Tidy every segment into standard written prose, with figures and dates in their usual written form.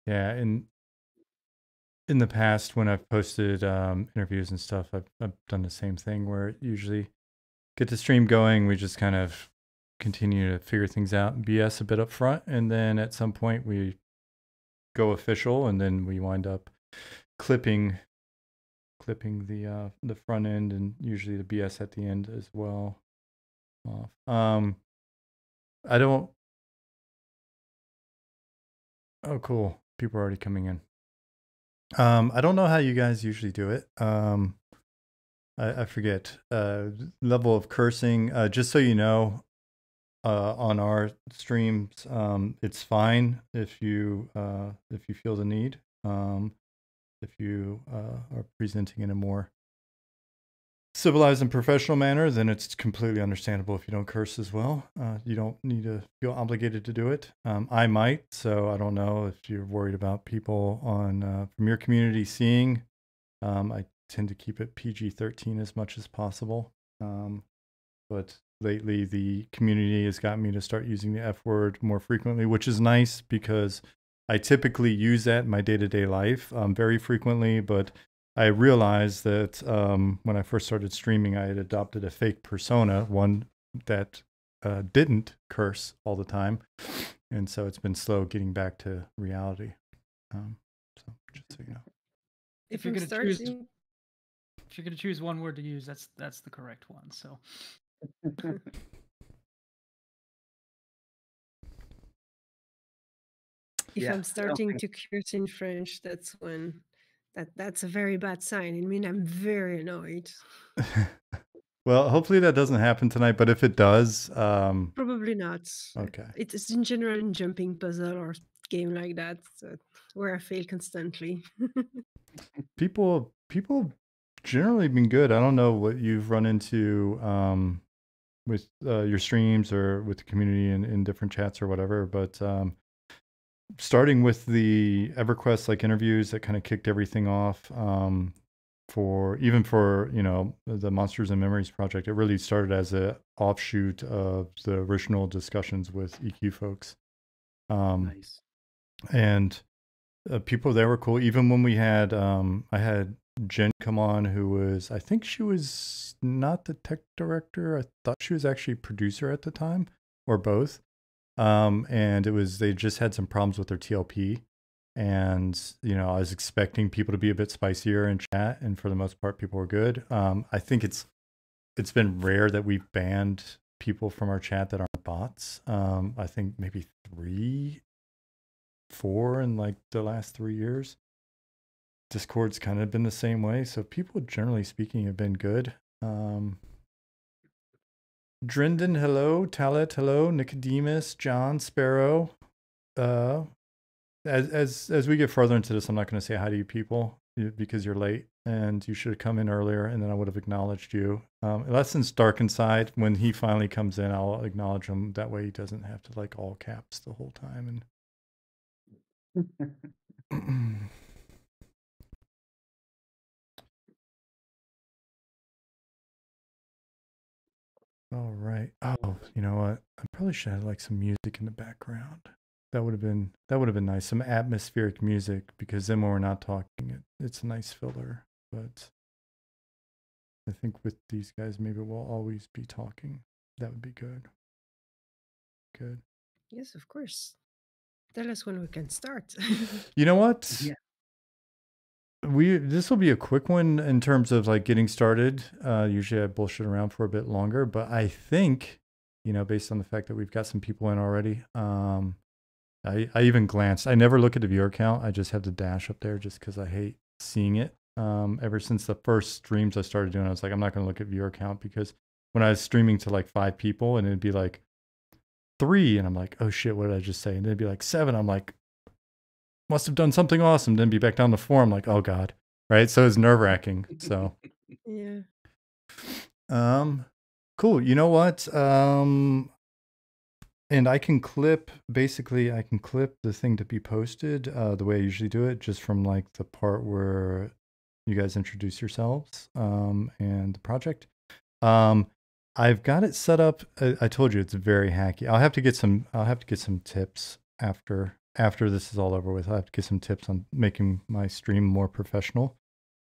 Yeah, and in the past when I've posted interviews and stuff, I've done the same thing where usually get the stream going, we just kind of continue to figure things out and BS a bit up front, and then at some point we go official, and then we wind up clipping the front end and usually the BS at the end as well. I don't. Oh, cool. People are already coming in. I don't know how you guys usually do it. I forget. Level of cursing. Just so you know, on our streams, it's fine if you feel the need. If you are presenting in a more civilized and professional manner, then it's completely understandable if you don't curse as well. You don't need to feel obligated to do it. I might, so I don't know if you're worried about people on from your community seeing. I tend to keep it PG-13 as much as possible. But lately the community has got me to start using the F word more frequently, which is nice because I typically use that in my day-to-day life very frequently, but I realized that when I first started streaming, I had adopted a fake persona, one that didn't curse all the time. And so it's been slow getting back to reality. So just so you know. If you're going to choose one word to use, that's the correct one. So If I'm starting to curse in French, that's when that's a very bad sign. I mean, I'm very annoyed. Well, hopefully that doesn't happen tonight, but if it does, probably not. Okay. It's in general in jumping puzzle or game like that where I fail constantly. people generally been good. I don't know what you've run into with your streams or with the community in different chats or whatever, but starting with the EverQuest like interviews that kind of kicked everything off for you know, the Monsters and Memories project. It really started as a offshoot of the original discussions with EQ folks. Nice. And people there were cool. Even when we had I had Jen come on, who was, I think she was not the tech director. I thought she was actually producer at the time, or both. And it was, they just had some problems with their TLP. And, you know, I was expecting people to be a bit spicier in chat, and for the most part, people were good. I think it's been rare that we've banned people from our chat that aren't bots. I think maybe 3, 4 in like the last 3 years. Discord's kind of been the same way. So people, generally speaking, have been good. Drindon, hello. Talit, hello. Nicodemus, John, Sparrow. As we get further into this, I'm not going to say hi to you people because you're late and you should have come in earlier, and then I would have acknowledged you. Unless it's Dark Inside, when he finally comes in, I'll acknowledge him. That way he doesn't have to like all caps the whole time. And all right. Oh, you know what? I probably should have like some music in the background. That would have been nice. Some atmospheric music, because then when we're not talking, it's a nice filler. But I think with these guys, maybe we'll always be talking. That would be good. Good. Yes, of course. Tell us when we can start. You know what? Yeah. This will be a quick one in terms of like getting started. Usually I bullshit around for a bit longer, but I think, you know, based on the fact that we've got some people in already, I even glanced. I never look at the viewer count. I just have the dash up there just because I hate seeing it. Ever since the first streams I started doing, I was like, I'm not going to look at viewer count, because when I was streaming to like 5 people and it'd be like 3, and I'm like, oh shit, what did I just say? And then it'd be like 7. I'm like, must have done something awesome. Then be back down to 4. I'm like, oh God. Right. So it's nerve wracking. So yeah. Cool. You know what? And I can clip the thing to be posted the way I usually do it, just from like the part where you guys introduce yourselves and the project. I've got it set up. I told you it's very hacky. I'll have to get some tips after after this is all over with, I have to get some tips on making my stream more professional.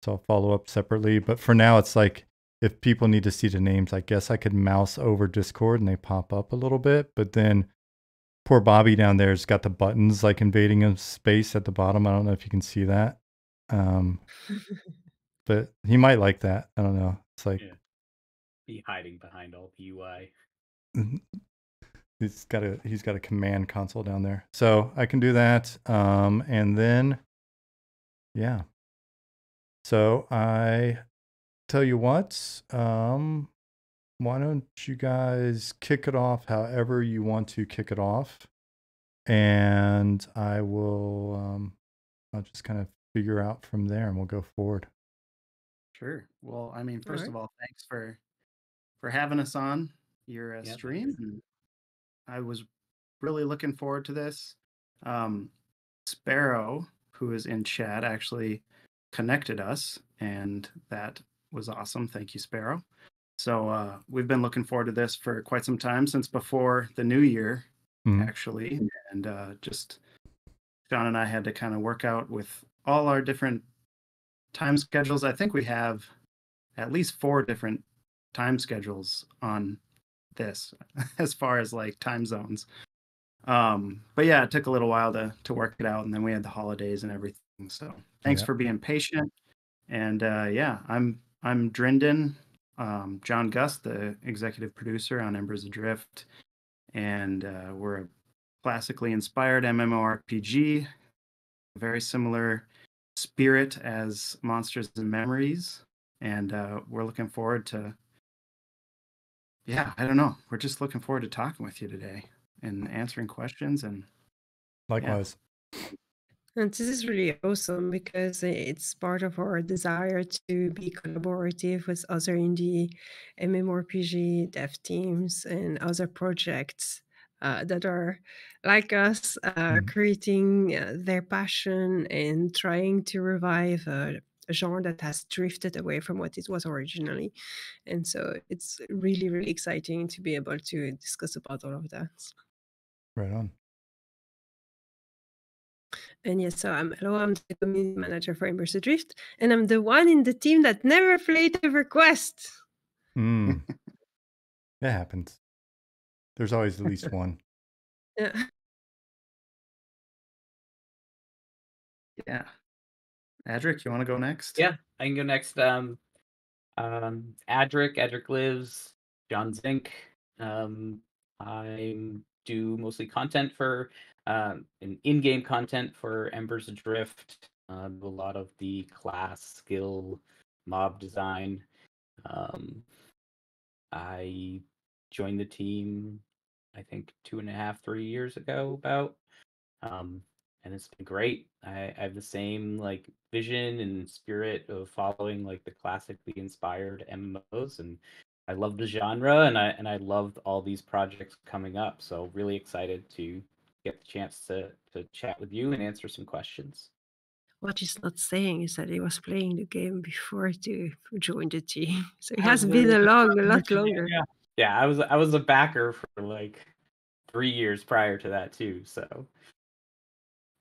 So I'll follow up separately. But for now, it's like, if people need to see the names, I guess I could mouse over Discord and they pop up a little bit. But then poor Bobby down there has got the buttons like invading a space at the bottom. I don't know if you can see that. But he might like that. I don't know. It's like be hiding behind all the UI. he's got a command console down there. So I can do that. And then yeah. So I tell you what, why don't you guys kick it off however you want to kick it off, and I will I'll just kind of figure out from there and we'll go forward. Sure. Well, I mean, first of all, thanks for having us on your stream. And I was really looking forward to this. Sparrow, who is in chat, actually connected us, and that was awesome. Thank you, Sparrow. So we've been looking forward to this for quite some time, since before the new year, actually. And just Shawn and I had to kind of work out with all our different time schedules. I think we have at least 4 different time schedules on this as far as like time zones. But yeah, it took a little while to work it out, and then we had the holidays and everything. So thanks for being patient. And yeah, I'm Drinden, John Gus, the executive producer on Embers Adrift, and we're a classically inspired MMORPG, very similar spirit as Monsters and Memories, and we're looking forward to, I don't know, we're just looking forward to talking with you today and answering questions. And likewise. And this is really awesome because it's part of our desire to be collaborative with other indie MMORPG dev teams and other projects that are like us, creating their passion and trying to revive a genre that has drifted away from what it was originally. And so it's really, really exciting to be able to discuss about all of that. Right on. And yes, so I'm the community manager for Embers Adrift, and I'm the one in the team that never played a request. That happens. There's always at least one. Yeah. Yeah. Adric, you want to go next? Yeah, I can go next. Adric lives, John Zink. I do mostly content for in-game content for Embers Adrift. A lot of the class, skill, mob design. I joined the team, I think 2.5, 3 years ago, about. And it's been great. I have the same like vision and spirit of following like the classically inspired MMOs, and I love the genre, and I loved all these projects coming up. So really excited to get the chance to chat with you and answer some questions. What he's not saying is that he was playing the game before to join the team, so he has been along a lot longer. Yeah, I was a backer for like 3 years prior to that too. So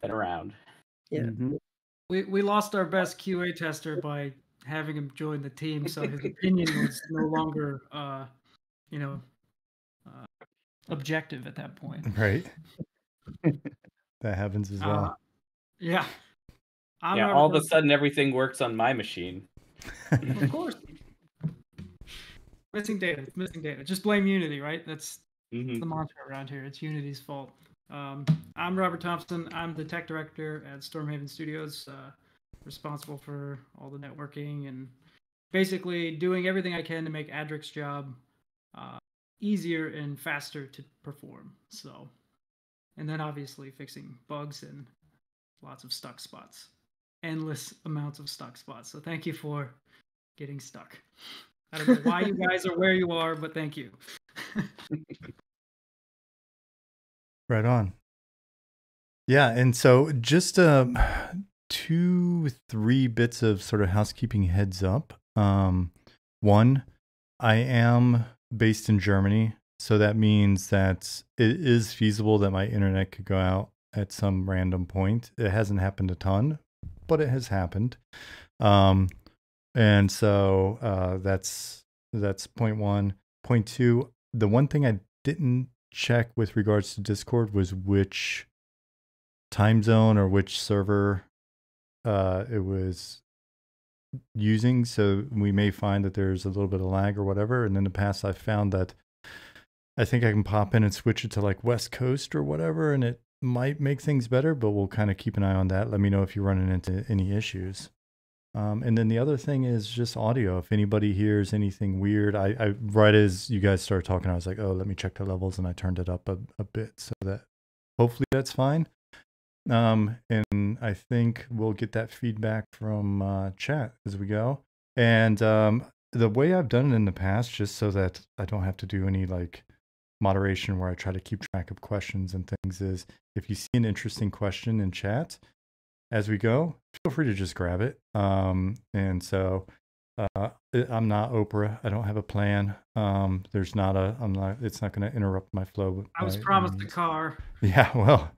been around. Yeah. We lost our best QA tester by having him join the team, so his opinion was no longer, objective at that point. Right. That happens as well. Yeah. All of a sudden everything works on my machine. Of course. Missing data. Just blame Unity, right? That's the mantra around here. It's Unity's fault. I'm Robert Thompson. I'm the tech director at Stormhaven Studios, responsible for all the networking and basically doing everything I can to make Adric's job easier and faster to perform. So, and then obviously fixing bugs and lots of stuck spots, endless amounts of stuck spots. So thank you for getting stuck. I don't know why you guys are where you are, but thank you. Right on. Yeah, and so just 2-3 bits of sort of housekeeping heads up. One, I am based in Germany, so that means that it is feasible that my internet could go out at some random point. It hasn't happened a ton, but it has happened. And so that's point one. Point two, the one thing I didn't check with regards to Discord was which time zone or which server it was using. So we may find that there's a little bit of lag or whatever. And in the past, I found that I think I can pop in and switch it to like West Coast or whatever, and it might make things better, but we'll kind of keep an eye on that. Let me know if you're running into any issues. And then the other thing is just audio. If anybody hears anything weird, I right as you guys started talking, I was like, oh, let me check the levels, and I turned it up a bit so that hopefully that's fine. And I think we'll get that feedback from chat as we go. And the way I've done it in the past, just so that I don't have to do any like moderation where I try to keep track of questions and things, is if you see an interesting question in chat as we go, feel free to just grab it. And so I'm not Oprah. I don't have a plan. It's not going to interrupt my flow. I was promised a car. Yeah, well,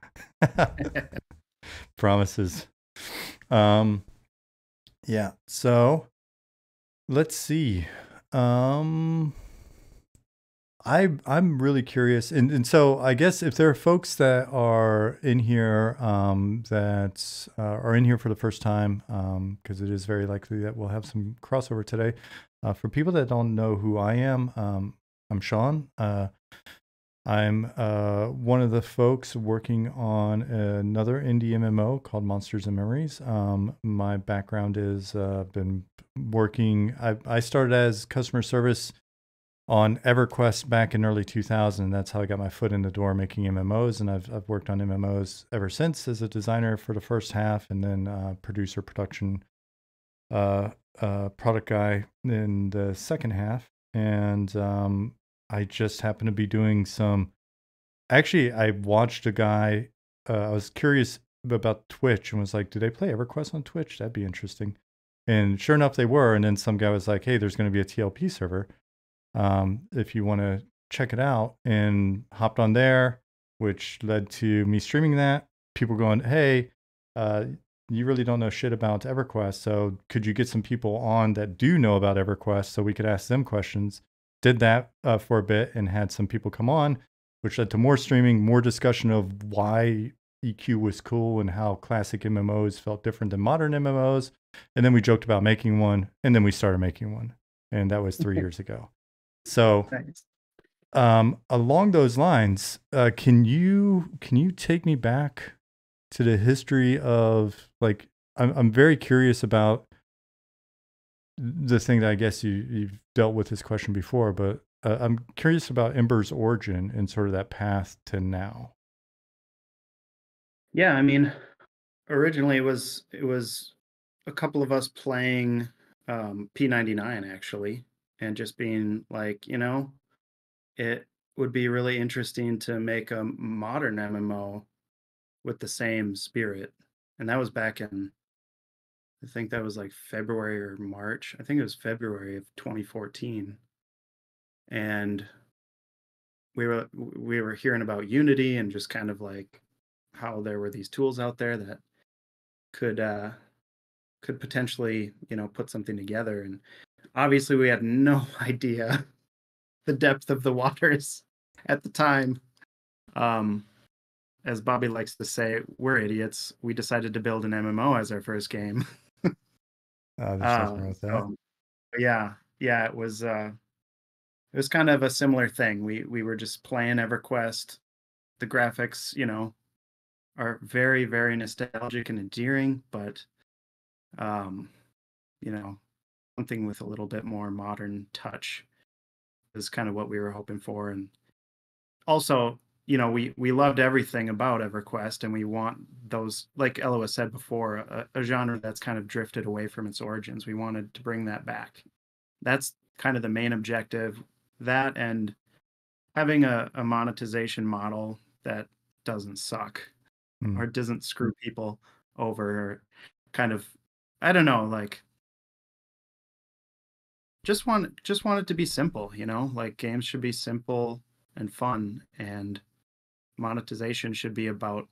promises. Yeah, so let's see. I'm really curious, and so I guess if there are folks that are in here that are in here for the first time, because it is very likely that we'll have some crossover today. For people that don't know who I am, I'm Shawn. I'm one of the folks working on another indie MMO called Monsters and Memories. My background is been working. I started as customer service on EverQuest back in early 2000. That's how I got my foot in the door making MMOs, and I've worked on MMOs ever since as a designer for the first half, and then producer, production, product guy in the second half. And I just happened to be doing some. Actually, I watched a guy. I was curious about Twitch and was like, "Do they play EverQuest on Twitch? That'd be interesting." And sure enough, they were. And then some guy was like, "Hey, there's going to be a TLP server. If you want to check it out," and hopped on there, which led to me streaming that. People going, "Hey, you really don't know shit about EverQuest, so could you get some people on that do know about EverQuest so we could ask them questions?" Did that for a bit and had some people come on, which led to more streaming, more discussion of why EQ was cool and how classic MMOs felt different than modern MMOs. And then we joked about making one, and then we started making one. And that was 3 years ago. So along those lines, can you take me back to the history of, like, I'm very curious about the thing that I guess you've dealt with this question before, but I'm curious about Embers' origin and sort of that path to now. Yeah, I mean, originally it was a couple of us playing P99 actually, and just being like, it would be really interesting to make a modern MMO with the same spirit. And that was back in, I think that was like February or March. I think it was February of 2014. And we were hearing about Unity and just kind of like how there were these tools out there that could potentially, put something together. And obviously we had no idea the depth of the waters at the time. As Bobby likes to say, we're idiots. We decided to build an MMO as our first game. There's nothing wrong with that. Yeah, it was kind of a similar thing. We were just playing EverQuest. The graphics, are very, very nostalgic and endearing, but something with a little bit more modern touch is kind of what we were hoping for. And also, we loved everything about EverQuest, and we want those, like Ella said before, a genre that's kind of drifted away from its origins. We wanted to bring that back. That's kind of the main objective. That, and having a monetization model that doesn't suck or doesn't screw people over, or kind of, I don't know, like, just want it to be simple, like games should be simple and fun, and monetization should be about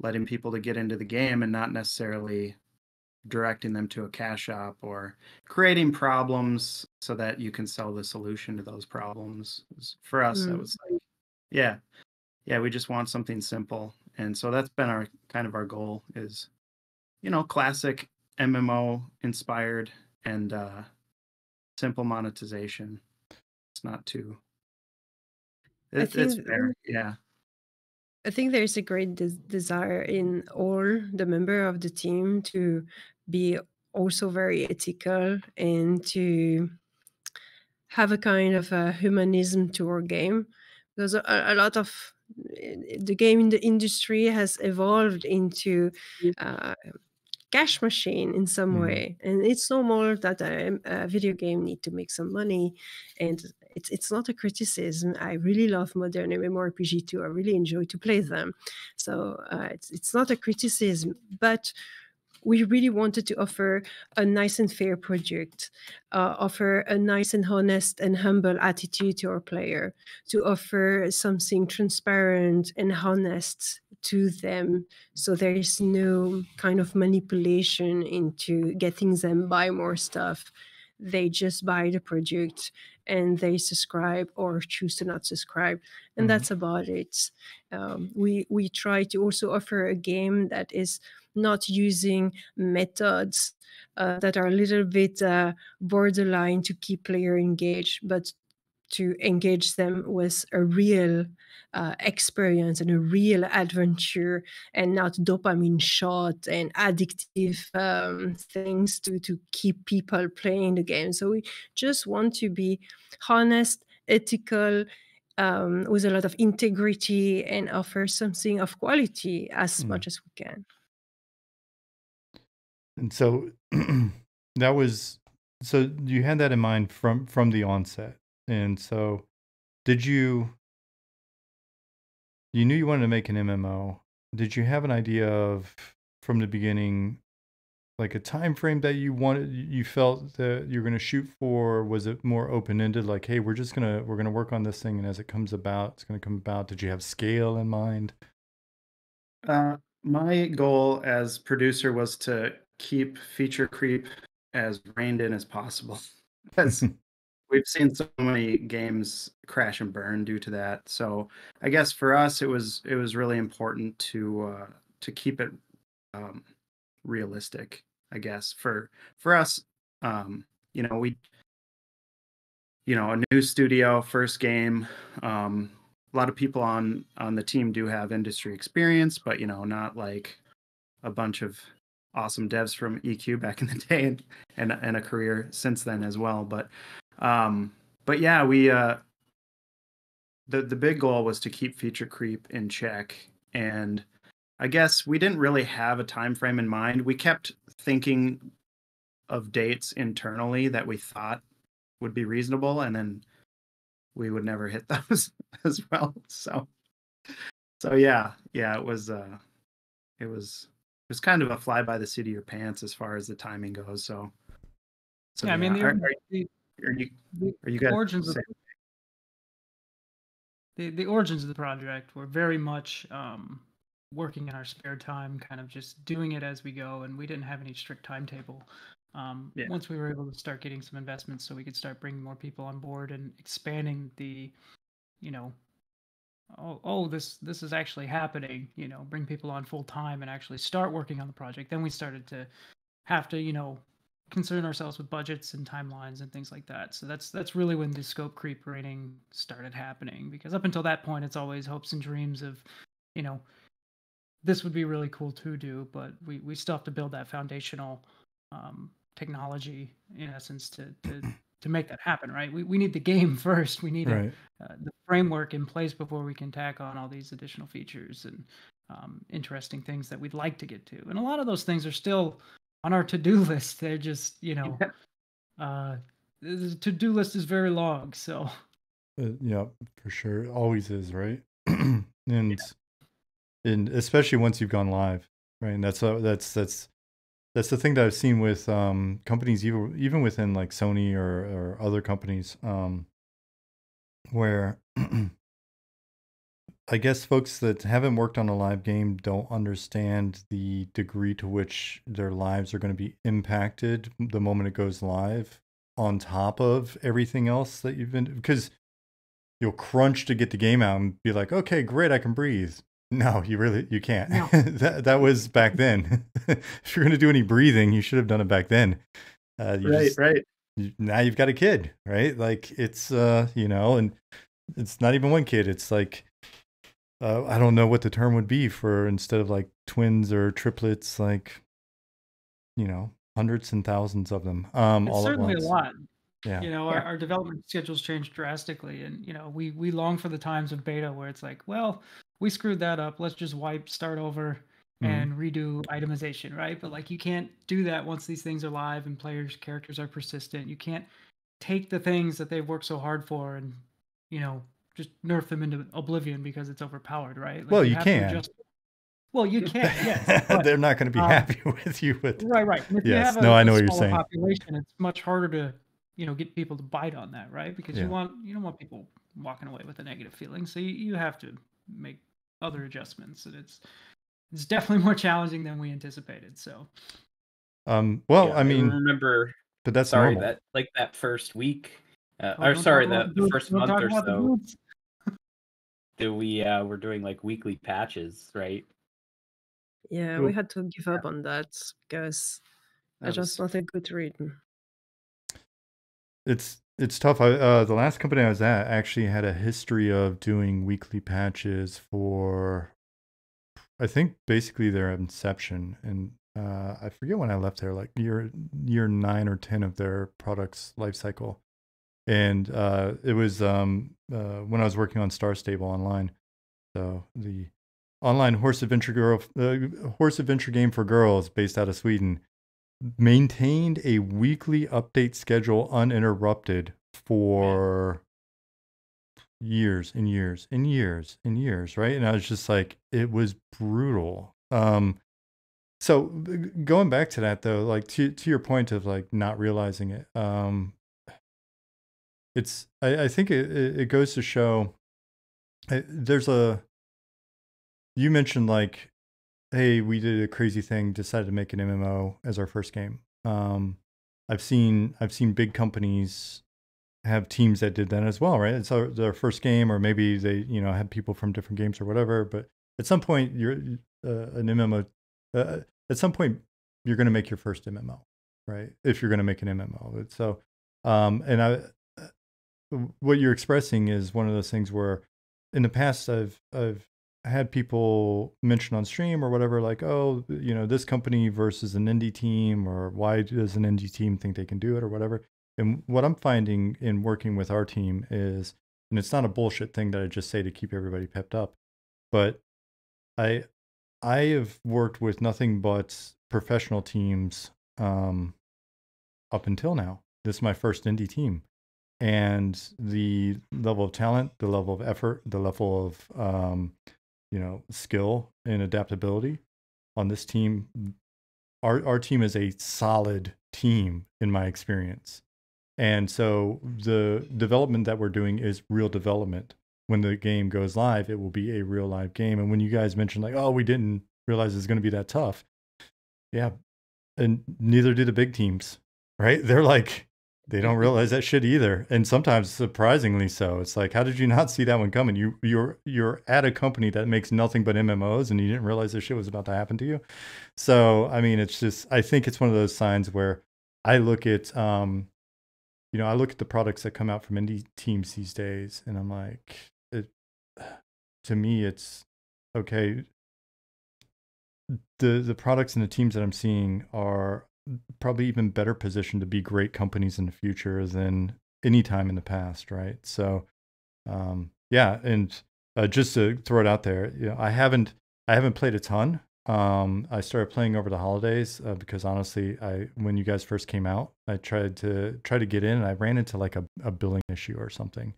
letting people to get into the game and not necessarily directing them to a cash shop or creating problems so that you can sell the solution to those problems. For us, that was like, yeah, we just want something simple. And so that's been our kind of our goal is, classic MMO inspired and simple monetization. It's not too, it's fair. Yeah. I think there's a great desire in all the member of the team to be also very ethical and to have a kind of a humanism to our game, because a lot of the game in the industry has evolved into cash machine in some way, and it's normal that a video game need to make some money, and it's not a criticism. I really love modern MMORPG too. I really enjoy to play them, so it's not a criticism, but we really wanted to offer a nice and fair project, offer a nice and honest and humble attitude to our player, to offer something transparent and honest to them, so there is no kind of manipulation into getting them buy more stuff. They just buy the project and they subscribe or choose to not subscribe, and that's about it. We try to also offer a game that is not using methods that are a little bit borderline to keep player engaged, but to engage them with a real experience and a real adventure, and not dopamine shot and addictive things to keep people playing the game. So we just want to be honest, ethical, with a lot of integrity, and offer something of quality as much as we can. And so so you had that in mind from the onset. And so you knew you wanted to make an MMO. Did you have an idea of from the beginning, like a time frame that you felt that you're going to shoot for? Was it more open-ended, like, hey, we're going to work on this thing, and as it comes about, it's going to come about? Did you have scale in mind? My goal as producer was to keep feature creep as reined in as possible, because we've seen so many games crash and burn due to that. So I guess for us, it was really important to keep it realistic. I guess for us, a new studio, first game. A lot of people on the team do have industry experience, but not like a bunch of awesome devs from EQ back in the day, and a career since then as well. But yeah, we the big goal was to keep feature creep in check, and I guess we didn't really have a time frame in mind. We kept thinking of dates internally that we thought would be reasonable, and then we would never hit those as well. So yeah, it was kind of a fly by the seat of your pants as far as the timing goes. So yeah, I mean, are you guys origins of the origins of the project were very much working in our spare time, kind of just doing it as we go, and we didn't have any strict timetable. Once we were able to start getting some investments, so we could start bringing more people on board and expanding the, this is actually happening, bring people on full time and actually start working on the project. Then we started to have to, concern ourselves with budgets and timelines and things like that. So that's really when the scope creep rating started happening, because up until that point, it's always hopes and dreams of, this would be really cool to do, but we still have to build that foundational technology, in essence, to make that happen, right? We need the game first. We need the framework in place before we can tack on all these additional features and interesting things that we'd like to get to. And a lot of those things are still on our to-do list. They're just, the to-do list is very long. So, yeah, for sure, it always is, right? And especially once you've gone live, right? And that's the thing that I've seen with companies, even within like Sony or other companies, where I guess folks that haven't worked on a live game don't understand the degree to which their lives are going to be impacted the moment it goes live, on top of everything else that you've been, because you'll crunch to get the game out and be like, okay, great, I can breathe. No, you can't. No. that was back then. If you're going to do any breathing, you should have done it back then. Right. Now you've got a kid, right? Like it's, and it's not even one kid. It's like, I don't know what the term would be for, instead of like twins or triplets, like, hundreds and thousands of them, It's all at certainly a once. lot. Yeah. Our development schedules changed drastically, and we long for the times of beta where it's like, well, we screwed that up. Let's just start over, and redo itemization, right? But like, you can't do that once these things are live and players' characters are persistent. You can't take the things that they've worked so hard for and just nerf them into oblivion because it's overpowered, right? Like, Well, you you have can. to adjust. Well, you can, yes. But, they're not going to be happy with you with. right. And if you have I know what you're smaller saying. population, it's much harder to get people to bite on that, right? Because Yeah. you don't want people walking away with a negative feeling. So you have to make other adjustments, and it's definitely more challenging than we anticipated. So Well, Yeah, I mean, remember, but that's sorry, normal. that first week, don't or talk sorry, about the first don't month talk or about the so, boots. that we were doing like weekly patches, right? Yeah, we had to give up on that because it's just not a good reading. It's tough. The last company I was at actually had a history of doing weekly patches for, I think, basically their inception, and I forget when I left there, like year 9 or 10 of their product's life cycle, and it was when I was working on Star Stable Online, so the online horse adventure game for girls based out of Sweden, maintained a weekly update schedule uninterrupted for years and years and years and years, right? And I was just like, it was brutal. So going back to that though, like to your point of like not realizing it, I think it goes to show, you mentioned like, hey, we did a crazy thing, decided to make an MMO as our first game. I've seen big companies have teams that did that as well, right? It's their first game, or maybe they had people from different games or whatever. But at some point, you're an MMO. At some point, you're going to make your first MMO, right? If you're going to make an MMO, so what you're expressing is one of those things where, in the past, I've had people mention on stream or whatever, like, oh, this company versus an indie team, or why does an indie team think they can do it, or whatever. And what I'm finding in working with our team is, and it's not a bullshit thing that I just say to keep everybody pepped up, but I have worked with nothing but professional teams up until now. This is my first indie team. And the level of talent, the level of effort, the level of skill and adaptability on this team, our team is a solid team in my experience. And so the development that we're doing is real development. When the game goes live, it will be a real live game. And when you guys mentioned like, oh, we didn't realize it's going to be that tough. Yeah. And neither do the big teams, right? They're like, they don't realize that shit either. And sometimes surprisingly so. It's like, how did you not see that one coming? You're at a company that makes nothing but MMOs, and you didn't realize this shit was about to happen to you. So, I mean, it's just, I think it's one of those signs where I look at, I look at the products that come out from indie teams these days, and I'm like, to me, it's okay. The products and the teams that I'm seeing are probably even better positioned to be great companies in the future than any time in the past, right? So, yeah, and just to throw it out there, I haven't played a ton. I started playing over the holidays because honestly, when you guys first came out, I tried to get in, and I ran into like a billing issue or something,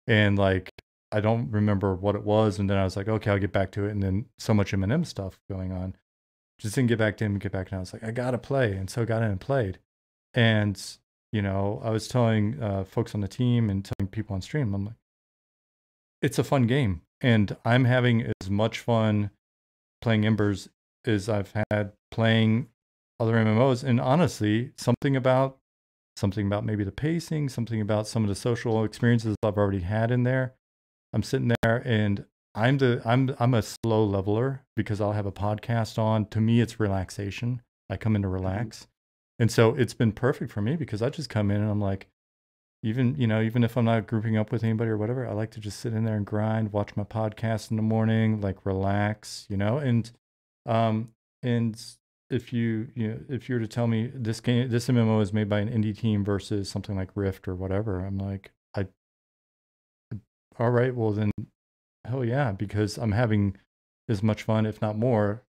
and like I don't remember what it was, and then I was like, okay, I'll get back to it, and then so much M&M stuff going on, just didn't get back to him. And I was like, I gotta play, and so got in and played, and I was telling folks on the team and telling people on stream, I'm like, it's a fun game. and I'm having as much fun playing Embers as I've had playing other MMOs. And honestly, something about maybe the pacing, something about some of the social experiences I've already had in there. I'm sitting there and I'm a slow leveler because I'll have a podcast on. To me, it's relaxation. I come in to relax. And so it's been perfect for me because I just come in and I'm like, even if I'm not grouping up with anybody or whatever, I like to just sit in there and grind, watch my podcast in the morning, like relax, and if you were to tell me this MMO is made by an indie team versus something like Rift or whatever, I'm like, all right, well then, hell yeah, because I'm having as much fun, if not more,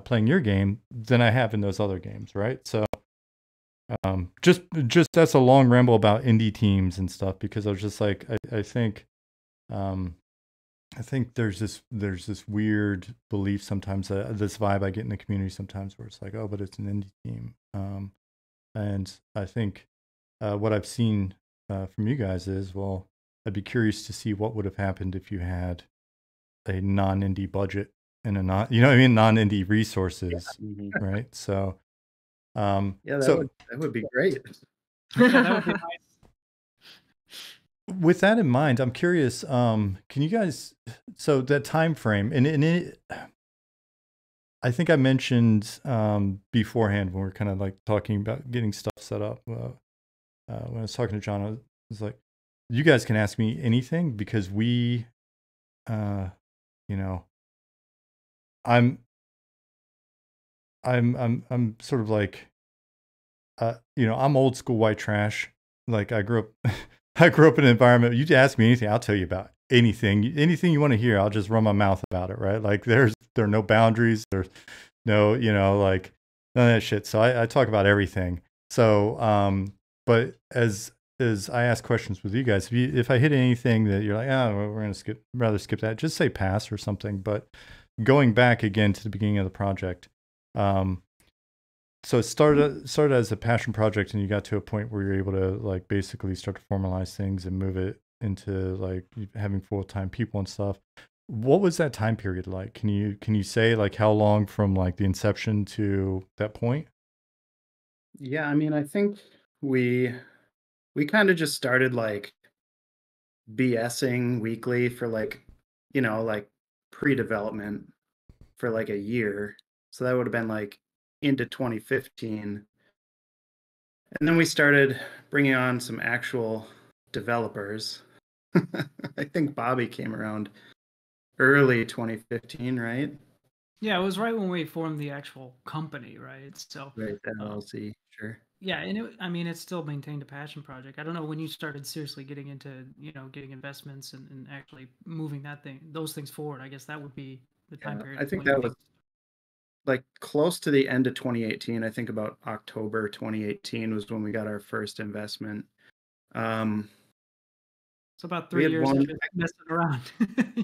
playing your game than I have in those other games, right? So, just that's a long ramble about indie teams and stuff because I was just like, I think there's this weird belief sometimes, this vibe I get in the community sometimes where it's like, oh, but it's an indie team, and I think what I've seen from you guys is, well, I'd be curious to see what would have happened if you had a non-indie budget and non-indie resources, right? So, that would be great. That would be nice. With that in mind, I'm curious. Can you guys? So that time frame, and it, I think I mentioned beforehand when we were kind of like talking about getting stuff set up. When I was talking to John, I was like, "You guys can ask me anything because I'm sort of like, I'm old school white trash. Like I grew up in an environment. You ask me anything, I'll tell you about anything you want to hear. I'll just run my mouth about it, right? Like there are no boundaries. There's no, like none of that shit. So I talk about everything. So, but as I ask questions with you guys, if I hit anything that you're like, we're going to rather skip that, just say pass or something. But going back again to the beginning of the project, so it started as a passion project, and you got to a point where you're able to like basically start to formalize things and move it into like having full-time people and stuff. What was that time period like? Can you say like how long from like the inception to that point? Yeah, I mean, I think we kind of just started like BSing weekly for like, like pre-development for like a year. So that would have been like into 2015. And then we started bringing on some actual developers. I think Bobby came around early 2015, right? Yeah, it was right when we formed the actual company, right? So, Right, LLC, sure. yeah, and it still maintained a passion project. I don't know when you started seriously getting into, getting investments and actually moving those things forward. I guess that would be the time period. I think that was like close to the end of 2018. I think about October 2018 was when we got our first investment. It's about 3 years of messing around.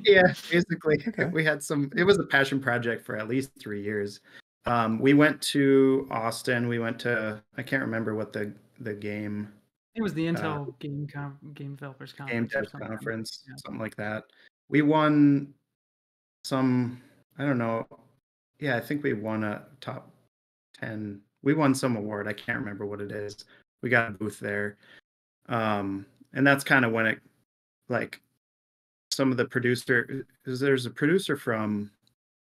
Yeah, basically. Okay. It was a passion project for at least 3 years. We went to Austin. We went to, I can't remember what the game. It was the Intel Game Developers Conference. Game Dev Conference, something like that. We won some, I don't know. Yeah, I think we won a top 10. We won some award. I can't remember what it is. We got a booth there. And that's kind of when it, like, some of the there's a producer from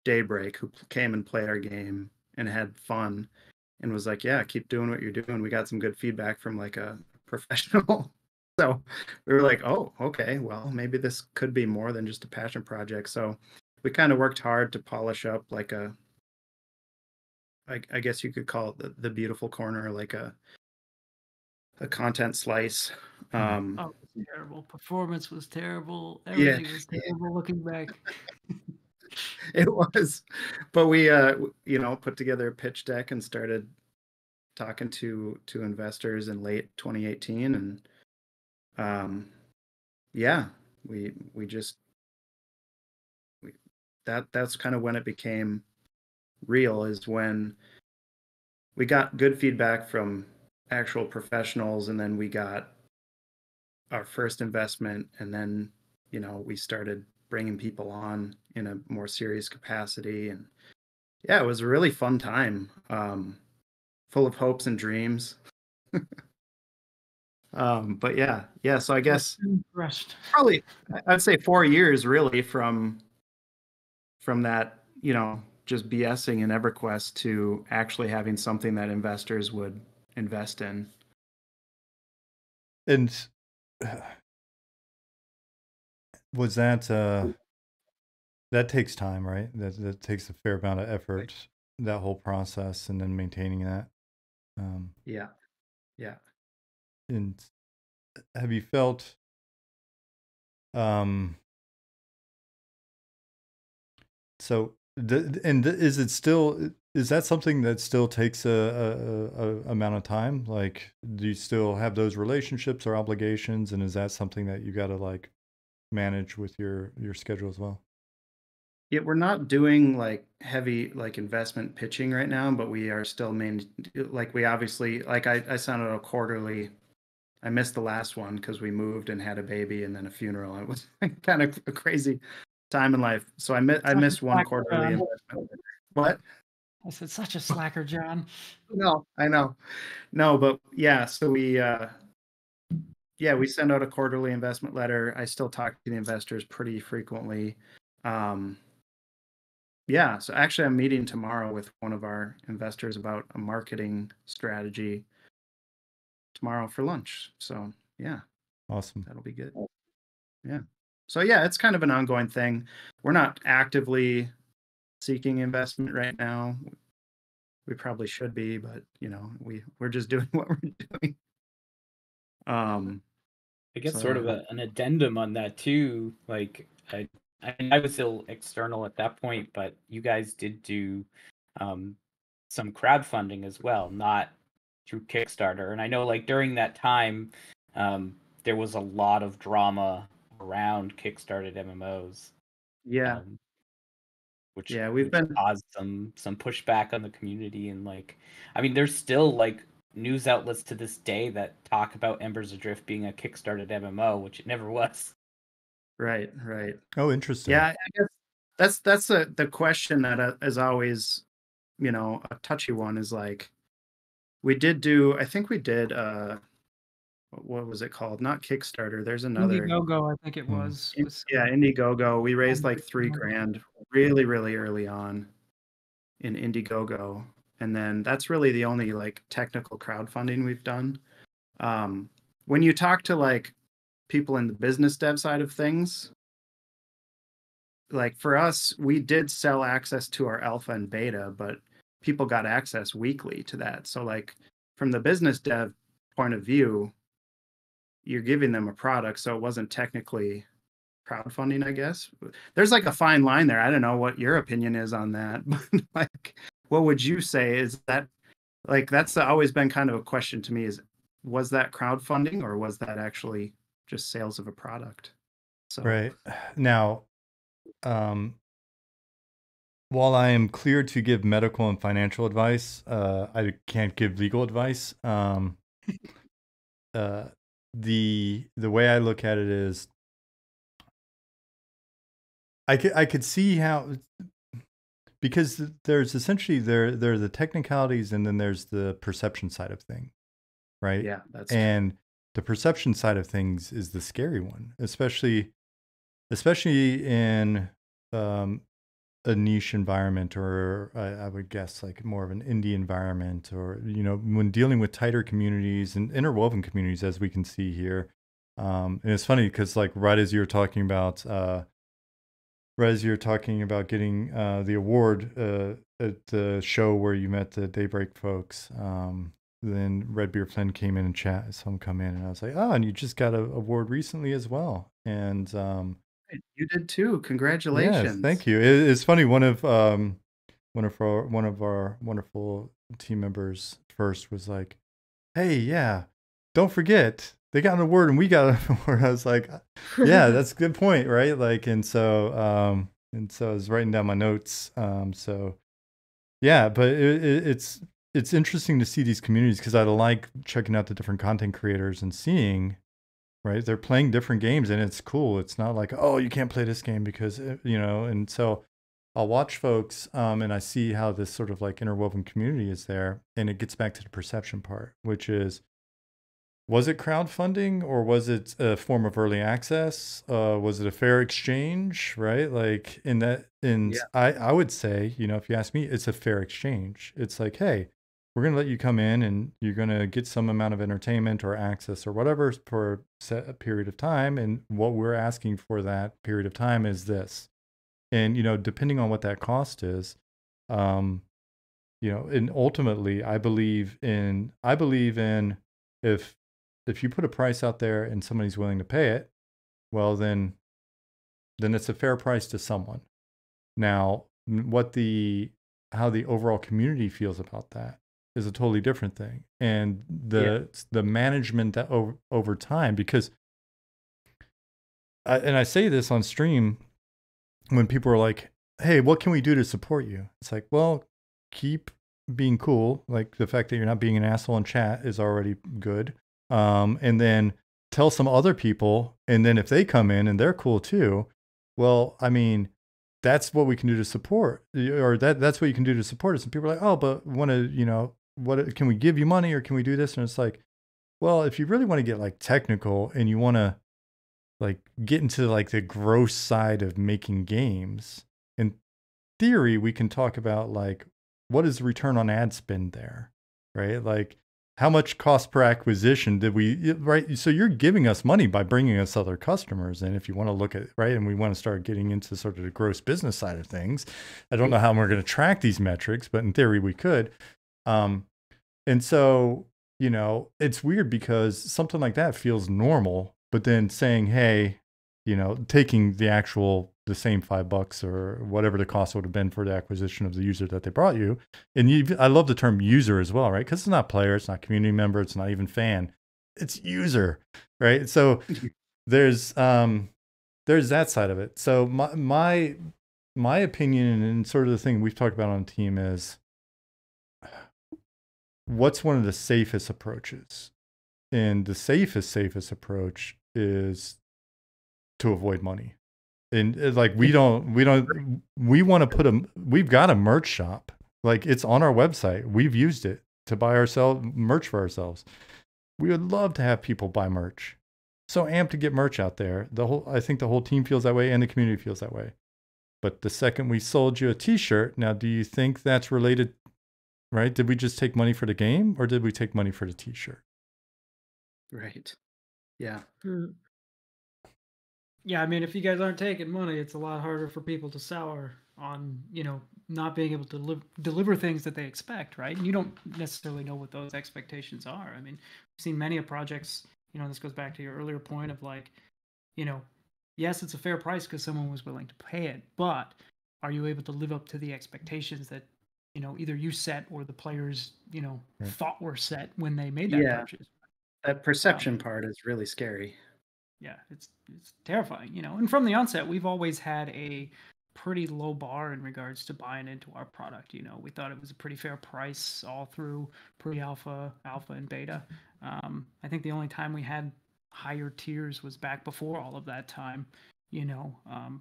Daybreak who came and played our game and had fun and was like, yeah, keep doing what you're doing. We got some good feedback from like a professional. So we were like, oh, okay, well, maybe this could be more than just a passion project. So we kind of worked hard to polish up like I guess you could call it the beautiful corner, like a content slice. It was terrible. Performance was terrible. Everything was terrible looking back. It was, but we put together a pitch deck and started talking to investors in late 2018, and that's kind of when it became real, is when we got good feedback from actual professionals, and then we got our first investment, and then we started bringing people on in a more serious capacity. And yeah, it was a really fun time, full of hopes and dreams. But yeah, so I guess Rushed. probably I'd say 4 years really from that, just BSing in EverQuest to actually having something that investors would invest in. And was that that takes time, right? That takes a fair amount of effort, that whole process, and then maintaining that. Yeah. And have you felt so is it still, is that something that still takes a amount of time? Like, do you still have those relationships or obligations, and is that something that you got to like manage with your schedule as well? Yeah, we're not doing like heavy like investment pitching right now, but we are still we obviously, like I sent out a quarterly. I missed the last one because we moved and had a baby and then a funeral. It was kind of a crazy time in life. So I missed one quarterly investment. What? I said, such a slacker, John. No, I know. No, but yeah, so we send out a quarterly investment letter. I still talk to the investors pretty frequently. Yeah, so actually I'm meeting tomorrow with one of our investors about a marketing strategy tomorrow for lunch. So yeah. Awesome. That'll be good. Yeah. So yeah, it's kind of an ongoing thing. We're not actively seeking investment right now. We probably should be, but we're just doing what we're doing. I guess So, sort of yeah. an addendum on that too. Like I was still external at that point, but you guys did do some crowdfunding as well, not through Kickstarter. And I know like during that time, there was a lot of drama around Kickstarted MMOs. Yeah. Which we've been caused some pushback on the community. And like, I mean, there's still like news outlets to this day that talk about Embers Adrift being a Kickstarted MMO, which it never was. Right. Oh, interesting. Yeah, I guess that's the question that is always, a touchy one, is like, I think we did what was it called? Not Kickstarter. There's another Indiegogo, I think it was. Yeah, Indiegogo. We raised like $3,000 really, really early on in Indiegogo. And then that's really the only like technical crowdfunding we've done. When you talk to like people in the business dev side of things, like for us, we did sell access to our alpha and beta, but people got access weekly to that. So like from the business dev point of view, you're giving them a product, so it wasn't technically crowdfunding, I guess. There's like a fine line there. I don't know what your opinion is on that, but like, what would you say? Is that like, that's always been kind of a question to me, is was that crowdfunding or was that actually just sales of a product? So right now, while I am cleared to give medical and financial advice, I can't give legal advice. The way I look at it is, I could see how, because there's essentially there are the technicalities and then there's the perception side of thing, right? yeah, that's and the perception side of things is the scary one, especially in a niche environment, or I would guess like more of an indie environment, or when dealing with tighter communities and interwoven communities, as we can see here. And it's funny because like right as you're talking about getting the award at the show where you met the Daybreak folks, then Redbeard Flynn came in and chat. Someone come in and I was like, oh, and you just got an award recently as well. And you did too. Congratulations. Yes, thank you. It's funny. One of our wonderful team members first was like, "Hey, yeah, don't forget they got an award and we got an award." I was like, "Yeah, that's a good point, right?" Like, and so I was writing down my notes. So yeah, but it's interesting to see these communities, because I like checking out the different content creators and seeing right? They're playing different games and it's cool. It's not like, oh, you can't play this game because, you know, and so I'll watch folks and I see how this sort of like interwoven community is there. And it gets back to the perception part, which is, was it crowdfunding or was it a form of early access? Was it a fair exchange, right? Like I would say, you know, if you ask me, it's a fair exchange. It's like, hey, we're going to let you come in and you're going to get some amount of entertainment or access or whatever for a set period of time. And what we're asking for that period of time is this. And, you know, depending on what that cost is, you know, and ultimately I believe in if you put a price out there and somebody's willing to pay it, well, then it's a fair price to someone. Now, how the overall community feels about that is a totally different thing. And the management that over time, because I say this on stream when people are like, hey, what can we do to support you? It's like, well, keep being cool. Like the fact that you're not being an asshole in chat is already good. And then tell some other people, and then if they come in and they're cool too, well, I mean, that's what we can do to support, or that's what you can do to support us. And people are like, oh, but want to, you know, what can we give you money or can we do this? And it's like, well, if you really want to get like technical and you want to like get into like the gross side of making games, in theory, we can talk about like, what is the return on ad spend there, right? Like, how much cost per acquisition did we, right? So you're giving us money by bringing us other customers. And if you want to look at, right, and we want to start getting into sort of the gross business side of things, I don't know how we're going to track these metrics, but in theory we could. And so, you know, it's weird because something like that feels normal, but then saying, hey, you know, taking the same $5 or whatever the cost would have been for the acquisition of the user that they brought you. And I love the term user as well, right? Because it's not player, it's not community member, it's not even fan, it's user, right? So there's that side of it. So my opinion and sort of the thing we've talked about on the team is, what's one of the safest approaches? And the safest approach is to avoid money. And like, we've got a merch shop. Like, it's on our website. We've used it to buy merch for ourselves. We would love to have people buy merch. So amped to get merch out there. I think the whole team feels that way and the community feels that way. But the second we sold you a t-shirt, now, do you think that's related, right? Did we just take money for the game or did we take money for the t-shirt? Right. Yeah. Yeah, I mean, if you guys aren't taking money, it's a lot harder for people to sour on, you know, not being able to deliver things that they expect, right? And you don't necessarily know what those expectations are. I mean, we've seen many of projects, you know, this goes back to your earlier point of like, you know, yes, it's a fair price because someone was willing to pay it, but are you able to live up to the expectations that, you know, either you set or the players, you know, thought were set when they made that purchase? That perception part is really scary. Yeah, it's terrifying, you know. And from the onset, we've always had a pretty low bar in regards to buying into our product. You know, we thought it was a pretty fair price all through pre-alpha, alpha, and beta. I think the only time we had higher tiers was back before all of that time, you know.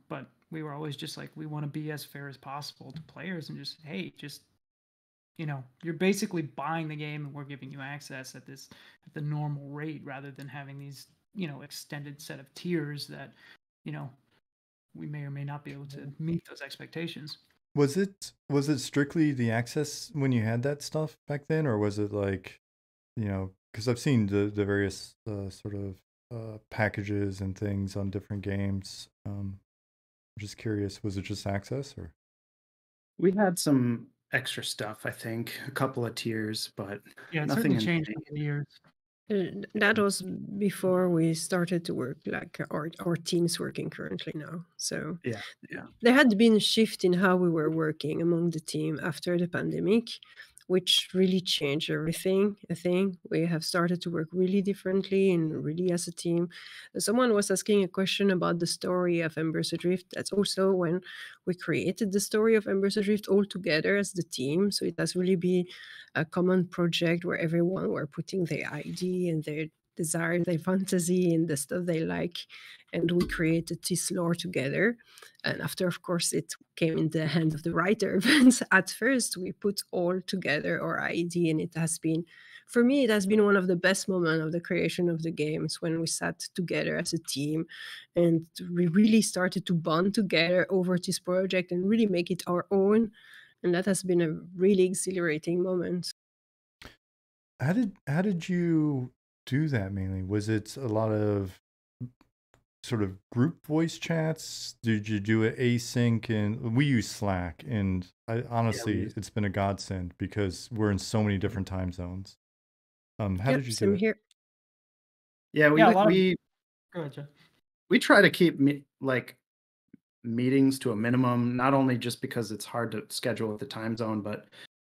But we were always just like, we want to be as fair as possible to players and just, hey, just, you know, you're basically buying the game and we're giving you access at the normal rate rather than having these, you know, extended set of tiers that, you know, we may or may not be able to meet those expectations. Was it strictly the access when you had that stuff back then, or was it like, you know, because I've seen the various sort of packages and things on different games. I'm just curious, was it just access or? We had some extra stuff, I think, a couple of tiers, but yeah, nothing changed over the years. That was before we started to work like our team's working currently now. So yeah. There had been a shift in how we were working among the team after the pandemic, which really changed everything. I think we have started to work really differently and really as a team. Someone was asking a question about the story of Embers Adrift. That's also when we created the story of Embers Adrift all together as the team. So it has really been a common project where everyone were putting their ID and their desire, their fantasy, and the stuff they like. And we created this lore together. And after, of course, it came in the hand of the writer. But at first, we put all together our idea, and it has been, for me, it has been one of the best moments of the creation of the games when we sat together as a team and we really started to bond together over this project and really make it our own. And that has been a really exhilarating moment. How did you do that mainly? Was it a lot of sort of group voice chats? Did you do it async? And we use Slack, and honestly, it's been a godsend because we're in so many different time zones. How did you do it? Here. Yeah, Go ahead, John. We try to keep meetings to a minimum, not only just because it's hard to schedule with the time zone, but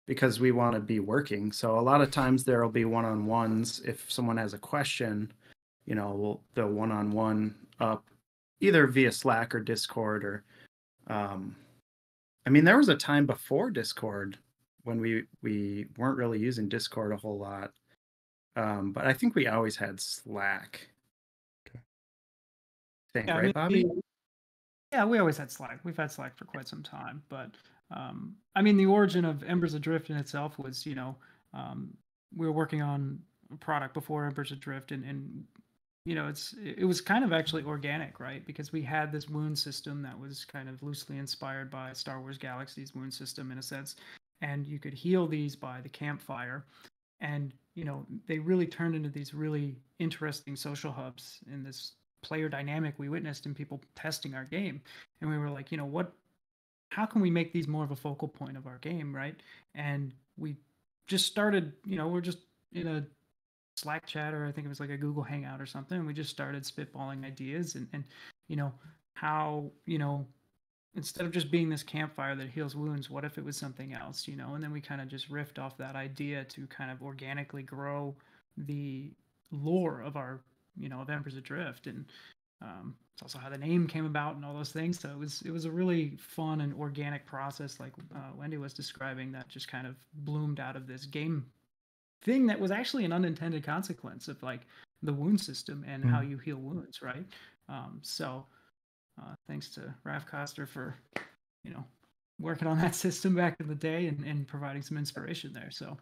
because we want to be working. So a lot of times there will be one-on-ones. If someone has a question, we'll the one-on-one up either via Slack or Discord or I mean, there was a time before Discord when we weren't really using Discord a whole lot. But I think we always had Slack. Okay. Right, Bobby? Yeah, we always had Slack. We've had Slack for quite some time, but I mean, the origin of Embers Adrift in itself was, we were working on a product before Embers Adrift, and it was kind of actually organic, right? Because we had this wound system that was kind of loosely inspired by Star Wars Galaxy's wound system in a sense, and you could heal these by the campfire, and they really turned into these really interesting social hubs in this player dynamic we witnessed in people testing our game. And we were like, how can we make these more of a focal point of our game, right? And we just started, we're just in a Slack chat, or I think it was like a Google Hangout or something, and we just started spitballing ideas and how, instead of just being this campfire that heals wounds, what if it was something else, and then we kind of just riffed off that idea to kind of organically grow the lore of our of Embers Adrift, and it's also how the name came about and all those things. So it was a really fun and organic process, like Wendy was describing, that just kind of bloomed out of this game thing that was actually an unintended consequence of like the wound system and how you heal wounds, right? So thanks to Raf Koster for working on that system back in the day and providing some inspiration there. So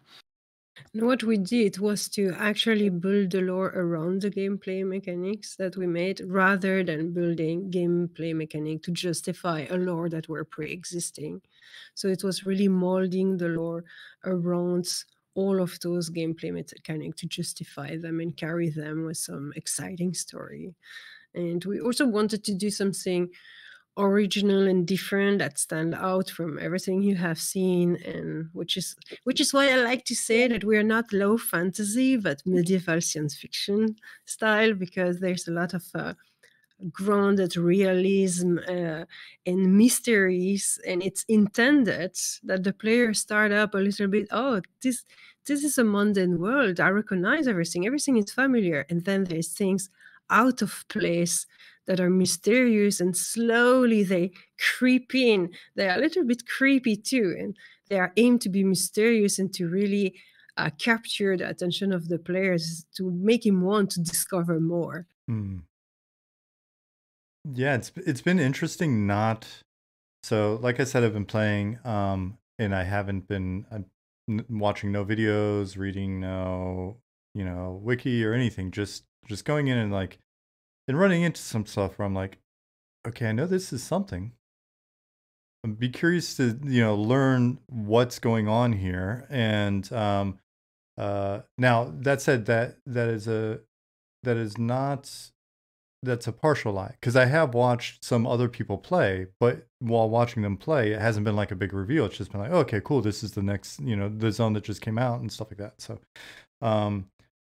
and what we did was to actually build the lore around the gameplay mechanics that we made, rather than building gameplay mechanic to justify a lore that were pre-existing. So it was really molding the lore around all of those gameplay mechanics to justify them and carry them with some exciting story. And we also wanted to do something original and different that stand out from everything you have seen, and which is why I like to say that we are not low fantasy but medieval science fiction style, because there's a lot of grounded realism and mysteries, and it's intended that the players start up a little bit, oh, this is a mundane world, I recognize everything is familiar, and then there's things out of place that are mysterious, and slowly they creep in. They are a little bit creepy too, and they are aimed to be mysterious and to really capture the attention of the players, to make him want to discover more. Yeah, it's been interesting. So like I said, I've been playing, and I haven't been watching no videos, reading no wiki or anything. Just going in and running into some stuff where I'm like, okay, I know this is something. I'd be curious to learn what's going on here. And now that said, that's a partial lie, because I have watched some other people play, but while watching them play, it hasn't been like a big reveal. It's just been like, oh, okay, cool, this is the next, the zone that just came out and stuff like that. So,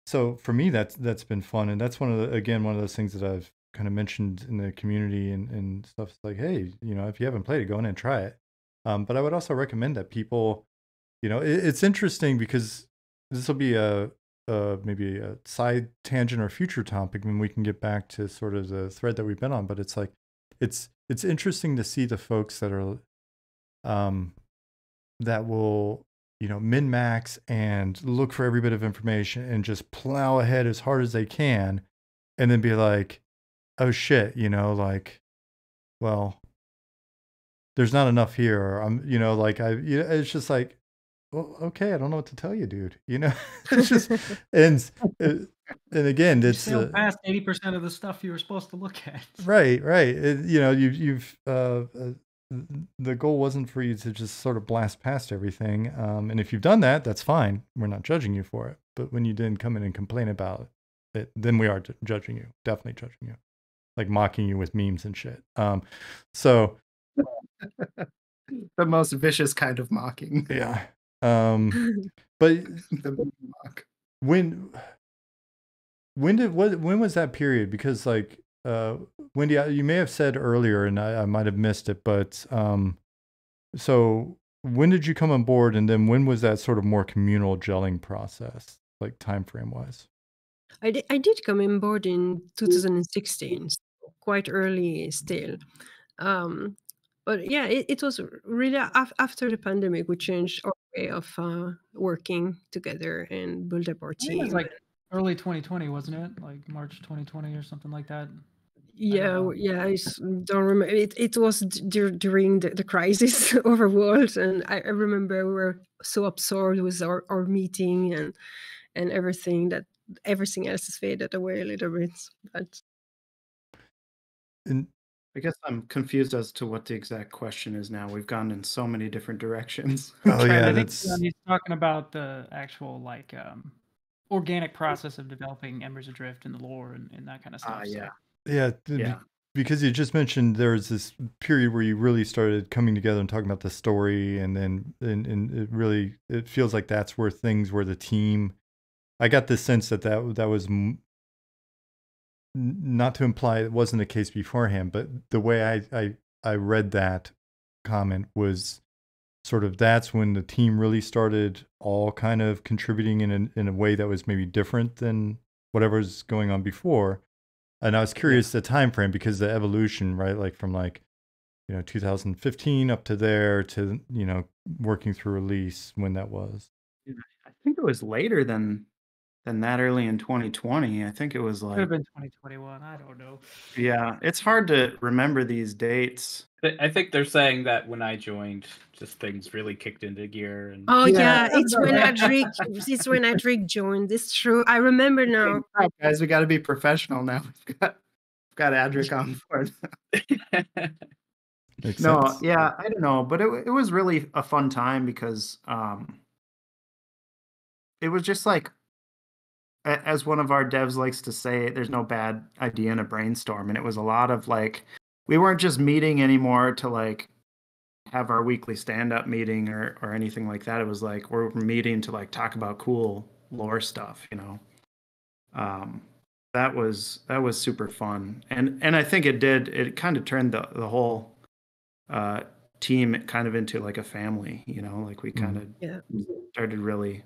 so for me, that's been fun, and that's one of those things that I've kind of mentioned in the community and stuff. It's like, hey, if you haven't played it, go in and try it. But I would also recommend that people, it's interesting because this will be maybe a side tangent or future topic when we can get back to sort of the thread that we've been on. But it's like, it's interesting to see the folks that are, that will min max and look for every bit of information and just plow ahead as hard as they can, and then be like, oh shit, like, well, there's not enough here. Or it's just like, well, okay, I don't know what to tell you, dude. It's just, and again, You it's sailed past 80% of the stuff you were supposed to look at. right. You've the goal wasn't for you to just sort of blast past everything. And if you've done that, that's fine. We're not judging you for it. But when you didn't come in and complain about it, then we are judging you. Definitely judging you, like mocking you with memes and shit. So the most vicious kind of mocking. yeah. But The mock. when was that period? Because like Wendy, you may have said earlier, and I might have missed it, but so when did you come on board, and then when was that sort of more communal gelling process, like time frame wise? I did come on board in 2016, so quite early still. But yeah, it was really after the pandemic we changed our way of working together and build up our I think it was team. like early 2020, wasn't it? Like March 2020 or something like that. Yeah, I don't remember. It was during the crisis overworld, and I remember we were so absorbed with our meeting and everything that everything else has faded away a little bit. But And I guess I'm confused as to what the exact question is now. We've gone in so many different directions. oh yeah, I think that's he's talking about the actual like organic process of developing Embers Adrift and the lore and that kind of stuff. Yeah. yeah. Because you just mentioned there was this period where you really started coming together and talking about the story, and then and it feels like that's where things were the team. I got this sense that was not to imply it wasn't the case beforehand, but the way I read that comment was sort of that's when the team really started all kind of contributing in a way that was maybe different than whatever's going on before. And I was curious the time frame, because the evolution, right, like from 2015 up to there to working through release, when that was. I think it was later than that, early in 2020. I think it was Could like, have been 2021. I don't know. yeah, it's hard to remember these dates. I think they're saying that when I joined, just things really kicked into gear. And it's when Adric joined. It's true. I remember now. All right, guys, we got to be professional now. We've got Adric on board. Makes No, sense. yeah, I don't know, but it was really a fun time because it was just like, as one of our devs likes to say, there's no bad idea in a brainstorm. And it was a lot of like, we weren't just meeting anymore to like have our weekly stand-up meeting or anything like that. It was like we're meeting to like talk about cool lore stuff, that was super fun. And I think it kind of turned the whole team kind of into like a family, like we kind of started really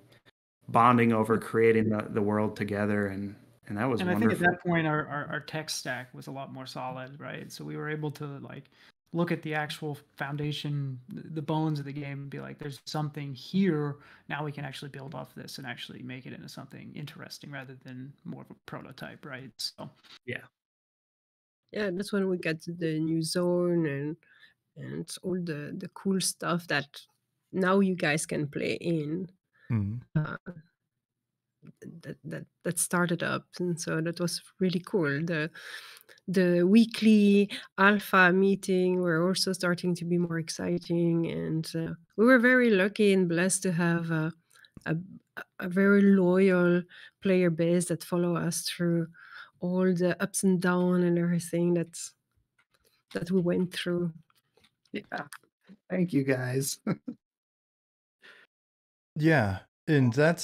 bonding over creating the world together, and that was wonderful. I think at that point our tech stack was a lot more solid, right? So we were able to like look at the actual foundation, the bones of the game, and be like, there's something here. Now we can actually build off this and actually make it into something interesting rather than more of a prototype, right? So yeah, that's when we got the new zone and all the cool stuff that now you guys can play in. That started up, and so that was really cool. The weekly alpha meeting were also starting to be more exciting, and we were very lucky and blessed to have a very loyal player base that follow us through all the ups and downs and everything that we went through. Yeah, thank you guys. Yeah, and that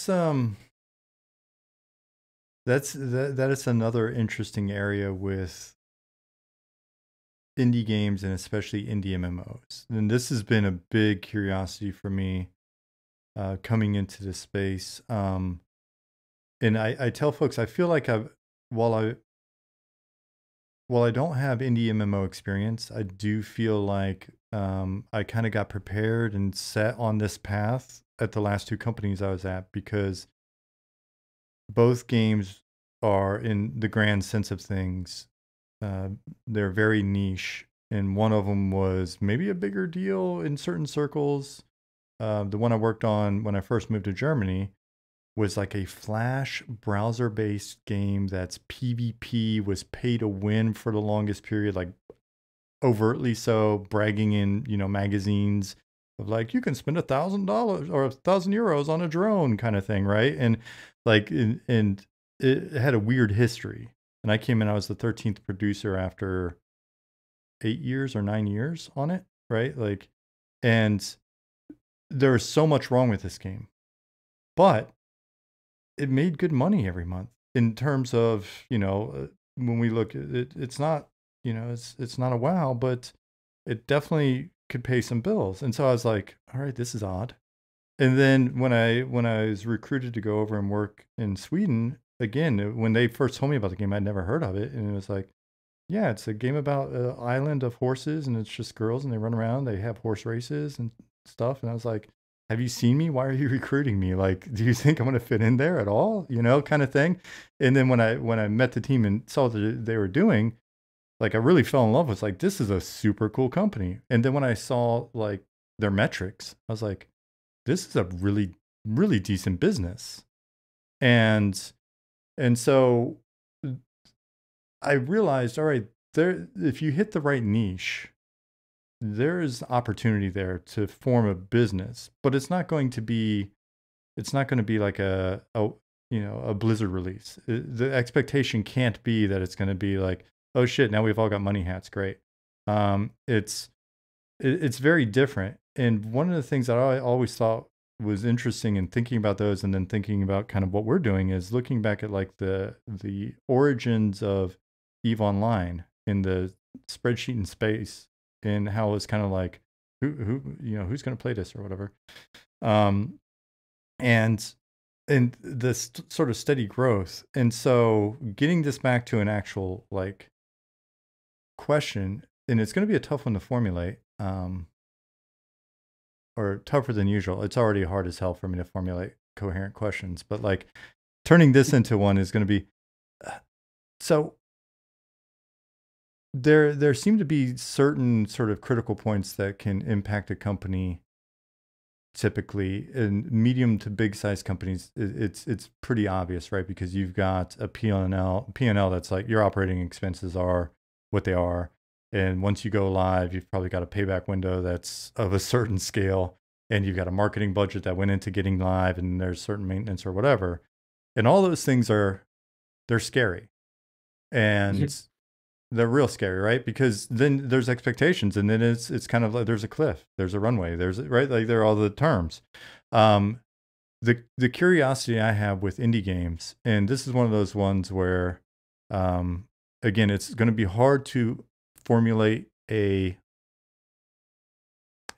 is another interesting area with indie games, and especially indie MMOs. And this has been a big curiosity for me coming into this space. And I tell folks, I feel like while I don't have indie MMO experience, I do feel like I kind of got prepared and set on this path at the last two companies I was at, because both games are, in the grand sense of things, they're very niche. And one of them was maybe a bigger deal in certain circles. The one I worked on when I first moved to Germany was like a Flash browser-based game that's PvP, was pay to win for the longest period, like overtly so, bragging in, you know, magazines of like, you can spend $1,000 or €1,000 on a drone kind of thing, right? And like, and it had a weird history. And I came in, I was the 13th producer after 8 years or 9 years on it, right? Like, and there was so much wrong with this game, but it made good money every month in terms of, you know, when we look at it, it's not, you know, it's not a wow, but it definitely could pay some bills. And so I was like, all right, this is odd. And then when I was recruited to go over and work in Sweden, again, when they first told me about the game, I'd never heard of it. And it was like, yeah, it's a game about an island of horses, and it's just girls, and they run around, they have horse races and stuff. And I was like, have you seen me? Why are you recruiting me? Like, do you think I'm going to fit in there at all? You know, kind of thing. And then when I met the team and saw what they were doing, like, I really fell in love with, like, this is a super cool company. And then when I saw like their metrics, I was like, this is a really, really decent business. And so I realized, all right, there, if you hit the right niche, there is opportunity there to form a business, but it's not going to be like a you know, a Blizzard release. The expectation can't be that it's going to be like, oh shit, now we've all got money hats, great. It's very different. And one of the things that I always thought was interesting in thinking about those, and then thinking about kind of what we're doing, is looking back at like the origins of EVE Online in the spreadsheet in space, and how it's kind of like, who you know, who's going to play this or whatever. And this sort of steady growth. And so getting this back to an actual like question, and it's going to be a tough one to formulate, or tougher than usual. It's already hard as hell for me to formulate coherent questions, but like turning this into one is going to be, so there seem to be certain sort of critical points that can impact a company. Typically in medium to big size companies, it's pretty obvious, right? Because you've got a P&L that's like, your operating expenses are what they are. And once you go live, you've probably got a payback window that's of a certain scale, and you've got a marketing budget that went into getting live, and there's certain maintenance or whatever. And all those things they're scary. And they're real scary, right? Because then there's expectations, and then it's kind of like there's a cliff, there's a runway, there's, right? Like, there are all the terms. The curiosity I have with indie games, and this is one of those ones where, again, it's going to be hard to formulate an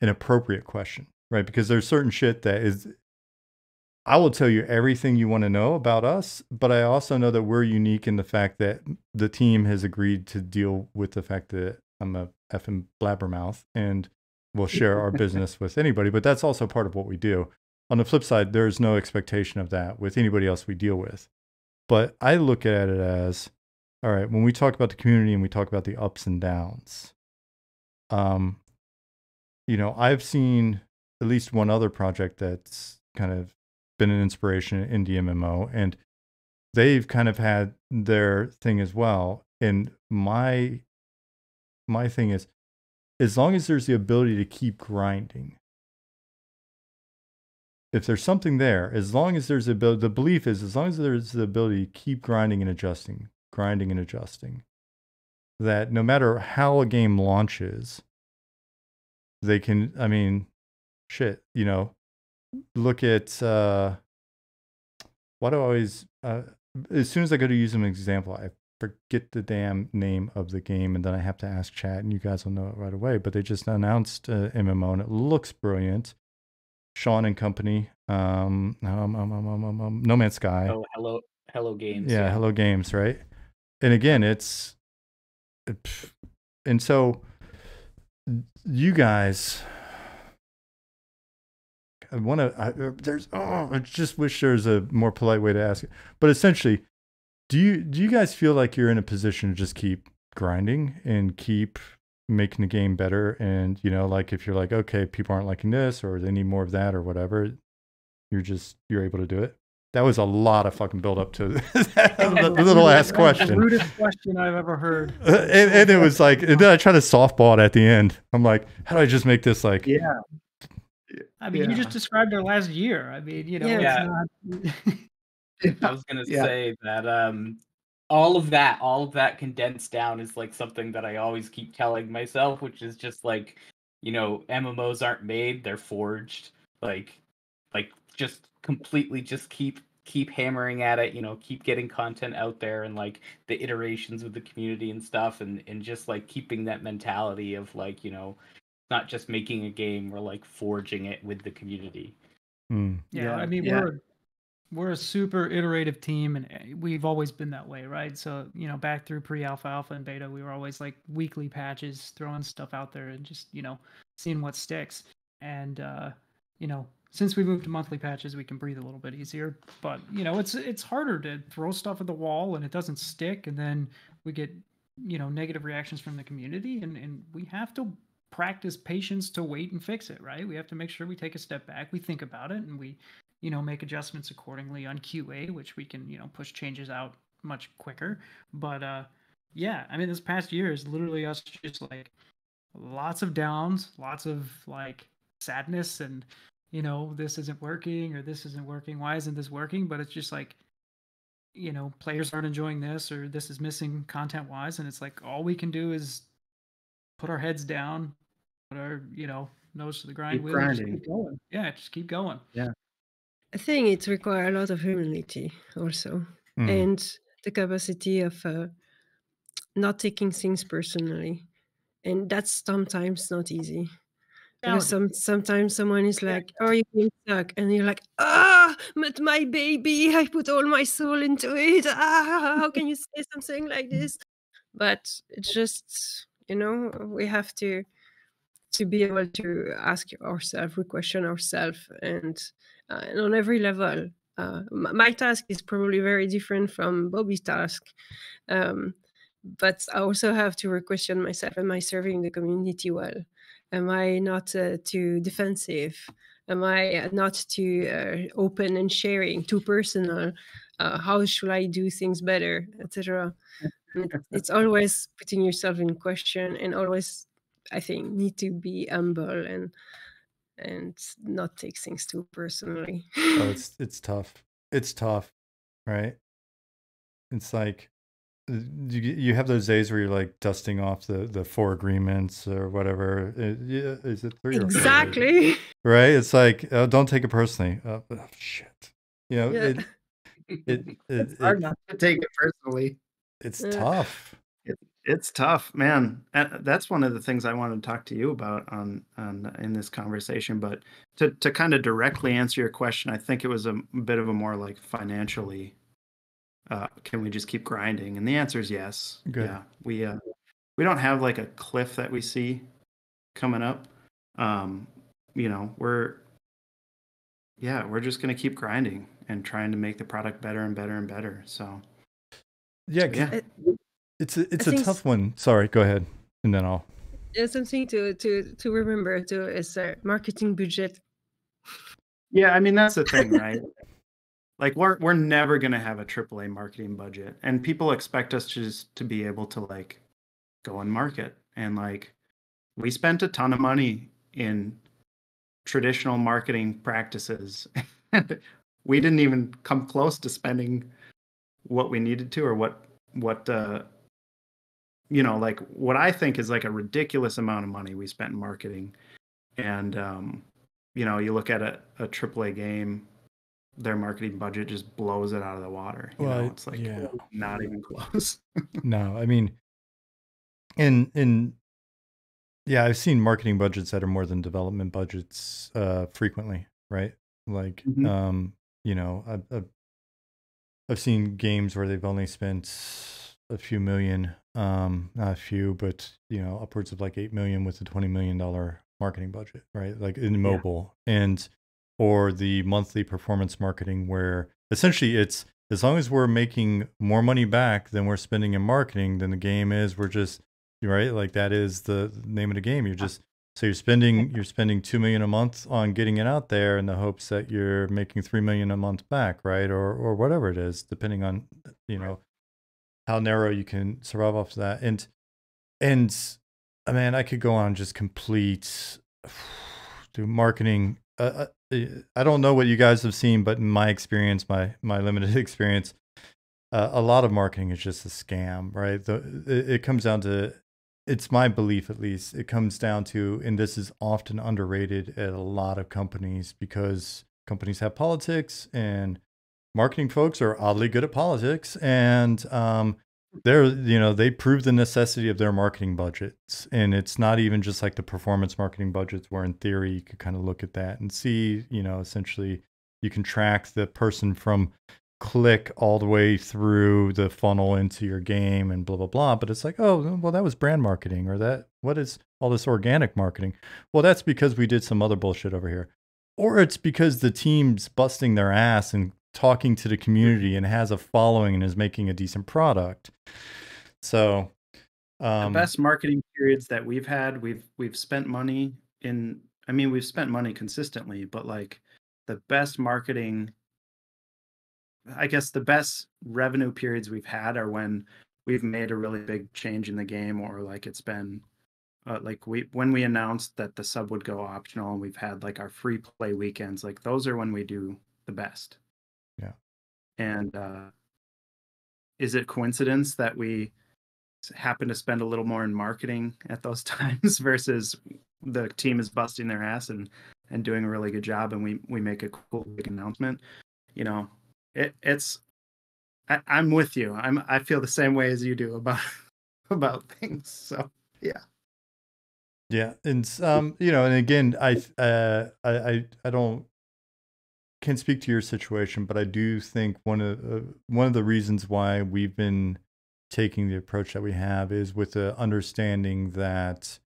appropriate question, right? Because there's certain shit that is, I will tell you everything you want to know about us, but I also know that we're unique in the fact that the team has agreed to deal with the fact that I'm a effing blabbermouth, and we'll share our business with anybody. But that's also part of what we do. On the flip side, there's no expectation of that with anybody else we deal with. But I look at it as, all right, when we talk about the community and we talk about the ups and downs, you know, I've seen at least one other project that's kind of been an inspiration in indie MMO, and they've kind of had their thing as well. And my thing is, as long as there's the ability to keep grinding, if there's something there, as long as there's the belief is, as long as there's the ability to keep grinding and adjusting, that no matter how a game launches, they can, I mean, shit, you know, look at, why do I always, as soon as I go to use an example, I forget the damn name of the game, and then I have to ask chat, and you guys will know it right away. But they just announced MMO, and it looks brilliant. Shawn and company, No Man's Sky. Oh, hello games. Yeah, hello games, right? And again, it's And so you guys, I just wish there's a more polite way to ask it. But essentially, do you guys feel like you're in a position to just keep grinding and keep making the game better? And, you know, like if you're like, okay, people aren't liking this or they need more of that or whatever, you're able to do it? That was a lot of fucking build up to the little ass question. The rudest question I've ever heard. And it was like, and then I tried to softball it at the end. I'm like, how do I just make this like? Yeah. I mean, you just described our last year. I mean, you know, it's not. I was gonna say that all of that condensed down is like something that I always keep telling myself, which is just like, you know, MMOs aren't made, they're forged. Like just completely just keep hammering at it, you know, keep getting content out there and like the iterations with the community and stuff, and just like keeping that mentality of like, you know, not just making a game, we're like forging it with the community. Yeah, I mean, we're a super iterative team, and we've always been that way, right? So, you know, back through pre-alpha, alpha, and beta, we were always like weekly patches, throwing stuff out there and just, you know, seeing what sticks. And you know, since we moved to monthly patches, we can breathe a little bit easier. But, you know, it's harder to throw stuff at the wall and it doesn't stick, and then we get, you know, negative reactions from the community, and we have to practice patience to wait and fix it, right? We have to make sure we take a step back, we think about it, and we, you know, make adjustments accordingly on QA, which we can, you know, push changes out much quicker. But yeah, I mean, this past year is literally us just like lots of downs, lots of like sadness, and, you know, this isn't working or this isn't working. Why isn't this working? But it's just like, you know, players aren't enjoying this, or this is missing content wise, and it's like all we can do is put our heads down, put our, you know, nose to the grind, Keep grinding. just keep going. Yeah, just keep going. Yeah. I think it requires a lot of humility also, and the capacity of not taking things personally, and that's sometimes not easy. Because sometimes someone is like, "Oh, you being stuck," and you're like, "Ah, but my baby, I put all my soul into it. Ah, how can you say something like this?" But it's just, you know, we have to be able to ask ourselves, we question ourselves, and on every level. My task is probably very different from Bobby's task, but I also have to question myself: am I serving the community well? Am I not too defensive? Am I not too open and sharing, too personal? How should I do things better, etc.? It's always putting yourself in question, and always, I think, need to be humble and not take things too personally. Oh, it's tough. It's tough, right? It's like you have those days where you're like dusting off the 4 agreements or whatever. Yeah, is it 3 or 4? Exactly. Right? It's like, don't take it personally. Oh, shit. You know, Yeah. It's hard not to take it personally. It's tough. It's tough, man. That's one of the things I wanted to talk to you about in this conversation. But to kind of directly answer your question, I think it was a bit of a more like financially, can we just keep grinding? And the answer is yes. Good. Yeah, we don't have like a cliff that we see coming up. You know, we're just gonna keep grinding and trying to make the product better and better and better. So yeah. It's a tough one. Sorry, go ahead, and then I'll. There's something to remember too, is marketing budget. Yeah, I mean that's the thing, right? Like we're never gonna have a AAA marketing budget, and people expect us just to be able to like go and market. And like we spent a ton of money in traditional marketing practices. We didn't even come close to spending what we needed to, or what you know, like what I think is like a ridiculous amount of money we spent in marketing. And you know, you look at a AAA game, their marketing budget just blows it out of the water. You know, it's like not even close. No, I mean, yeah, I've seen marketing budgets that are more than development budgets frequently, right? Like, you know, I've seen games where they've only spent a few million not a few, but upwards of like 8 million with a $20 million marketing budget, right? Like in mobile, and or the monthly performance marketing, where essentially it's, as long as we're making more money back than we're spending in marketing, then the game is, we're just, right? Like that is the name of the game. You're spending 2 million a month on getting it out there in the hopes that you're making 3 million a month back, right? Or whatever it is, depending on, how narrow you can survive off of that. And man, I could go on just complete do marketing. I don't know what you guys have seen, but in my experience, my limited experience, a lot of marketing is just a scam, right? It comes down to, it's my belief at least, it comes down to, and this is often underrated at a lot of companies, because companies have politics, and marketing folks are oddly good at politics, and they prove the necessity of their marketing budgets. And it's not even just like the performance marketing budgets, where in theory you could kind of look at that and see, essentially you can track the person from click all the way through the funnel into your game and blah, blah, blah. But it's like, oh, well, that was brand marketing, or what is all this organic marketing? Well, that's because we did some other bullshit over here. Or it's because the team's busting their ass and talking to the community and has a following and is making a decent product. So the best marketing periods that we've had, we've spent money in, we've spent money consistently, but like the best marketing, I guess the best revenue periods we've had are when we've made a really big change in the game, or like it's been when we announced that the sub would go optional, and we've had like our free play weekends, like those are when we do the best. Yeah. And is it coincidence that we happen to spend a little more in marketing at those times versus the team is busting their ass and doing a really good job, and we make a cool big announcement? I'm with you. I feel the same way as you do about things. So yeah. Yeah. And and again, I can't speak to your situation, but I do think one of the reasons why we've been taking the approach that we have is with the understanding that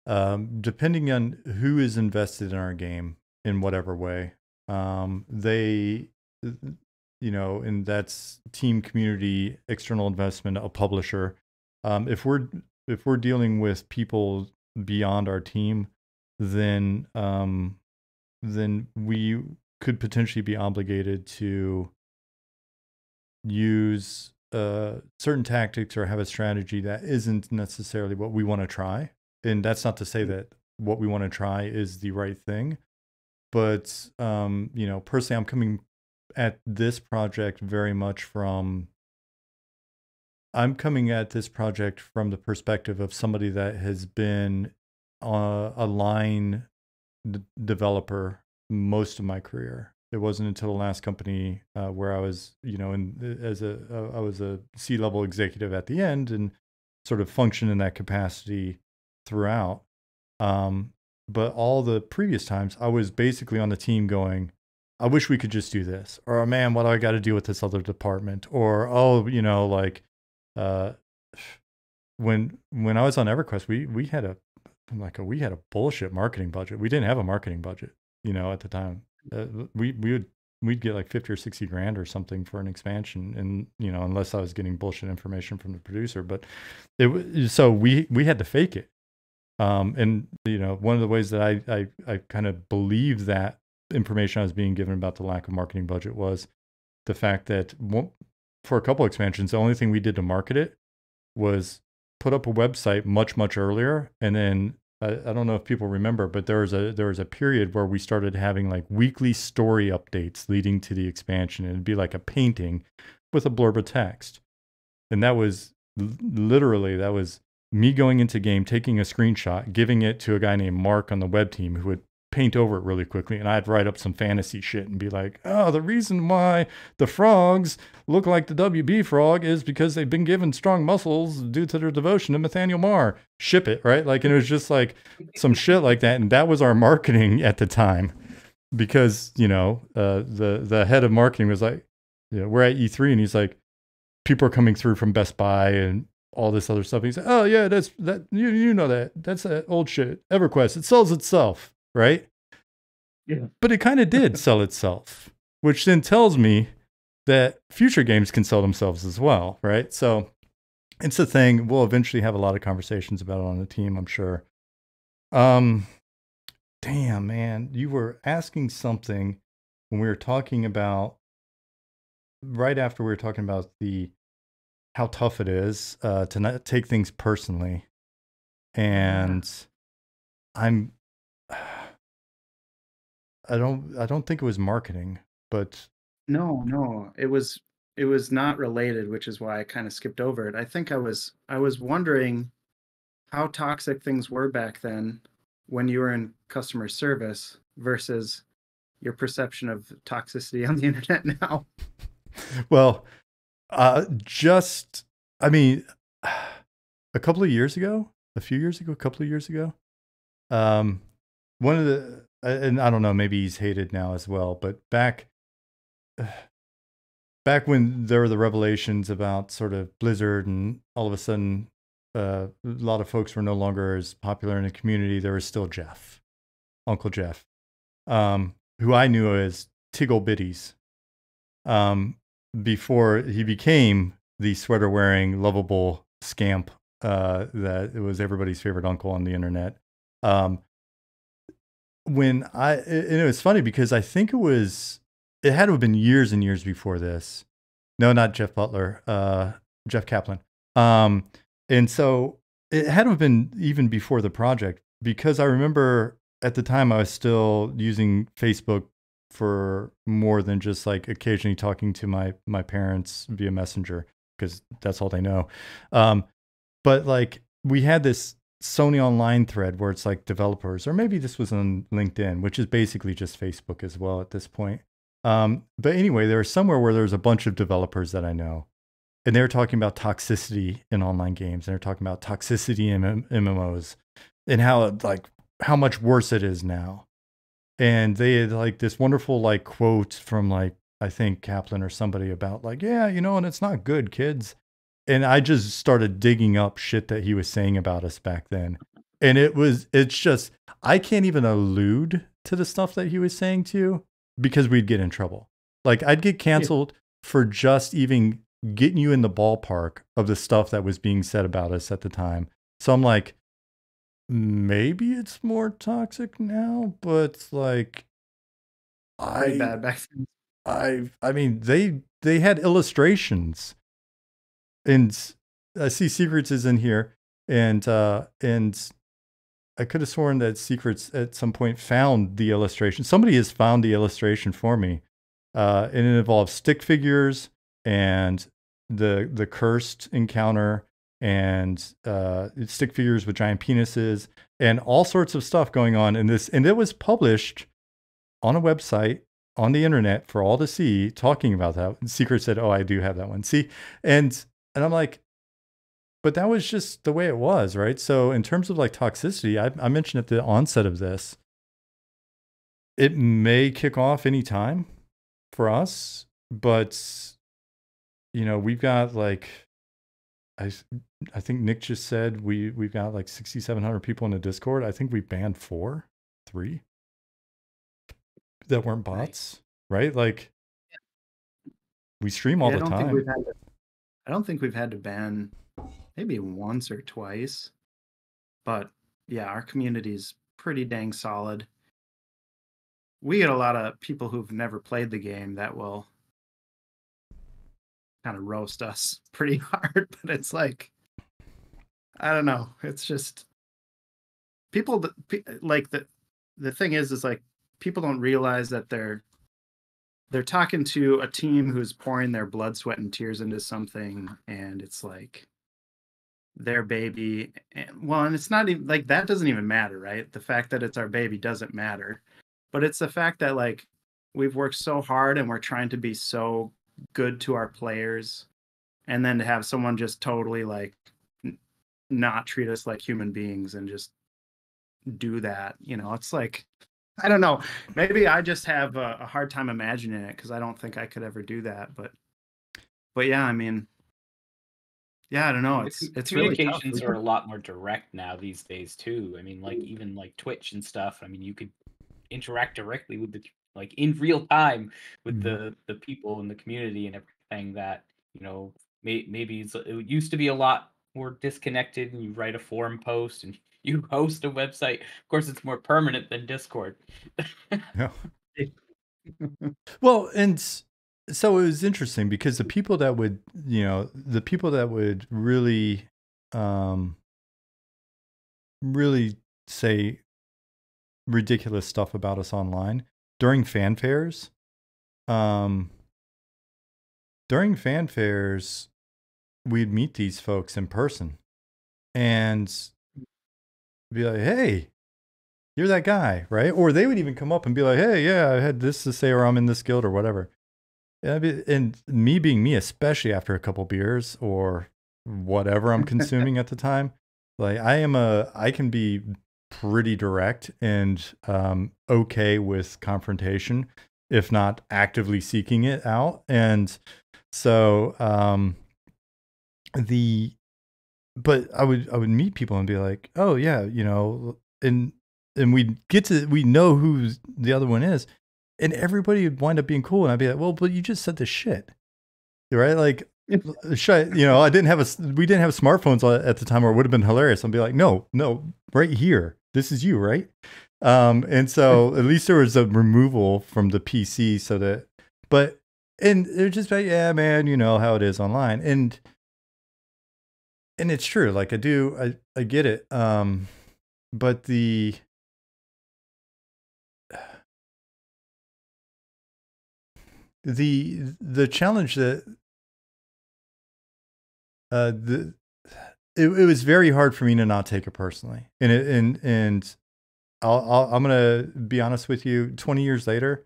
depending on who is invested in our game in whatever way, they, and that's team, community, external investment, a publisher. If we're dealing with people beyond our team, then we could potentially be obligated to use certain tactics or have a strategy that isn't necessarily what we want to try. And that's not to say that what we want to try is the right thing, but personally, I'm coming at this project very much from the perspective of somebody that has been a line developer most of my career. It wasn't until the last company where I was, I was a C-level executive at the end and sort of functioned in that capacity throughout. But all the previous times, I was basically on the team going, I wish we could just do this, or man, what do I got to do with this other department, or when I was on EverQuest, we had a bullshit marketing budget. We didn't have a marketing budget, at the time. We'd get like 50 or 60 grand or something for an expansion, and unless I was getting bullshit information from the producer. But so we had to fake it. And one of the ways that I kind of believed that information I was being given about the lack of marketing budget was the fact that for a couple expansions, the only thing we did to market it was put up a website much earlier. And then I don't know if people remember, but there was a period where we started having like weekly story updates leading to the expansion. And it'd be like a painting with a blurb of text. And that was literally me going into game, taking a screenshot, giving it to a guy named Mark on the web team who would paint over it really quickly. And I'd write up some fantasy shit and be like, oh, the reason why the frogs look like the WB frog is because they've been given strong muscles due to their devotion to Nathaniel Marr. Ship it, right? Like, and it was just like some shit like that. And that was our marketing at the time, because, the head of marketing was like, we're at E3, and he's like, people are coming through from Best Buy and all this other stuff. He said, oh yeah, that's that you know that's that old shit. EverQuest, it sells itself, right? Yeah. But it kind of did sell itself, which then tells me that future games can sell themselves as well, right? So it's a thing. We'll eventually have a lot of conversations about it on the team, I'm sure. Damn, man, you were asking something when we were talking about, right after we were talking about how tough it is to not take things personally. And I don't think it was marketing, but No, it was not related, which is why I kind of skipped over it. I think I was wondering how toxic things were back then when you were in customer service versus your perception of toxicity on the internet now. Well, I mean, a couple of years ago, one of the, and I don't know, maybe he's hated now as well, but back when there were the revelations about sort of Blizzard, and all of a sudden a lot of folks were no longer as popular in the community, there was still Jeff, Uncle Jeff, who I knew as Tiggle Bitties, before he became the sweater-wearing, lovable scamp that it was everybody's favorite uncle on the internet. And it was funny because I think it had to have been years and years before this. No, not Jeff Butler, Jeff Kaplan. And so it had to have been even before the project, because I remember at the time I was still using Facebook for more than just like occasionally talking to my parents via Messenger, because that's all they know. But like we had this Sony Online thread where it's like developers, or maybe this was on LinkedIn, which is basically just Facebook as well at this point. But anyway, there was somewhere where there's a bunch of developers that I know, and they were talking about toxicity in online games, and they're talking about toxicity in MMOs, and how much worse it is now. And they had like this wonderful like quote from like, I think Kaplan or somebody about like, yeah, and it's not good, kids. And I just started digging up shit that he was saying about us back then. And it's just, I can't even allude to the stuff that he was saying to you, because we'd get in trouble. Like I'd get canceled for just even getting you in the ballpark of the stuff that was being said about us at the time. So I'm like, maybe it's more toxic now, but like, Pretty bad back then. I mean, they had illustrations, and I see Secrets is in here, and I could have sworn that Secrets at some point found the illustration. Somebody has found the illustration for me, and it involves stick figures and the cursed encounter, and stick figures with giant penises and all sorts of stuff going on in this. And it was published on a website on the internet for all to see, talking about that. And Secret said, oh, I do have that one. See, and I'm like, but that was just the way it was, right? So in terms of like toxicity, I mentioned at the onset of this, it may kick off any time for us, but we've got like, I think Nick just said we've got like 6,700 people in the Discord. I think we banned 3 that weren't bots, right? Like we stream all the time. I don't think we've had to ban maybe once or twice, but yeah, our community is pretty dang solid. We get a lot of people who've never played the game that will kind of roast us pretty hard, but it's like, I don't know. It's just people like the thing is like people don't realize that they're talking to a team who's pouring their blood, sweat, and tears into something, and it's like their baby. And it's not even like that doesn't even matter, right? The fact that it's our baby doesn't matter, but it's the fact that like we've worked so hard and we're trying to be so good to our players, and then to have someone just totally like not treat us like human beings and just do that, it's like, I don't know, maybe I just have a hard time imagining it, because I don't think I could ever do that, but yeah, I mean, Yeah, I don't know. The It's really tough. communications are a lot more direct now these days too. I mean, like even like Twitch and stuff. I mean, you could interact directly with the like in real time with Mhm. the people in the community and everything that maybe it used to be a lot more disconnected, and you write a forum post and you host a website. Of course, it's more permanent than Discord. Yeah. Well, and so it was interesting because the people that would, the people that would really, really say ridiculous stuff about us online during fanfares, um, we'd meet these folks in person and be like, "Hey, you're that guy, right?" Or they would even come up and be like, "Hey, yeah, I had this to say, or I'm in this guild or whatever." And me being me, especially after a couple beers or whatever I'm consuming at the time, like I can be pretty direct and okay with confrontation, if not actively seeking it out. And so but I would meet people and be like, "Oh yeah, and we know who the other one is, and everybody would wind up being cool, and I'd be like, "Well, but you just said this shit." Right? Like we didn't have smartphones at the time, or it would have been hilarious. I'd be like, "No, right here. This is you, right?" And so at least there was a removal from the PC and they're just like, "Yeah, man, you know how it is online." And it's true. Like I get it. But the challenge that it was very hard for me to not take it personally. And I'm gonna be honest with you. 20 years later,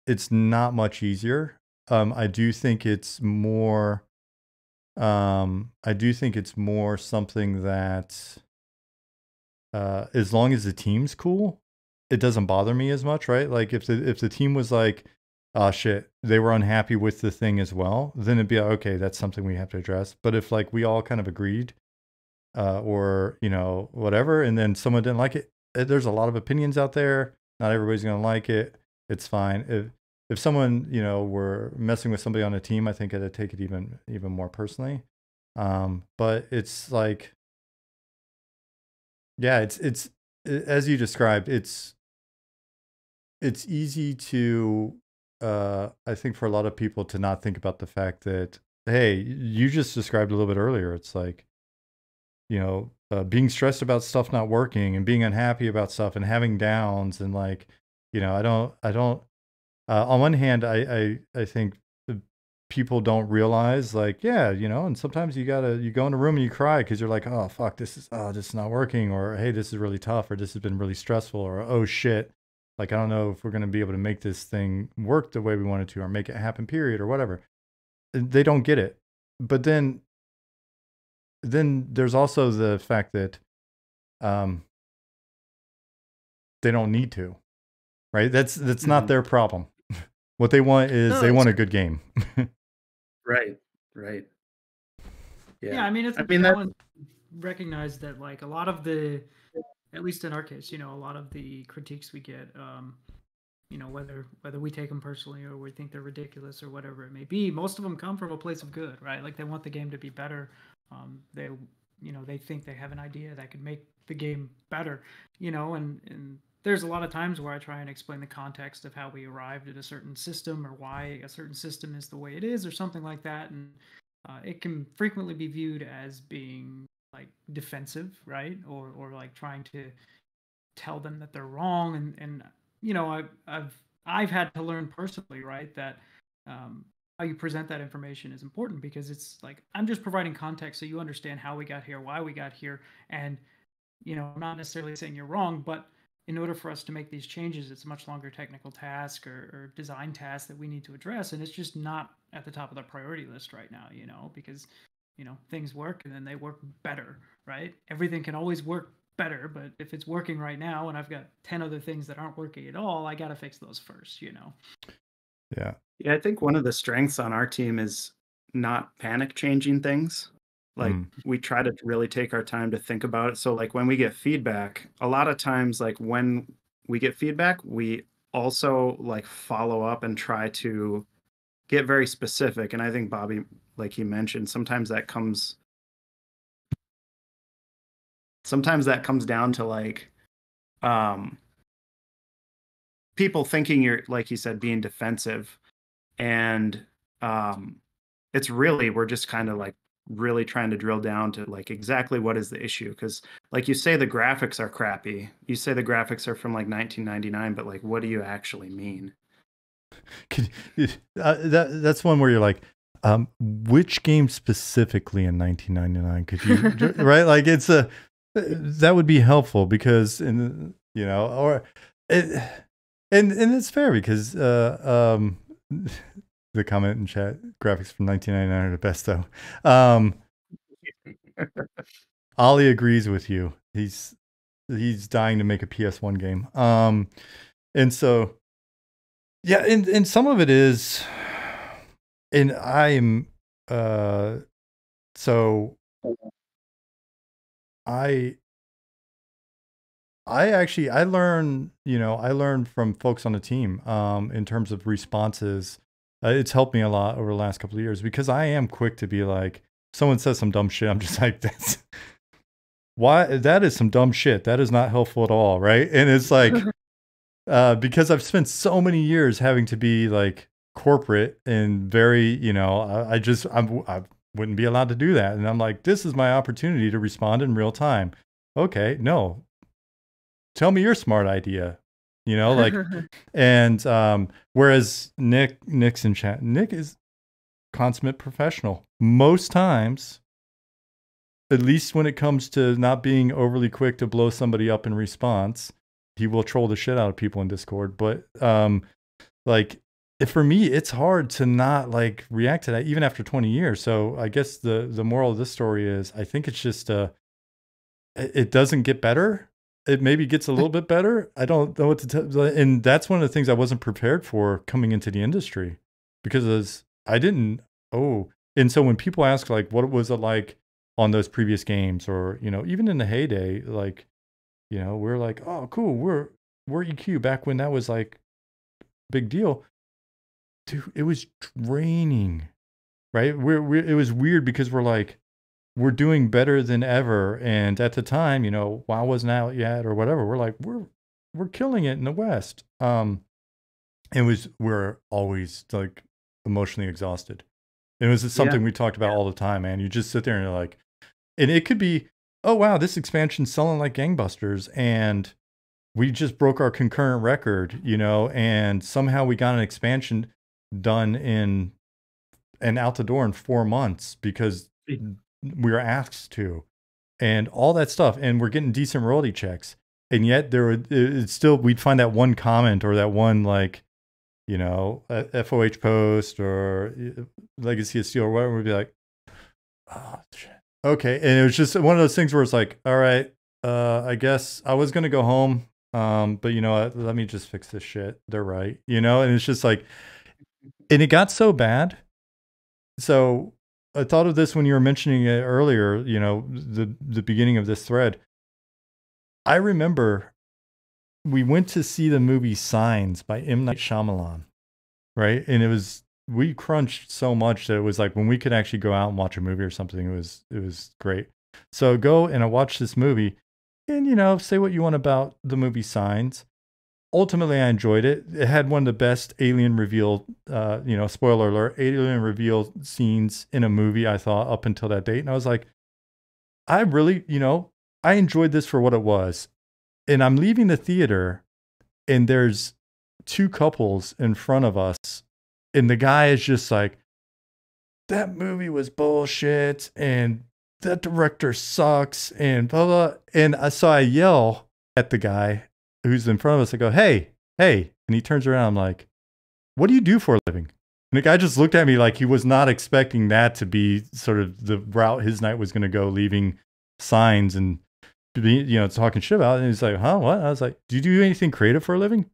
it's not much easier. I do think it's more. I do think it's more something that, as long as the team's cool, it doesn't bother me as much, right? Like if the team was like, "Oh shit," they were unhappy with the thing as well, then it'd be like, okay, that's something we have to address. But if like we all kind of agreed, or whatever, and then someone didn't like it, there's a lot of opinions out there. Not everybody's gonna like it. It's fine. If someone were messing with somebody on a team, I think I'd take it even more personally. But it's like, yeah, it's as you described. It's easy to, I think, for a lot of people to not think about the fact that, hey, you just described a little bit earlier. It's like, being stressed about stuff not working and being unhappy about stuff and having downs and like, I don't. On one hand, I think people don't realize, like, yeah, and sometimes you go in a room and you cry because you're like, oh fuck, this is not working, or hey, this is really tough, or this has been really stressful, or oh shit, like I don't know if we're gonna be able to make this thing work the way we want it to, or make it happen, period, or whatever. They don't get it, but then there's also the fact that they don't need to, right? That's not their problem. What they want is they want a good game. Right. Yeah, I mean, it's a challenge to recognize that, like, a lot of the, at least in our case, a lot of the critiques we get, whether we take them personally or we think they're ridiculous or whatever it may be, most of them come from a place of good, right? Like they want the game to be better. They think they have an idea that could make the game better, and there's a lot of times where I try and explain the context of how we arrived at a certain system or why a certain system is the way it is or something like that. And it can frequently be viewed as being like defensive, right? Or like trying to tell them that they're wrong. And I've had to learn personally, right, that how you present that information is important, because it's like I'm just providing context so you understand how we got here, why we got here, and I'm not necessarily saying you're wrong, but in order for us to make these changes, it's a much longer technical task or design task that we need to address, and it's just not at the top of the priority list right now, because things work and then they work better, right? Everything can always work better, but if it's working right now and I've got 10 other things that aren't working at all, I got to fix those first. Yeah. I think one of the strengths on our team is not panic changing things. Like we try to really take our time to think about it. So like when we get feedback, a lot of times, like when we get feedback, we also like follow up and try to get very specific. And I think Bobby, like he mentioned, sometimes that comes down to like people thinking you're, like you said, being defensive. And it's really, we're just kind of like really trying to drill down to like exactly what is the issue. Because like you say the graphics are crappy, you say the graphics are from like 1999, but like what do you actually mean? That's one where you're like, which game specifically in 1999 could you right? Like it's a that would be helpful because or it, and it's fair because the comment in chat, graphics from 1999 are the best though. Ollie agrees with you. He's dying to make a PS1 game. And so yeah, and some of it is, and I'm so I actually I learn from folks on the team in terms of responses. It's helped me a lot over the last couple of years because I am quick to be like, someone says some dumb shit, I'm just like, that's why, that is some dumb shit. That is not helpful at all, right? And it's like because I've spent so many years having to be like corporate and very, I wouldn't be allowed to do that. And I'm like, this is my opportunity to respond in real time. Okay, no, tell me your smart idea, like, and whereas Nick's in chat, Nick is consummate professional most times, at least when it comes to not being overly quick to blow somebody up in response. He will troll the shit out of people in Discord, but like for me, it's hard to not like react to that even after 20 years. So I guess the moral of this story is I think it's just it doesn't get better. It maybe gets a little bit better. I don't know what to tell. And that's one of the things I wasn't prepared for coming into the industry because I didn't. Oh, and so when people ask like, what was it like on those previous games, or even in the heyday, like, we're like, oh, cool, we're EQ back when that was like big deal. Dude, it was draining, right? It was weird because we're like, we're doing better than ever, and at the time, WoW wasn't out yet or whatever. We're like, we're killing it in the West. We're always like emotionally exhausted. It was something we talked about all the time, man. You just sit there and you're like, and it could be, oh wow, this expansion's selling like gangbusters, and we just broke our concurrent record, and somehow we got an expansion done and out the door in 4 months because we were asked to, and all that stuff, and we're getting decent royalty checks, and yet it's still, we'd find that one comment or that one like, FOH post or Legacy of Steel or whatever, we'd be like, oh shit. Okay. And it was just one of those things where it's like, all right, I guess I was going to go home. But you know what, let me just fix this shit. They're right. And it's just like, and it got so bad. So I thought of this when you were mentioning it earlier, the beginning of this thread. I remember we went to see the movie Signs by M. Night Shyamalan. Right. And we crunched so much that it was like when we could actually go out and watch a movie or something, it was great. So go and I watched this movie and, say what you want about the movie Signs. Ultimately, I enjoyed it. It had one of the best alien reveal, spoiler alert, alien reveal scenes in a movie, I thought, up until that date. And I was like, I really, I enjoyed this for what it was. And I'm leaving the theater and there's 2 couples in front of us, and the guy is just like, that movie was bullshit and that director sucks and blah blah. And so I yell at the guy who's in front of us. I go, hey, and he turns around. I'm like, what do you do for a living? And the guy just looked at me like he was not expecting that to be sort of the route his night was going to go, leaving Signs and talking shit about it. And he's like, huh, what? I was like, do you do anything creative for a living?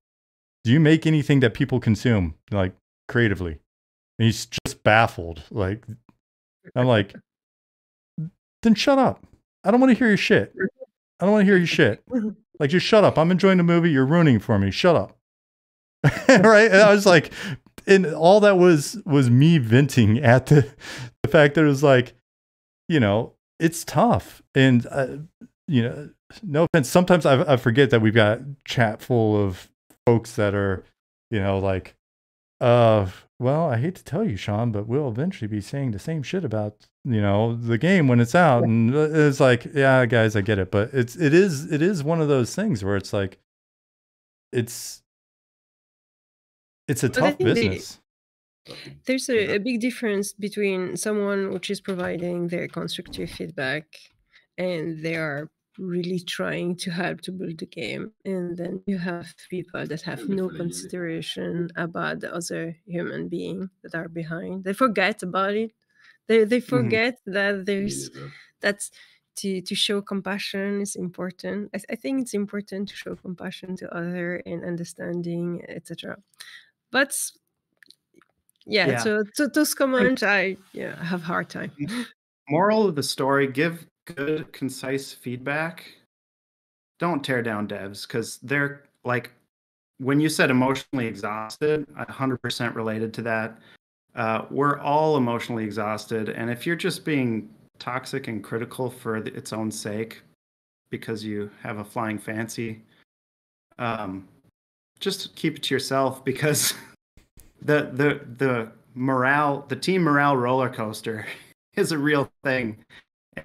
Do you make anything that people consume, like creatively? And he's just baffled. Like, I'm like, then shut up. I don't want to hear your shit. I don't want to hear your shit. Like, just shut up. I'm enjoying the movie. You're ruining it for me. Shut up. Right? And I was like, and all that was me venting at the fact that it was like, you know, it's tough. And, you know, no offense. Sometimes I forget that we've got chat full of folks that are, you know, like, well, I hate to tell you, Shawn, but we'll eventually be saying the same shit about, you know, the game when it's out. And it's like, yeah, guys, I get it. But it is one of those things where it's like, it's a tough business. There's a big difference between someone which is providing their constructive feedback and they are really trying to help to build the game, and then you have people that have no consideration about the other human being that are behind. They forget about it. They forget that that's to show compassion is important. I think it's important to show compassion to other and understanding, etc. But yeah, so those comments, I have a hard time. Moral of the story: give good, concise feedback. Don't tear down devs, because they're like, when you said emotionally exhausted, 100% related to that. We're all emotionally exhausted, and if you're just being toxic and critical for its own sake because you have a flying fancy, just keep it to yourself, because the team morale roller coaster is a real thing.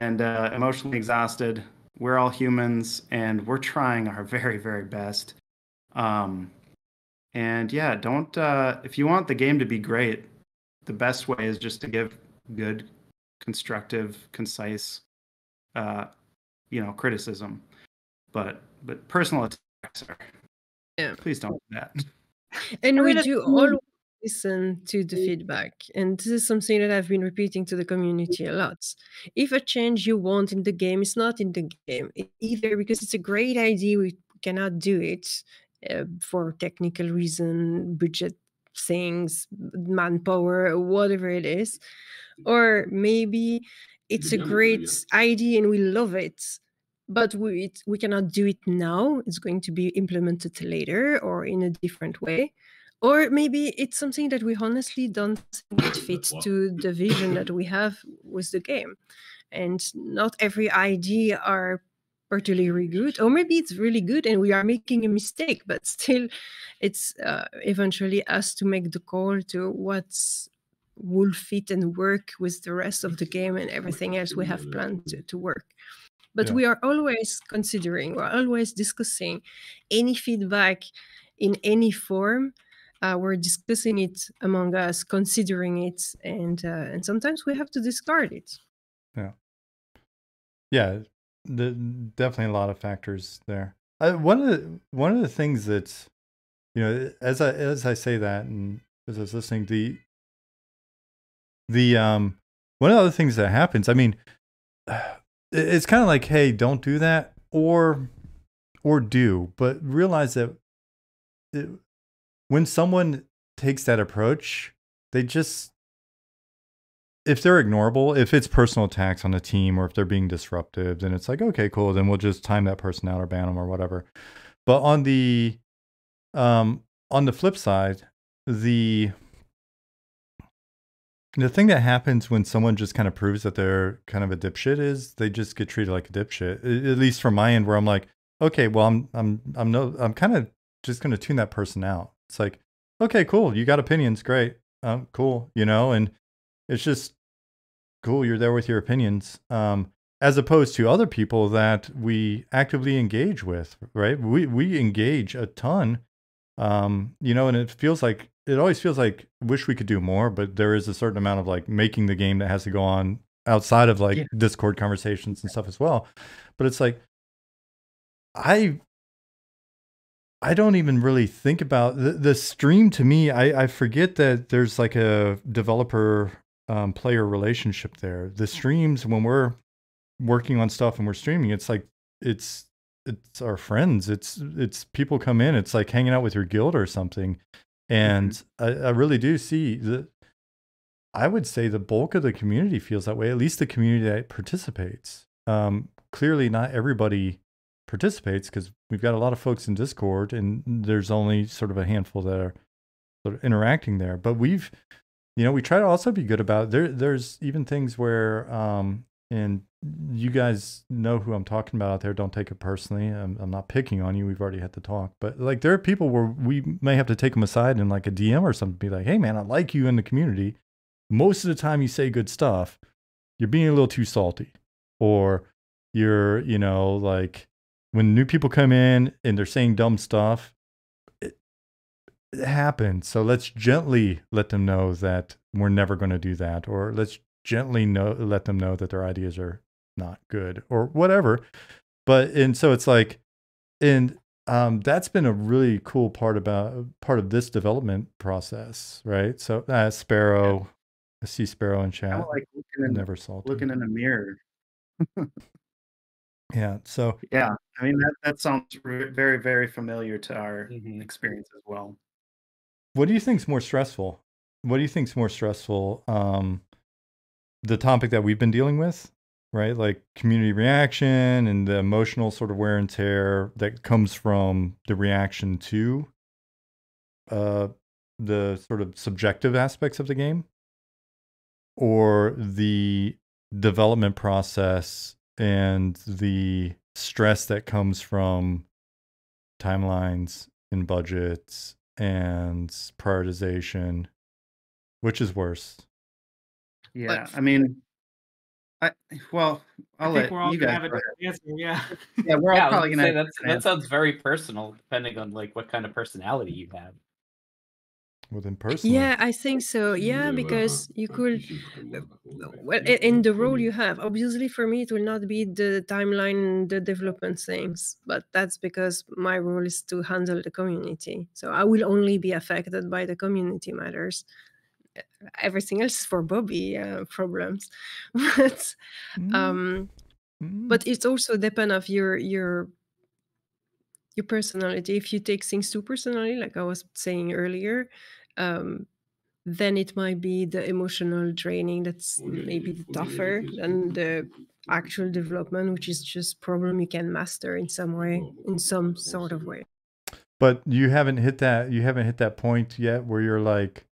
And emotionally exhausted, we're all humans, and we're trying our very, very best. And yeah, don't if you want the game to be great, the best way is just to give good, constructive, concise, criticism. But personal attacks are, please don't do that. And we do always listen to the feedback. And this is something that I've been repeating to the community a lot. If a change you want in the game is not in the game, either because it's a great idea, we cannot do it for technical reason, budget things, manpower, whatever it is, or maybe it's a great idea and we love it, but we cannot do it now. It's going to be implemented later or in a different way. Or maybe it's something that we honestly don't think it fits to the vision that we have with the game. And not every idea are particularly good, or maybe it's really good and we are making a mistake, but still it's eventually us to make the call to what's will fit and work with the rest of the game and everything else we have planned to work. But we are always considering, we're always discussing any feedback in any form. We're discussing it among us, considering it, and sometimes we have to discard it. Yeah, definitely a lot of factors there. One of the things that's, you know, as I say that, and as I was listening, the one of the other things that happens, I mean, it's kind of like, hey, don't do that, or do, but realize that when someone takes that approach, they just, if they're ignorable, if it's personal attacks on the team, or if they're being disruptive, then it's like, okay, cool, then we'll just time that person out or ban them or whatever. But on the flip side, the thing that happens when someone just kind of proves that they're kind of a dipshit is they just get treated like a dipshit. At least from my end, where I'm like, okay, well, I'm kind of just going to tune that person out. It's like, okay, cool, you got opinions, great, cool, you know, and it's just cool, you're there with your opinions, as opposed to other people that we actively engage with, right? We engage a ton, you know, and it always feels like wish we could do more, but there is a certain amount of like making the game that has to go on outside of like Discord conversations and stuff as well. But it's like, I don't even really think about the stream. To me, I forget that there's like a developer player relationship there. The streams, when we're working on stuff and we're streaming, it's like it's our friends. It's people come in. It's like hanging out with your guild or something. And I really do see that. I would say the bulk of the community feels that way, at least the community that participates. Clearly not everybody participates because we've got a lot of folks in Discord and there's only sort of a handful that are sort of interacting there. But we've, we try to also be good about it. There's even things where, and you guys know who I'm talking about out there. Don't take it personally. I'm not picking on you. We've already had to talk, but like there are people where we may have to take them aside and like a DM or something, be like, hey man, I like you in the community. Most of the time you say good stuff, you're being a little too salty, or you're, like when new people come in and they're saying dumb stuff, it happens. So let's gently let them know that we're never going to do that, or let's gently let them know that their ideas are not good or whatever. And so it's like, and that's been a really cool part of this development process, right? So Sparrow, I see Sparrow in chat. Like never salty. Looking in a mirror. Yeah. So yeah, I mean that sounds very, very familiar to our experience as well. What do you think is more stressful? The topic that we've been dealing with, right? Like community reaction and the emotional sort of wear and tear that comes from the reaction to the sort of subjective aspects of the game, or the development process and the stress that comes from timelines and budgets and prioritization. Which is worse? Yeah, I mean, I'll let you guys have an answer. Yeah, yeah, we're all probably gonna. That sounds very personal, depending on like what kind of personality you have. Within personally. Yeah, I think so. Yeah, because you could, well, in the role you have, obviously for me, it will not be the timeline, the development things, but that's because my role is to handle the community. So I will only be affected by the community matters. Everything else is for Bobby problems. But it's also depend of your personality. If you take things too personally, like I was saying earlier, then it might be the emotional draining that's maybe tougher than the actual development, which is just problem you can master in some way, in some sort of way. But you haven't hit that point yet where you're like,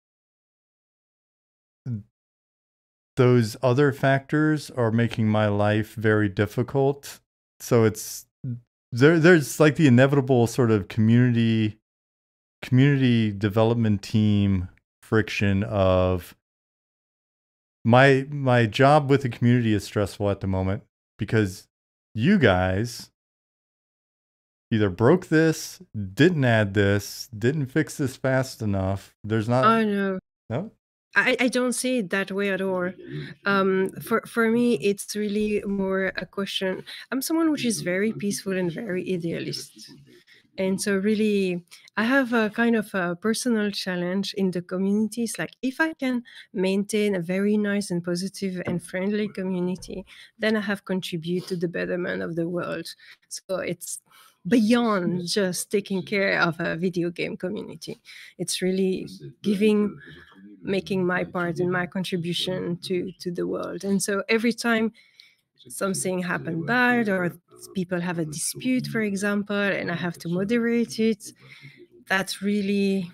those other factors are making my life very difficult. So it's there's like the inevitable sort of community development team friction of my job with the community is stressful at the moment because you guys either broke this, didn't add this, didn't fix this fast enough. There's not. I know. No? I don't see it that way at all. For me, it's really more a question. I'm someone which is very peaceful and very idealist. And so really, I have a kind of a personal challenge in the communities. Like if I can maintain a very nice and positive and friendly community, then I have contributed to the betterment of the world. So it's beyond just taking care of a video game community. It's really making my part and my contribution to the world. And so every time something happened bad or people have a dispute, for example, and I have to moderate it, that really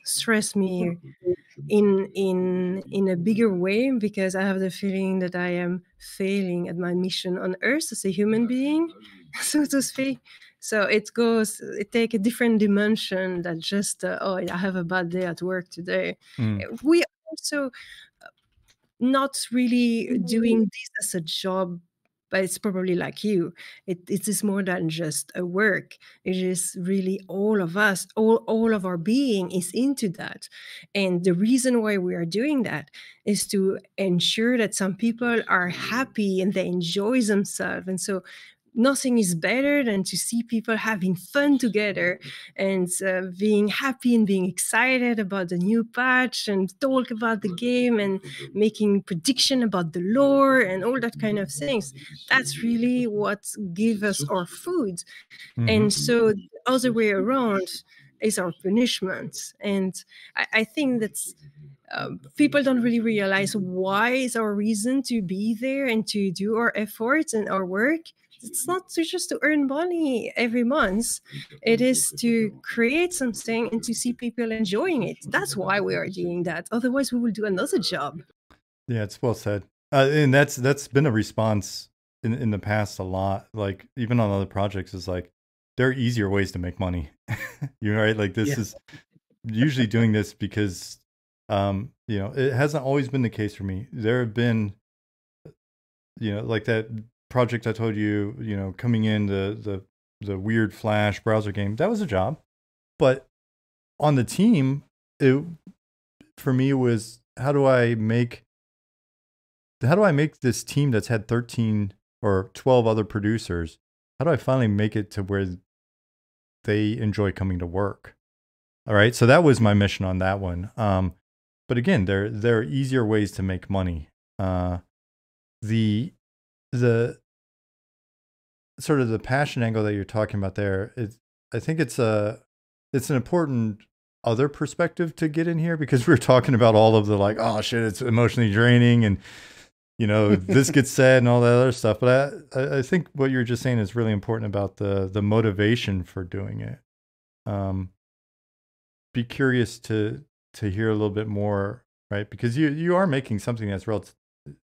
stress me in a bigger way, because I have the feeling that I am failing at my mission on Earth as a human being, so to speak. So it take a different dimension than just I have a bad day at work today. We are also not really doing this as a job, but it's probably like you. It is more than just a work. It is really all of us, all of our being is into that. And the reason why we are doing that is to ensure that some people are happy and they enjoy themselves. And so nothing is better than to see people having fun together and being happy and being excited about the new patch and talk about the game and making prediction about the lore and all that kind of things. That's really what gives us our food. And so the other way around is our punishment. And I think that's people don't really realize why is our reason to be there and to do our efforts and our work. It's not just to earn money every month. It is to create something and to see people enjoying it. That's why we are doing that. Otherwise, we will do another job. Yeah, it's well said. And that's been a response in the past a lot. Like even on other projects, is like there are easier ways to make money. You're right. Like this is usually doing this because it hasn't always been the case for me. There have been, like that project I told you, coming in the weird Flash browser game. That was a job, but on the team, for me was how do I make this team that's had 13 or 12 other producers? How do I finally make it to where they enjoy coming to work? All right, so that was my mission on that one. But again, there are easier ways to make money. The sort of the passion angle that you're talking about there, I think it's an important other perspective to get in here, because we're talking about all of the like, oh shit, it's emotionally draining and this gets said and all that other stuff. But I think what you're just saying is really important about the motivation for doing it. Be curious to hear a little bit more, right? Because you are making something that's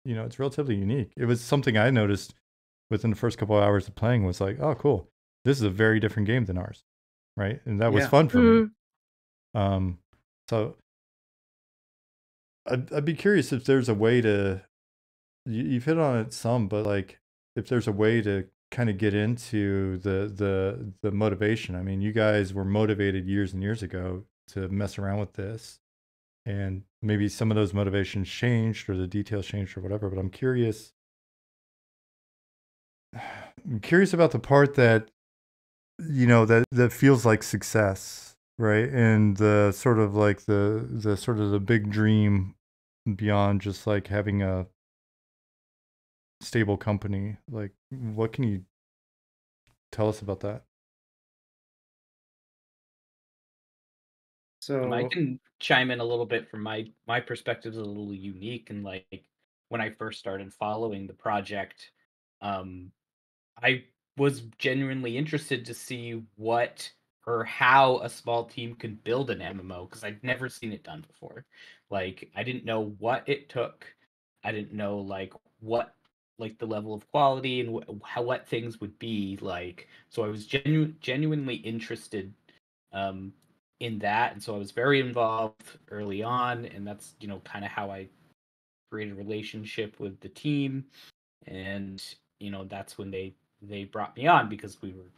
it's relatively unique. It was something I noticed within the first couple of hours of playing, was like, oh, cool. This is a very different game than ours, right? And that was fun for me. So I'd be curious if there's a way to, you've hit on it some, but like if there's a way to kind of get into the motivation. I mean, you guys were motivated years and years ago to mess around with this, and maybe some of those motivations changed or the details changed or whatever, but I'm curious about the part that that feels like success, right? And the sort of like the sort of the big dream beyond just like having a stable company. Like, what can you tell us about that? So I can chime in a little bit from my perspective is a little unique, and like when I first started following the project, I was genuinely interested to see what or how a small team could build an MMO, because I'd never seen it done before. Like I didn't know what it took. I didn't know like what like the level of quality and what things would be like. So I was genuinely interested in that, and so I was very involved early on, and that's kind of how I created a relationship with the team. And that's when they brought me on, because we were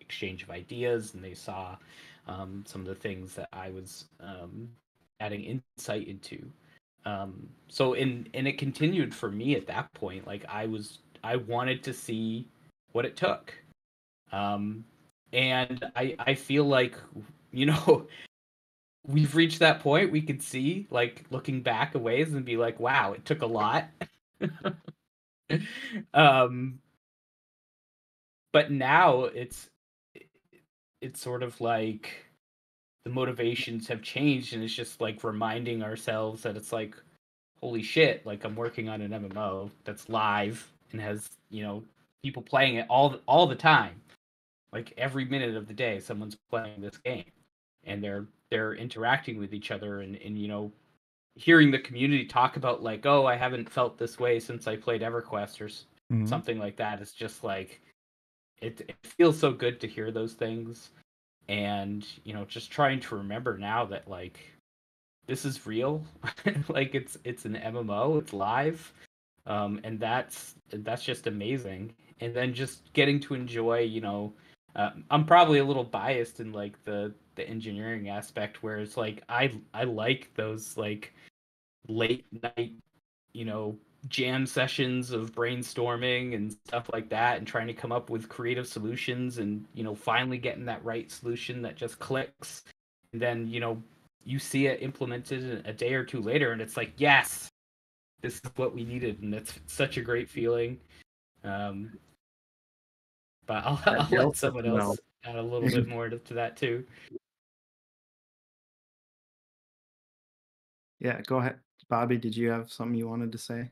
exchange of ideas, and they saw some of the things that I was adding insight into. So and it continued for me at that point. Like I wanted to see what it took. And I feel like we've reached that point. We could see, like, looking back a ways and be like, wow, it took a lot. But now it's sort of like the motivations have changed, and it's just like reminding ourselves that it's like, holy shit, like I'm working on an MMO that's live and has people playing it all the time. Like every minute of the day someone's playing this game, and they're interacting with each other, and hearing the community talk about like, oh, I haven't felt this way since I played EverQuest or something like that. It's just like it feels so good to hear those things. And just trying to remember now that like this is real. Like it's an MMO, it's live. And that's just amazing. And then just getting to enjoy, I'm probably a little biased in like the engineering aspect, where it's like I like those like late night, jam sessions of brainstorming and stuff like that, and trying to come up with creative solutions, and finally getting that right solution that just clicks. And then you see it implemented a day or two later, and it's like, yes, this is what we needed, and it's such a great feeling. But I'll let someone else add a little bit more to that too. Yeah, go ahead. Bobby, did you have something you wanted to say?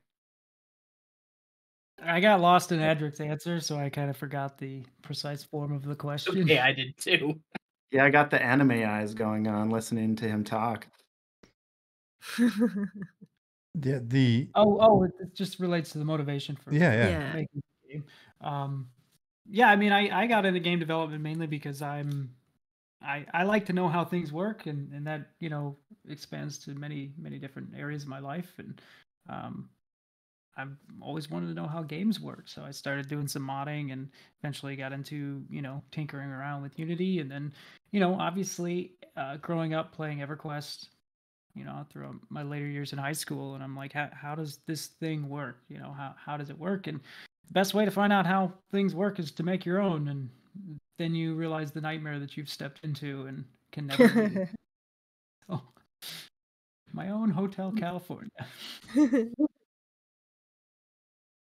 I got lost in Adric's answer, so I kind of forgot the precise form of the question. Okay, I did too. Yeah, I got the anime eyes going on listening to him talk. Yeah, It just relates to the motivation for yeah. Yeah. making the game. Yeah, I mean, I got into game development mainly because I like to know how things work, and that expands to many different areas of my life, and I've always wanted to know how games work. So I started doing some modding, and eventually got into tinkering around with Unity, and then obviously growing up playing EverQuest throughout my later years in high school, and I'm like, how does this thing work? How does it work? And the best way to find out how things work is to make your own, and then you realize the nightmare that you've stepped into and can never leave. Oh, my own Hotel California.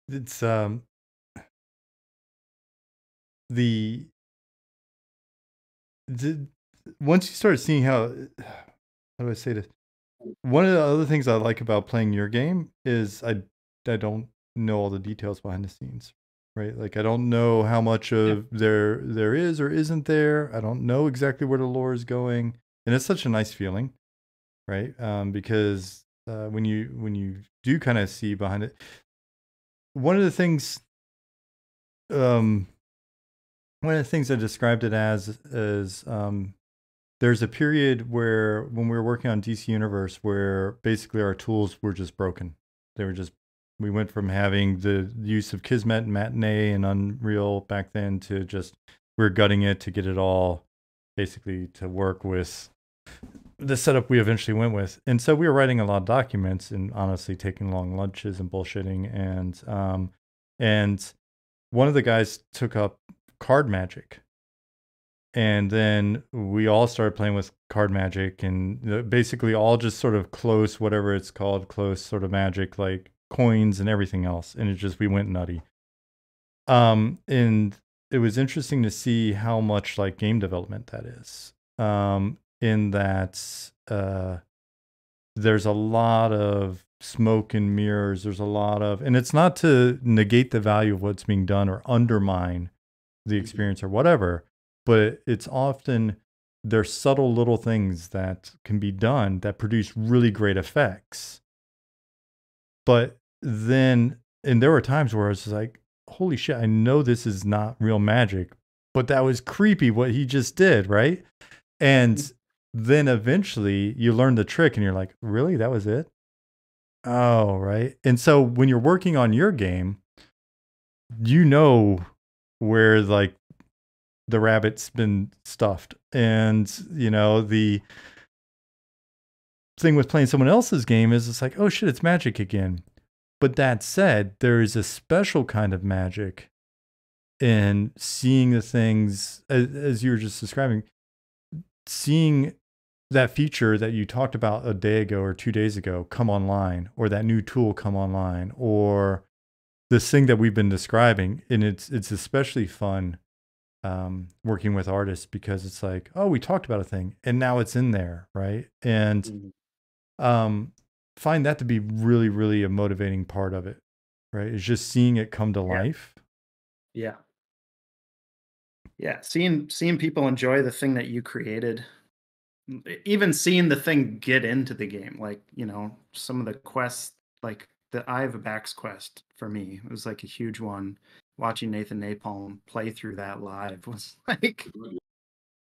It's the once you start seeing how do I say this? One of the other things I like about playing your game is I don't know all the details behind the scenes, right? Like I don't know how much of there is or isn't there. I don't know exactly where the lore is going, and it's such a nice feeling, right? Because when you do kind of see behind it, one of the things I described it as is there's a period where when we were working on DC Universe where basically our tools were just broken. We went from having the use of Kismet and Matinee and Unreal back then to just we're gutting it to get it all basically to work with the setup we eventually went with. And so we were writing a lot of documents and honestly taking long lunches and bullshitting, and one of the guys took up card magic. And then we all started playing with card magic and basically all just sort of close, whatever it's called, close sort of magic, like coins and everything else. And we went nutty. And it was interesting to see how much like game development that is. In that there's a lot of smoke and mirrors. There's a lot of, and it's not to negate the value of what's being done or undermine the experience or whatever, but it's often there's subtle little things that can be done that produce really great effects. But then, and there were times where I was like, holy shit, I know this is not real magic, but that was creepy what he just did, right? And then eventually you learn the trick and you're like, really? That was it? Oh, right. And so when you're working on your game, you know where like the rabbit's been stuffed. And, the thing with playing someone else's game is it's like, oh shit, it's magic again. But that said, there is a special kind of magic in seeing the things, as you were just describing, seeing that feature that you talked about a day ago or 2 days ago come online, or that new tool come online, or this thing that we've been describing. And it's especially fun working with artists because it's like, oh, we talked about a thing and now it's in there, right? And find that to be really, really a motivating part of it, right? It's just seeing it come to life. Yeah. Seeing people enjoy the thing that you created, even seeing the thing get into the game, like some of the quests, like the Eye of Abax quest for me, it was like a huge one. Watching Nathan Napalm play through that live was like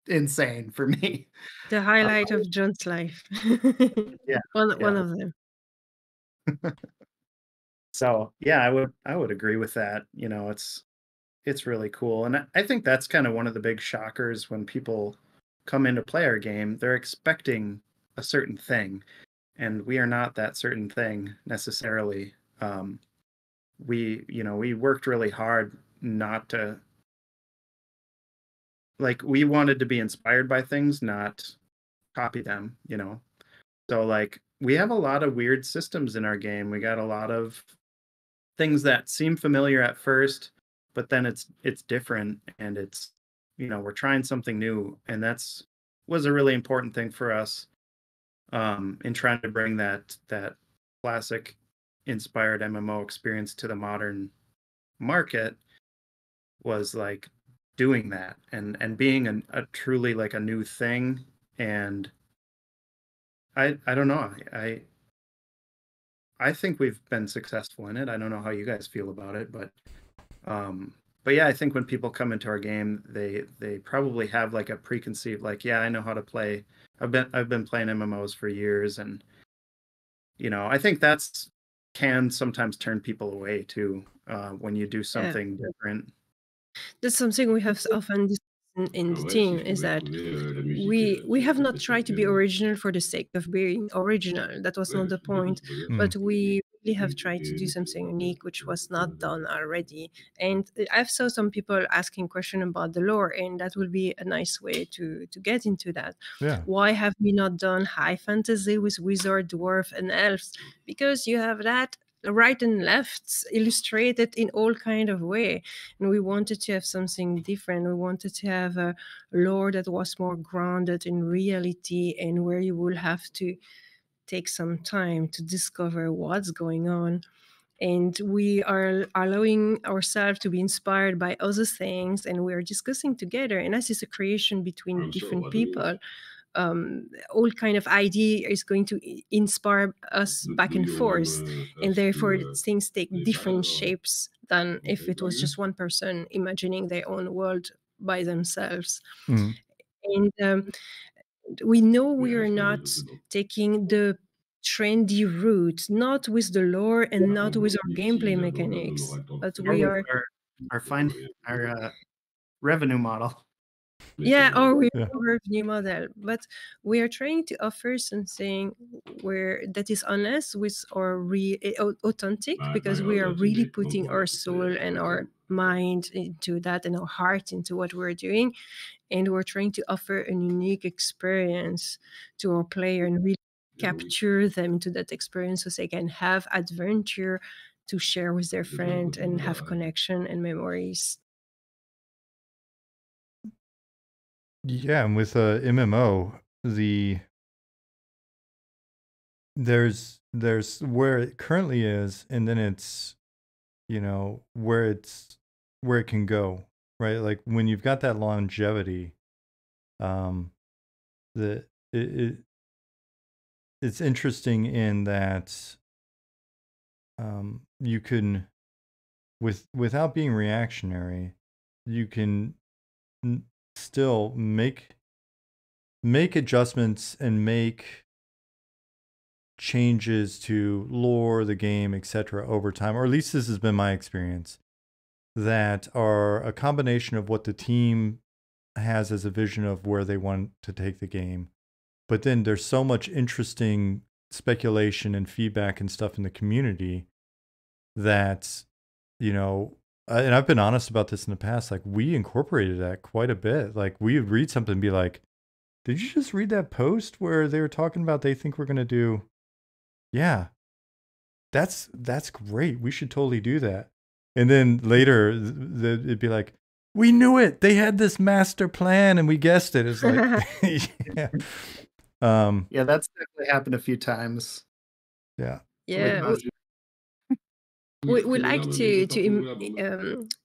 insane for me. The highlight of John's life. Yeah, one of them. So yeah, I would agree with that. It's really cool, and I think that's kind of one of the big shockers when people come in to play our game. They're expecting a certain thing, and we are not that certain thing necessarily. We worked really hard not to, like, we wanted to be inspired by things, not copy them. So like we have a lot of weird systems in our game. We got a lot of things that seem familiar at first, but then it's different, and it's we're trying something new, and was a really important thing for us. in trying to bring that classic inspired MMO experience to the modern market was like doing that and being a truly like a new thing. And I don't know. I think we've been successful in it. I don't know how you guys feel about it, but yeah, I think when people come into our game, they probably have like a preconceived, like, yeah, I know how to play. I've been playing MMOs for years, and I think that's can sometimes turn people away too when you do something different. That's something we have often discussed in the team, is that we have not tried to be original for the sake of being original. That was not the point. But we really have tried to do something unique, which was not done already. And I've saw some people asking questions about the lore, and that will be a nice way to get into that. Yeah. Why have we not done high fantasy with wizard, dwarf, and elves? Because you have that right and left illustrated in all kind of way, and we wanted to have something different. We wanted to have a lore that was more grounded in reality, and where you will have to take some time to discover what's going on. And we are allowing ourselves to be inspired by other things, and we are discussing together, and as is a creation between different people. All kind of idea is going to inspire us back and forth, and therefore things take different shapes than if it was just one person imagining their own world by themselves. Mm. And we know we are not taking the trendy route, not with the lore and not with our gameplay mechanics, but we are our revenue model. Yeah, or we have a revenue model, but we are trying to offer something where that is honest with our authentic, because we are really putting our soul and our mind into that and our heart into what we're doing, and we're trying to offer a unique experience to our player and really capture them into that experience so they can have adventure to share with their friend and have connection and memories. Yeah, and with MMO, there's where it currently is, and then it's where it can go, right? Like when you've got that longevity, it's interesting in that you can, without being reactionary, you can still make adjustments and make changes to lore, the game, etc. over time, or at least this has been my experience, that are a combination of what the team has as a vision of where they want to take the game. But then there's so much interesting speculation and feedback and stuff in the community that, and I've been honest about this in the past, like we incorporated that quite a bit. Like we would read something and be like, did you just read that post where they were talking about they think we're going to do? Yeah, that's great. We should totally do that. And then later it'd be like, we knew it. They had this master plan and we guessed it. It's like, yeah. Yeah, that's definitely happened a few times. Yeah. Yeah. We like to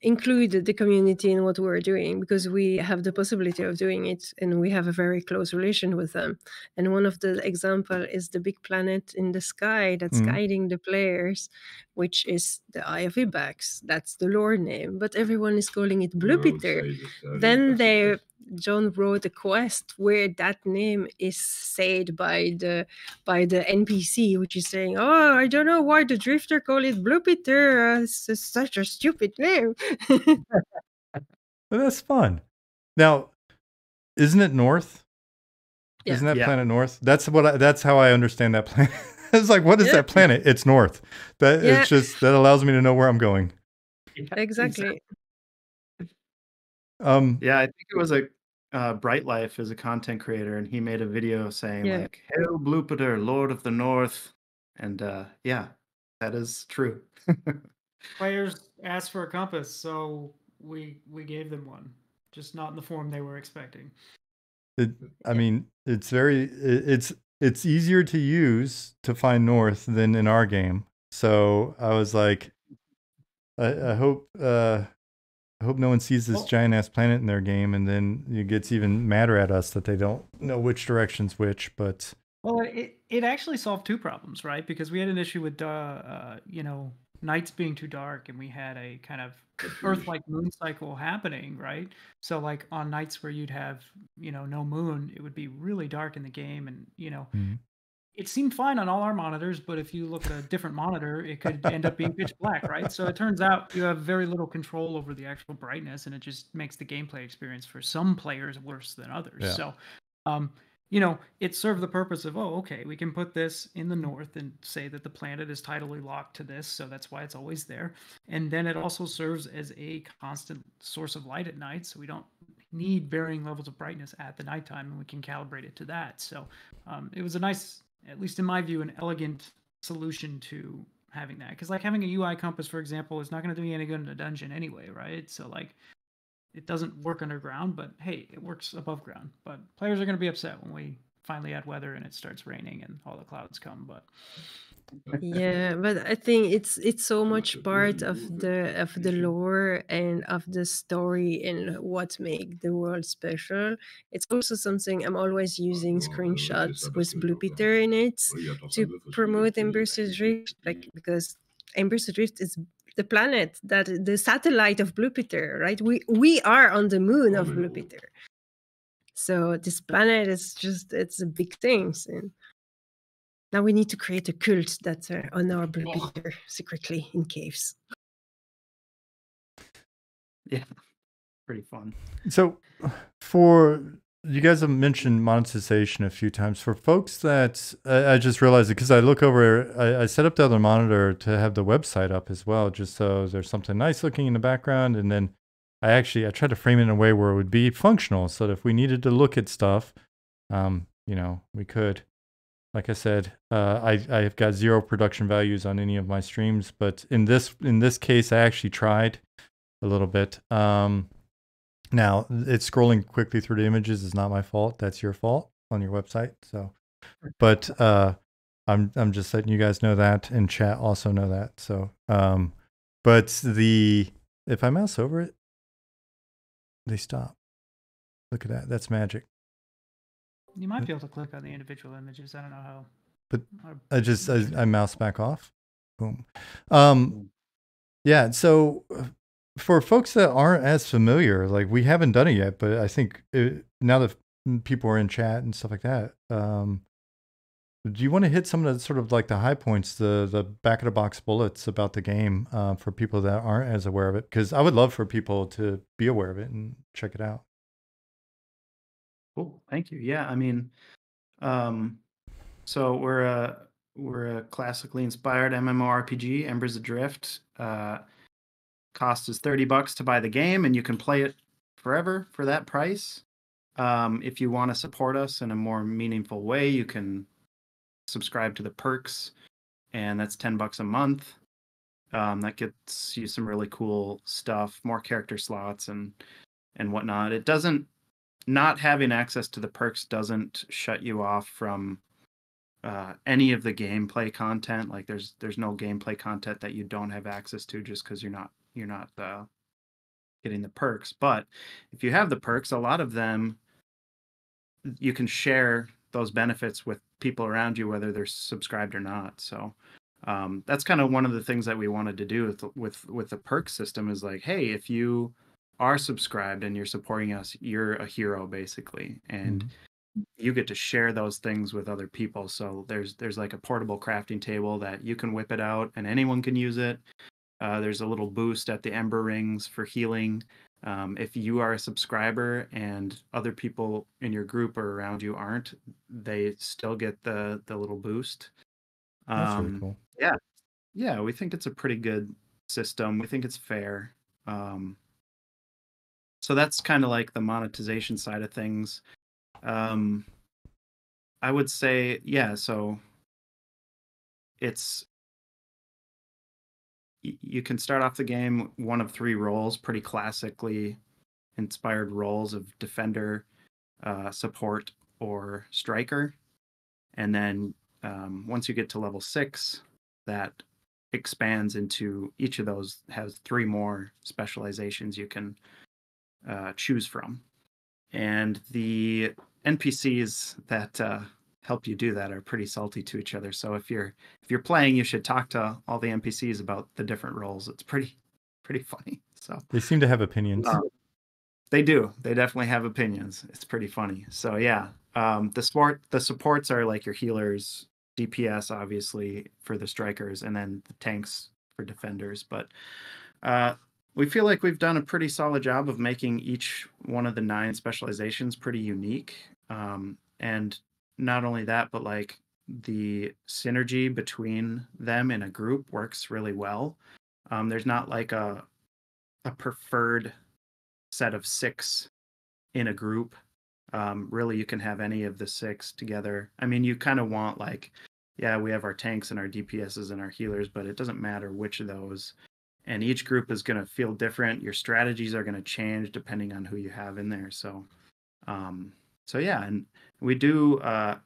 include the community in what we're doing, because we have the possibility of doing it and we have a very close relation with them. And one of the example is the big planet in the sky that's guiding the players, which is the Eye of Ibex. That's the lore name, but everyone is calling it Blue Peter. Then John wrote a quest where that name is said by the NPC, which is saying, "Oh, I don't know why the Drifter call it Blue Peter. It's such a stupid name." But that's fun. Now, isn't it north? Yeah. Isn't that planet north? That's how I understand that planet. It's like, what is that planet? It's north. It's just that allows me to know where I'm going. Exactly. Yeah, I think it was Bright Life is a content creator, and he made a video saying like, "Hail Blue Peter, Lord of the North," and yeah, that is true. Players asked for a compass, so we gave them one, just not in the form they were expecting. I mean, it's it's easier to use to find north than in our game. So I was like, I hope no one sees this giant ass planet in their game, and then it gets even madder at us that they don't know which direction's which. But well, it actually solved two problems, right? Because we had an issue with nights being too dark, and we had a kind of Earth-like moon cycle happening, right? So like on nights where you'd have no moon, it would be really dark in the game, and it seemed fine on all our monitors, but if you look at a different monitor, it could end up being pitch black, right? So it turns out you have very little control over the actual brightness, and it just makes the gameplay experience for some players worse than others. Yeah. So, it served the purpose of, okay, we can put this in the north and say that the planet is tidally locked to this, so that's why it's always there. And then it also serves as a constant source of light at night, so we don't need varying levels of brightness at the nighttime, and we can calibrate it to that. So it was a nice, at least in my view, an elegant solution to having that. Because like having a UI compass, for example, is not going to do me any good in a dungeon anyway, right? So like it doesn't work underground, but hey, it works above ground. But players are going to be upset when we finally add weather and it starts raining and all the clouds come. But Yeah, but I think it's so much part of the lore and of the story and what make the world special. It's also something I'm always using screenshots with Blue Peter in it to promote Embers Adrift, like because Embers Adrift is the planet that the satellite of Blue Peter, right? We are on the moon of Blue Peter. So this planet is just it's a big thing. And now we need to create a cult that's on our Blue Peter secretly in caves. Yeah, pretty fun. so for you guys have mentioned monetization a few times. For folks that I just realized it because I look over, I set up the other monitor to have the website up as well, just so there's something nice looking in the background. And then I tried to frame it in a way where it would be functional, so that if we needed to look at stuff, we could. Like I said, I've got 0 production values on any of my streams, but in this case, I actually tried a little bit. Now it's scrolling quickly through the images is not my fault. That's your fault on your website. So, but I'm just letting you guys know that, and chat also know that. So, but if I mouse over it, they stop. Look at that. That's magic. you might be able to click on the individual images. I don't know how. But I mouse back off. Boom. Yeah. So for folks that aren't as familiar, like we haven't done it yet, but I think now that people are in chat and stuff like that, do you want to hit some of the sort of like the high points, the back of the box bullets about the game for people that aren't as aware of it? Because I would love for people to be aware of it and check it out. Cool, thank you. Yeah, I mean, so we're a classically inspired MMORPG, Embers Adrift. Cost is $30 to buy the game, and you can play it forever for that price. If you want to support us in a more meaningful way, you can subscribe to the perks, and that's $10 a month. That gets you some really cool stuff, more character slots and whatnot. It doesn't, not having access to the perks doesn't shut you off from any of the gameplay content. Like there's no gameplay content that you don't have access to just because you're not getting the perks. But if you have the perks, a lot of them you can share those benefits with people around you, whether they're subscribed or not. So that's kind of one of the things that we wanted to do with the perk system is like, hey, if you are subscribed and you're supporting us, you're a hero basically, and you get to share those things with other people. So there's like a portable crafting table that you can whip it out and anyone can use it. There's a little boost at the Ember Rings for healing. If you are a subscriber and other people in your group or around you aren't, they still get the little boost. That's really cool. Yeah, we think it's a pretty good system. We think it's fair. So that's kind of like the monetization side of things. I would say, yeah, so you can start off the game one of 3 roles, pretty classically inspired roles of defender, support, or striker. And then once you get to level 6, that expands into each of those has 3 more specializations you can choose from. And the NPCs that help you do that are pretty salty to each other. So if you're playing, you should talk to all the NPCs about the different roles. It's pretty funny. So They seem to have opinions. They do. They definitely have opinions. It's pretty funny. So yeah, the supports are like your healers, DPS obviously for the strikers, and then the tanks for defenders. But we feel like we've done a pretty solid job of making each one of the 9 specializations pretty unique. And not only that, but like the synergy between them in a group works really well. There's not like a preferred set of 6 in a group. Really, you can have any of the 6 together. I mean, you kind of want like, yeah, we have our tanks and our DPSs and our healers, but it doesn't matter which of those. And each group is going to feel different. Your strategies are going to change depending on who you have in there. So, yeah, and we do. I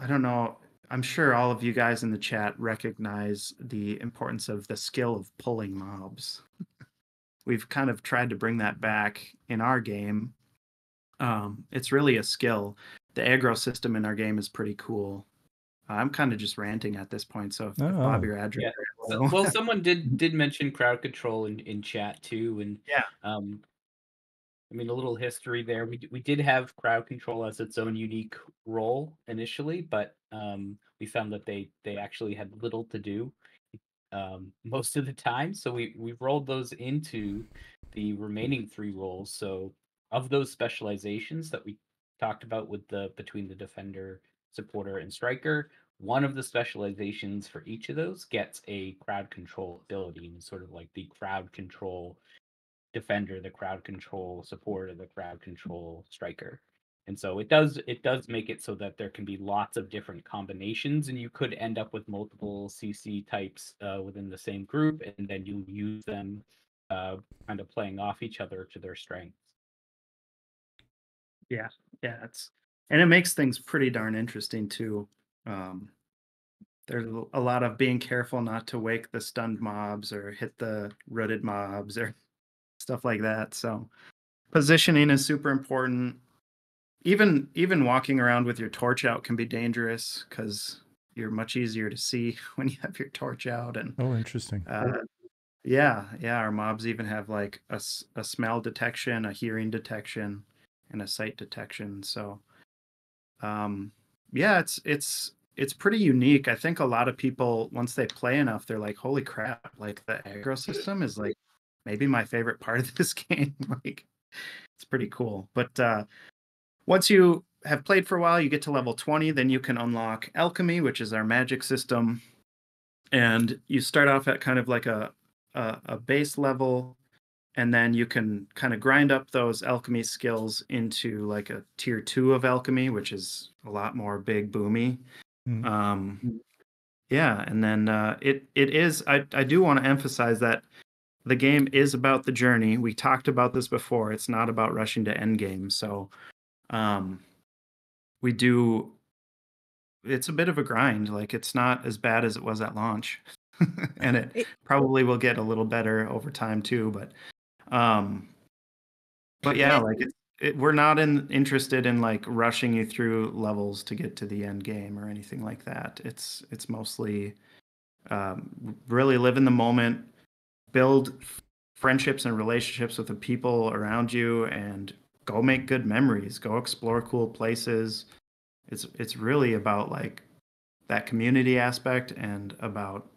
don't know. I'm sure all of you guys in the chat recognize the importance of the skill of pulling mobs. We've kind of tried to bring that back in our game. It's really a skill. The aggro system in our game is pretty cool. I'm kind of just ranting at this point, so if Bobby or Adrift... Yeah. Well, someone did mention crowd control in chat too, and yeah. I mean, a little history there. We did have crowd control as its own unique role initially, but we found that they actually had little to do most of the time. So we rolled those into the remaining 3 roles. So of those specializations that we talked about with between the defender, supporter, and striker, one of the specializations for each of those gets a crowd control ability, and sort of like the crowd control defender, the crowd control supporter, the crowd control striker. And so it does make it so that there can be lots of different combinations, and you could end up with multiple CC types within the same group, and then you use them kind of playing off each other to their strengths. Yeah, and it makes things pretty darn interesting too. There's a lot of being careful not to wake the stunned mobs or hit the rooted mobs or stuff like that. So positioning is super important. Even walking around with your torch out can be dangerous because you're much easier to see when you have your torch out. And interesting. Yeah, our mobs even have like a smell detection, a hearing detection, and a sight detection. So yeah, it's pretty unique. I think a lot of people, once they play enough, they're like, holy crap, like the aggro system is like maybe my favorite part of this game. Like, it's pretty cool. But once you have played for a while, you get to level 20, then you can unlock alchemy, which is our magic system. And you start off at kind of like a base level, and then you can kind of grind up those alchemy skills into like a tier 2 of alchemy, which is a lot more big boomy. Yeah, and then it is. I do want to emphasize that the game is about the journey. We talked about this before. It's not about rushing to end game. So we do. It's a bit of a grind. Like, it's not as bad as it was at launch, and it probably will get a little better over time too. But yeah, like we're not interested in like rushing you through levels to get to the end game or anything like that. It's mostly really live in the moment, build friendships and relationships with the people around you, and go make good memories, go explore cool places. It's really about like that community aspect and about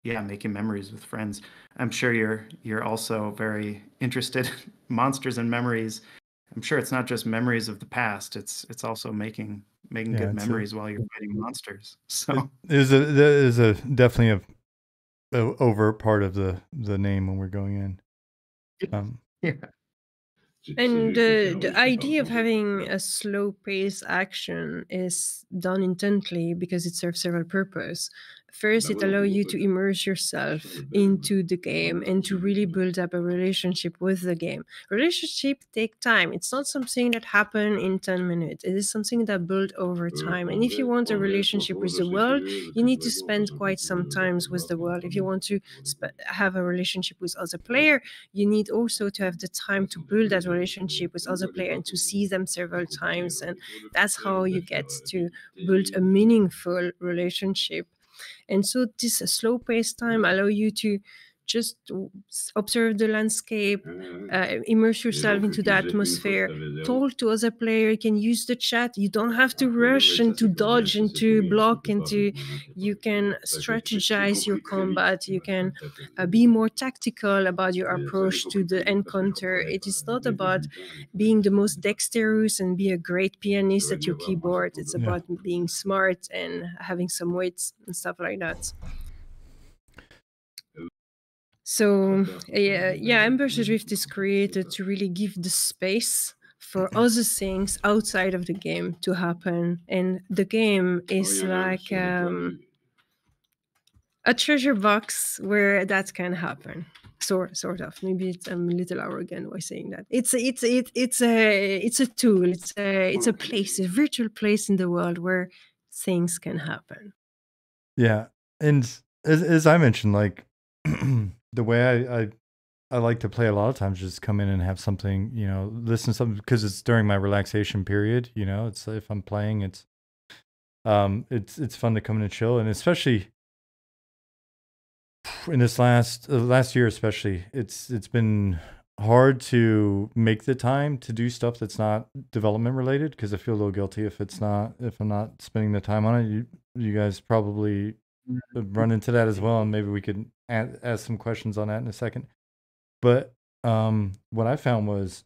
making memories with friends. I'm sure you're also very interested in monsters and memories. I'm sure it's not just memories of the past. It's also making good memories while you're fighting monsters. So it is a definitely a over part of the name when we're going in. Yeah. And the idea of having a slow pace action is done intently because it serves several purposes. First, it allows you to immerse yourself into the game and to really build up a relationship with the game. Relationship take time. It's not something that happen in 10 minutes. It is something that built over time. And if you want a relationship with the world, you need to spend quite some time with the world. If you want to have a relationship with other player, you need also to have the time to build that relationship with other player and to see them several times. And that's how you get to build a meaningful relationship. And so this slow paced time allow you to just observe the landscape, immerse yourself into the atmosphere, talk to other players. You can use the chat. You don't have to rush and to dodge and to block and to. You can strategize your combat. You can be more tactical about your approach to the encounter. It is not about being the most dexterous and be a great pianist at your keyboard. It's about being smart and having some weights and stuff like that. So Embers Adrift is created to really give the space for other things outside of the game to happen, and the game is like a treasure box where that can happen. Sort of. Maybe I'm a little arrogant by saying that. It's a tool. It's a place, a virtual place in the world where things can happen. Yeah, and as I mentioned, like the way I like to play a lot of times, just come in and have something, listen to something, because it's during my relaxation period. It's if I'm playing, it's fun to come in and chill, and especially in this last year, especially, it's been hard to make the time to do stuff that's not development related, because I feel a little guilty if I'm not spending the time on it. You guys probably run into that as well, and maybe we could ask some questions on that in a second. But what I found was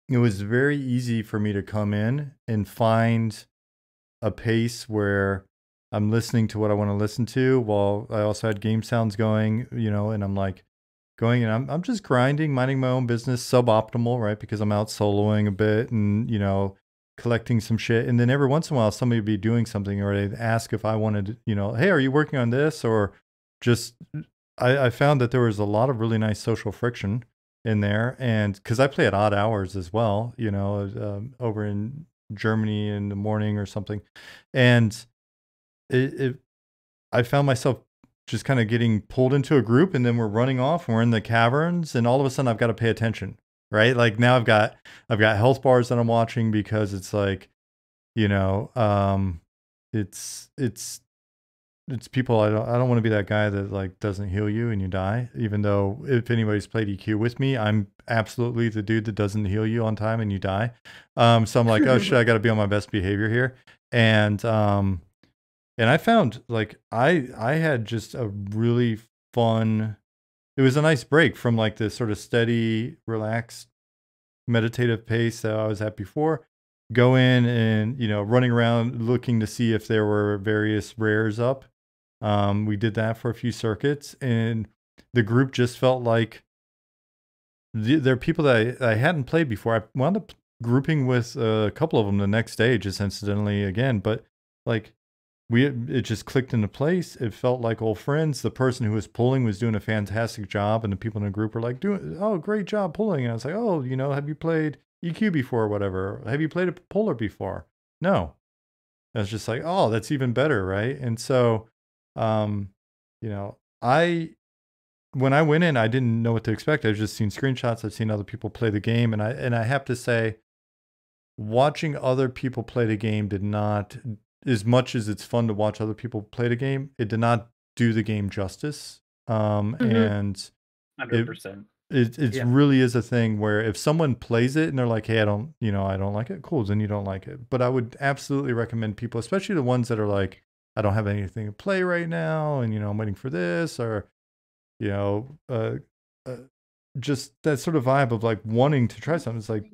it was very easy for me to come in and find a pace where I'm listening to what I want to listen to, while I also had game sounds going, and I'm like going and I'm just grinding, minding my own business, suboptimal, right? Because I'm out soloing a bit and, collecting some shit. And then every once in a while, somebody would be doing something, or they'd ask if I wanted, hey, are you working on this? Or just, I found that there was a lot of really nice social friction in there. And because I play at odd hours as well, over in Germany in the morning or something. And I found myself just kind of getting pulled into a group, and then we're running off and we're in the caverns, and all of a sudden I've got to pay attention, right? Like now I've got health bars that I'm watching, because it's like, it's people. I don't want to be that guy that like doesn't heal you and you die, even though if anybody's played EQ with me, I'm absolutely the dude that doesn't heal you on time and you die. So I'm like, oh shit, I got to be on my best behavior here. And I found like I had just a really fun, it was a nice break from like this sort of steady, relaxed, meditative pace that I was at before. Go in and, running around looking to see if there were various rares up. We did that for a few circuits, and the group just felt like there are people that I hadn't played before. I wound up grouping with a couple of them the next day, just incidentally again, but like it just clicked into place. It felt like old friends. The person who was pulling was doing a fantastic job, and the people in the group were like, oh, great job pulling. And I was like, oh, have you played EQ before or whatever? Have you played a puller before? No. I was just like, oh, that's even better, right? And so, when I went in, I didn't know what to expect. I've just seen screenshots. I've seen other people play the game, and I have to say, watching other people play the game did not, as much as it's fun to watch other people play the game, it did not do the game justice. And 100%. It really is a thing where if someone plays it and they're like, hey, I don't like it, cool, then you don't like it. But I would absolutely recommend people, especially the ones that are like, I don't have anything to play right now, and I'm waiting for this, or just that sort of vibe of like wanting to try something. It's like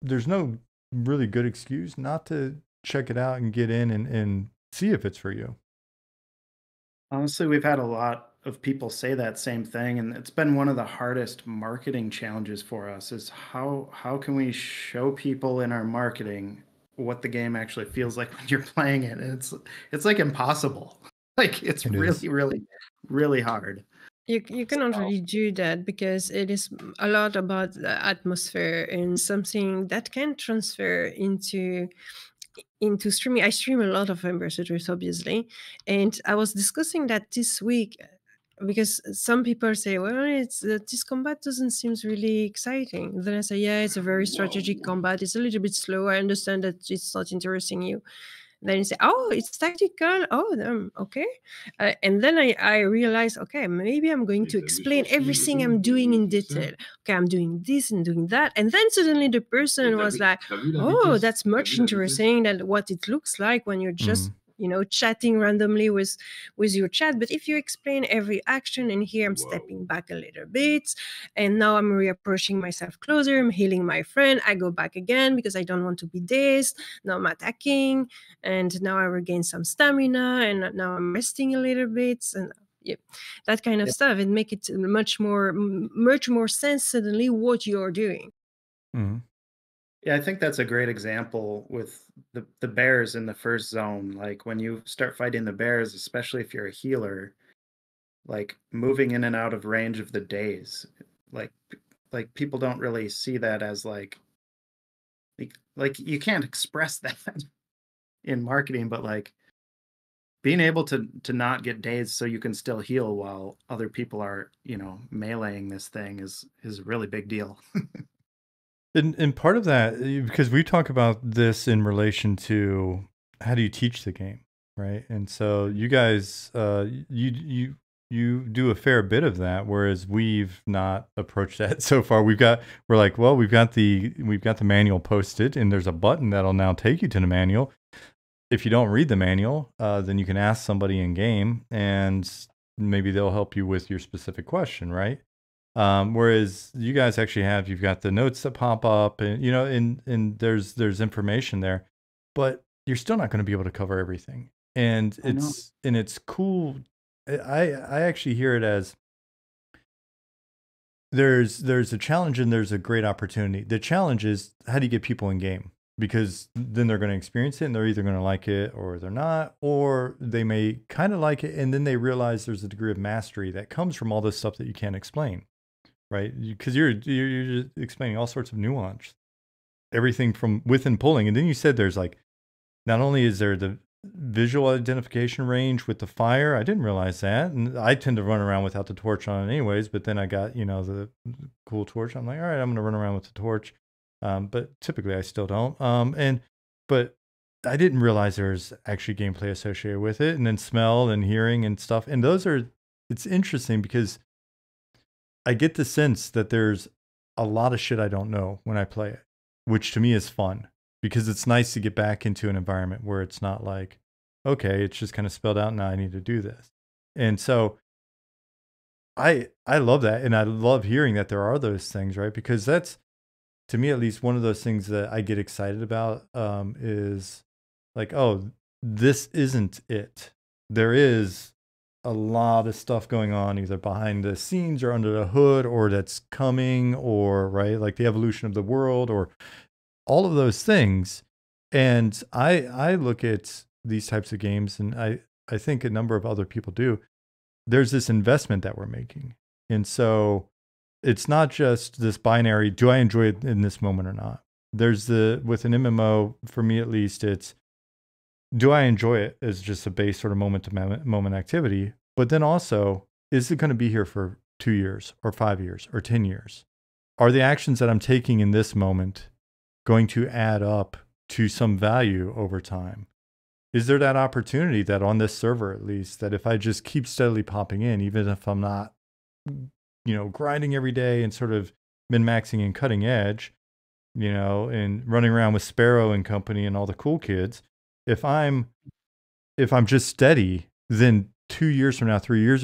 there's no really good excuse not to check it out and get in and see if it's for you. Honestly, we've had a lot of people say that same thing, and it's been one of the hardest marketing challenges for us, is how can we show people in our marketing what the game actually feels like when you're playing it. And it's like impossible. Like it's really hard. You cannot really do that because it is a lot about the atmosphere and something that can transfer into streaming. I stream a lot of Embers Adrift, obviously, and I was discussing that this week because some people say, well, it's this combat doesn't seem really exciting. Then I say, yeah, it's a very strategic combat. It's a little bit slow. I understand that it's not interesting you. Then you say, oh, it's tactical. Oh, okay. And then I realize, okay, maybe I'm going to explain everything I'm doing in detail. Okay, I'm doing this and doing that. And then suddenly the person was like, oh, that's much interesting than what it looks like when you're just chatting randomly with your chat. But if you explain every action, and here I'm stepping back a little bit, and now I'm reapproaching myself closer, I'm healing my friend, I go back again because I don't want to be dazed, now I'm attacking, and now I regain some stamina, and now I'm resting a little bit, and that kind of stuff. It make it much more sense suddenly what you're doing. Yeah, I think that's a great example with the bears in the first zone. Like when you start fighting the bears, especially if you're a healer, like moving in and out of range of the days, like people don't really see that as like you can't express that in marketing, but like being able to not get dazed so you can still heal while other people are, meleeing this thing is a really big deal. And part of that, because we talk about this in relation to how do you teach the game, right? And so you guys, you do a fair bit of that, whereas we've not approached that so far. We've got the manual posted, and there's a button that'll now take you to the manual. If you don't read the manual, then you can ask somebody in game, and maybe they'll help you with your specific question, right? Whereas you guys actually you've got the notes that pop up, and and there's information there, but you're still not going to be able to cover everything. And it's cool. I actually hear it as there's a challenge and there's a great opportunity. The challenge is, how do you get people in game? Because then they're going to experience it and they're either going to like it or they're not, or they may kind of like it and then they realize there's a degree of mastery that comes from all this stuff that you can't explain. Right, because you're just explaining all sorts of nuance, everything from width and pulling, and then you said there's like, not only is there the visual identification range with the fire, I didn't realize that, and I tend to run around without the torch on anyways. But then I got the cool torch. I'm like, all right, I'm gonna run around with the torch, but typically I still don't. But I didn't realize there's actually gameplay associated with it, and then smell and hearing and stuff, and it's interesting because I get the sense that there's a lot of shit I don't know when I play it, which to me is fun because it's nice to get back into an environment where it's not like, okay, it's just kind of spelled out, now I need to do this. And so I love that. And I love hearing that there are those things, right? Because that's, to me at least, one of those things that I get excited about is like, oh, this isn't it. There is a lot of stuff going on either behind the scenes or under the hood, or that's coming, or right, like the evolution of the world, or all of those things. And I look at these types of games, and I think a number of other people do. There's this investment that we're making, and so it's not just this binary, do I enjoy it in this moment or not? There's with an MMO, for me at least, it's, do I enjoy it as just a base sort of moment to moment activity? But then also, is it going to be here for 2 years or 5 years or 10 years? Are the actions that I'm taking in this moment going to add up to some value over time? Is there that opportunity that on this server, at least, that if I just keep steadily popping in, even if I'm not, grinding every day and sort of min-maxing and cutting edge, and running around with Sparrow and company and all the cool kids, if I'm just steady, then 2 years from now, 3 years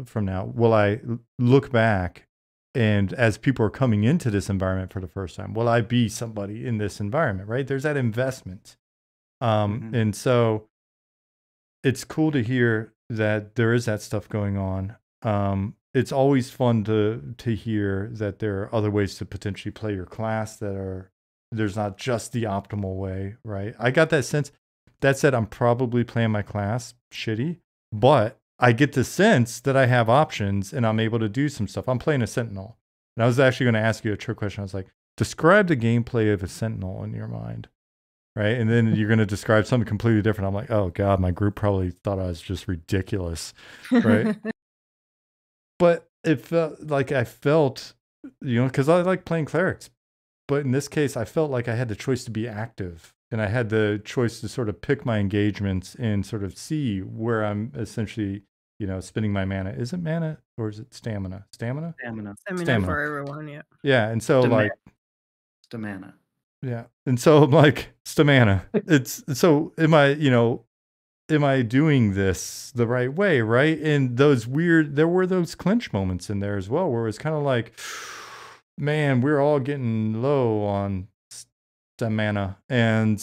from now, will I look back, and as people are coming into this environment for the first time, will I be somebody in this environment, right? There's that investment. And so it's cool to hear that there is that stuff going on. It's always fun to hear that there are other ways to potentially play your class there's not just the optimal way, right? I got that sense. That said, I'm probably playing my class shitty, but I get the sense that I have options and I'm able to do some stuff. I'm playing a Sentinel. And I was actually going to ask you a trick question. I was like, describe the gameplay of a Sentinel in your mind. Right. And then you're going to describe something completely different. I'm like, oh God, my group probably thought I was just ridiculous. Right. But it felt like I felt, because I like playing clerics. But in this case, I felt like I had the choice to be active. And I had the choice to sort of pick my engagements and sort of see where I'm essentially, spending my mana. Is it mana or is it stamina? Stamina? Stamina for everyone, yeah. Yeah. And so Stamina. Yeah. And so I'm like, stamina. So am I doing this the right way, right? And there were those clinch moments in there as well, where it was kind of like, man, we're all getting low on stamina, and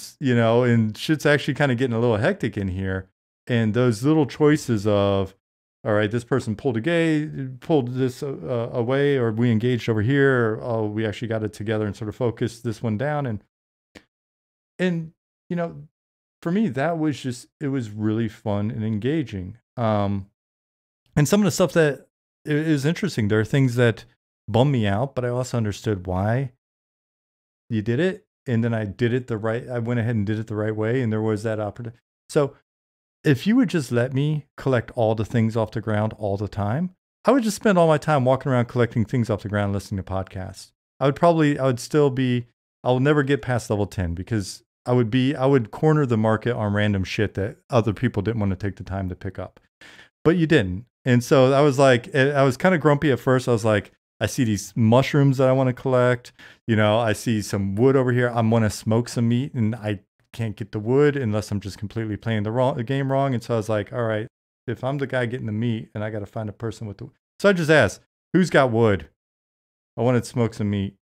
shit's actually kind of getting a little hectic in here. And those little choices of, all right, this person pulled this away, or we engaged over here, or oh, we actually got it together and sort of focused this one down, and for me, that was it was really fun and engaging. And some of the stuff that is interesting, there are things that bummed me out, but I also understood why you did it. And then I went ahead and did it the right way. And there was that opportunity. So if you would just let me collect all the things off the ground all the time, I would just spend all my time walking around collecting things off the ground, listening to podcasts. I will never get past level 10 because I would corner the market on random shit that other people didn't want to take the time to pick up. But you didn't. And so I was kind of grumpy at first. I was like, I see these mushrooms that I want to collect. I see some wood over here. I want to smoke some meat and I can't get the wood unless I'm just completely playing the game wrong. And so I was like, all right, if I'm the guy getting the meat and I got to find a person with the, so I just asked, who's got wood? I wanted to smoke some meat.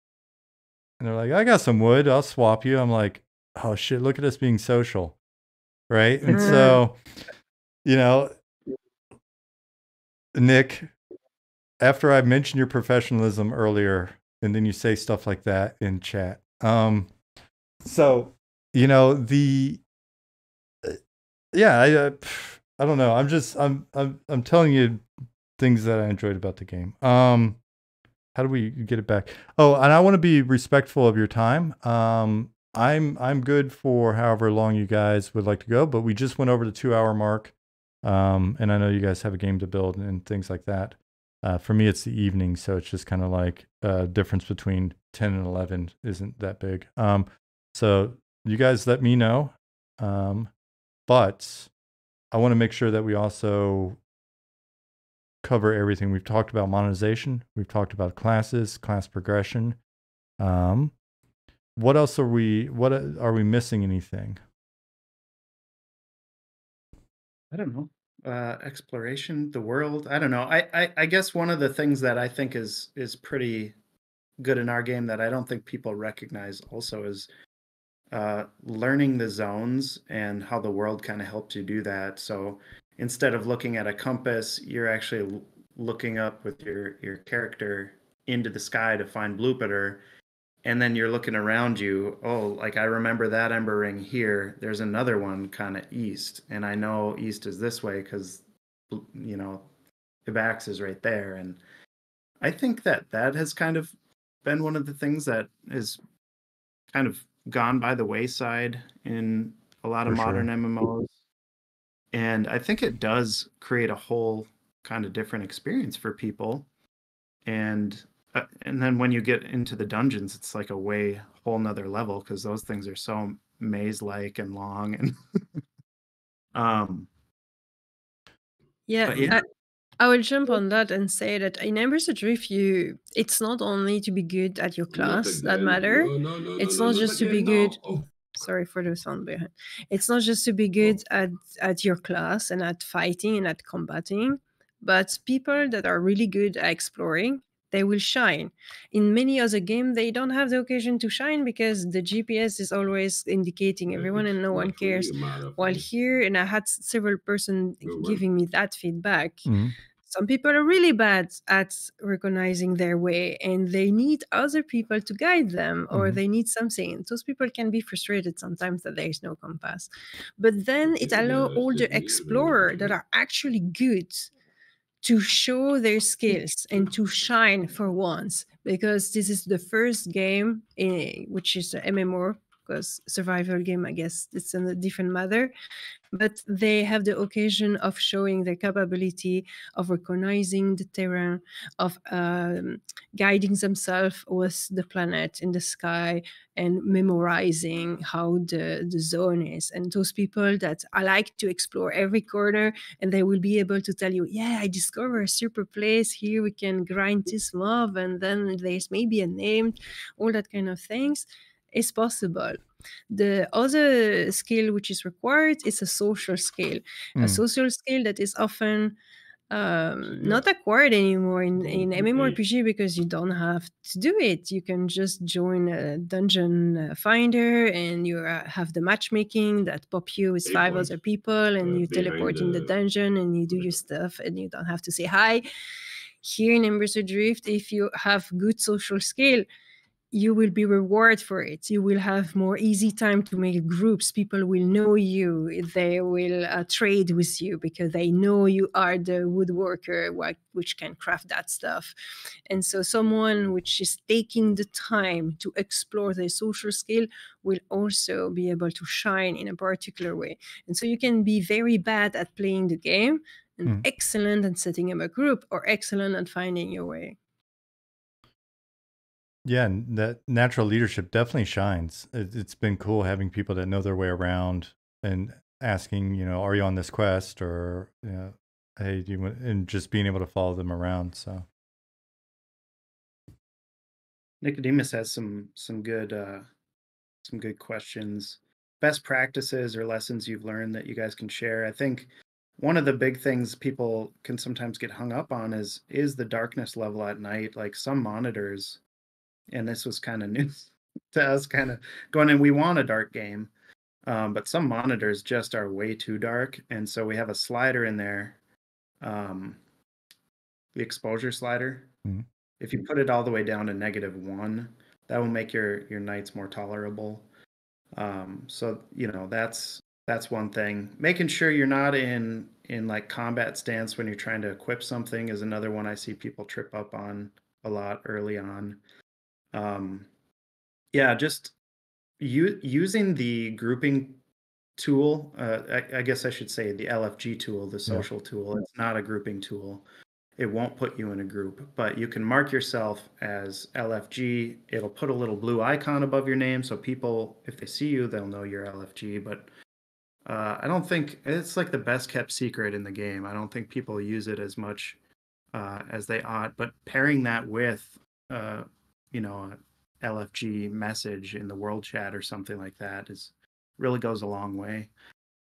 And they're like, I got some wood. I'll swap you. I'm like, oh shit, look at us being social. Right. And so, Nick, after I mentioned your professionalism earlier, and then you say stuff like that in chat. I don't know. I'm telling you things that I enjoyed about the game. How do we get it back? Oh, and I want to be respectful of your time. I'm good for however long you guys would like to go, but we just went over the 2-hour mark. And I know you guys have a game to build and things like that. For me, it's the evening, so it's just kind of like difference between 10 and 11 isn't that big. So you guys let me know. But I want to make sure that we also cover everything. We've talked about monetization. We've talked about classes, class progression. What else are we missing anything? I don't know. Exploration, the world. I don't know. I guess one of the things that I think is pretty good in our game that I don't think people recognize also is learning the zones and how the world kind of helped you do that. So instead of looking at a compass, you're actually looking up with your character into the sky to find Bloopeter. And then you're looking around you. Oh, like I remember that Ember Ring here. There's another one kind of east. And I know east is this way because, Ibax is right there. And I think that has kind of been one of the things that is kind of gone by the wayside in a lot of modern MMOs. And I think it does create a whole kind of different experience for people. And then when you get into the dungeons, it's like a whole nother level because those things are so maze-like and long. And I will jump on that and say that in Embers Adrift, it's not only to be good at your class that matter. It's not just to be good. Sorry for the sound behind. It's not just to be good at your class and at fighting and at combating, but people that are really good at exploring, they will shine. In many other games, they don't have the occasion to shine because the GPS is always indicating everyone and no one cares. While here, and I had several persons giving me that feedback. Mm-hmm. Some people are really bad at recognizing their way, and they need other people to guide them, or they need something. Those people can be frustrated sometimes that there is no compass. But then it allows all the explorers that are actually good to show their skills and to shine for once, because this is the first game which is a MMO, because survival game, I guess it's in a different matter, but they have the occasion of showing their capability of recognizing the terrain, of guiding themselves with the planet in the sky, and memorizing how the zone is. And those people that I like to explore every corner, and they will be able to tell you, yeah, I discovered a super place here, we can grind this mob, and then there's maybe a name, all that kind of things is possible. The other skill which is required is a social skill, a social skill that is often not acquired anymore in MMORPG, because you don't have to do it. You can just join a dungeon finder, and you have the matchmaking that pop you with 5 other people, and you teleport in the dungeon, and you do your stuff, and you don't have to say hi. Here in Embers Adrift, if you have good social skill, you will be rewarded for it. You will have more easy time to make groups. People will know you. They will trade with you because they know you are the woodworker which can craft that stuff. And so someone which is taking the time to explore their social skill will also be able to shine in a particular way. And so you can be very bad at playing the game and excellent at setting up a group, or excellent at finding your way. Yeah, and that natural leadership definitely shines. It's been cool having people that know their way around and asking, are you on this quest, or hey, do you want, and just being able to follow them around. So Nicodemus has some good questions. Best practices or lessons you've learned that you guys can share. I think one of the big things people can sometimes get hung up on is the darkness level at night. Like some monitors, and this was kind of new to us, kind of going in, we want a dark game, but some monitors just are way too dark, and so we have a slider in there, the exposure slider. If you put it all the way down to -1, that will make your nights more tolerable. So that's one thing. Making sure you're not in like combat stance when you're trying to equip something is another one I see people trip up on a lot early on. Just using the grouping tool. I guess I should say the LFG tool, the social tool. It's not a grouping tool. It won't put you in a group, but you can mark yourself as LFG. It'll put a little blue icon above your name, so people, if they see you, they'll know you're LFG. But I don't think it's like the best kept secret in the game. I don't think people use it as much as they ought. But pairing that with, a LFG message in the world chat or something like that really goes a long way.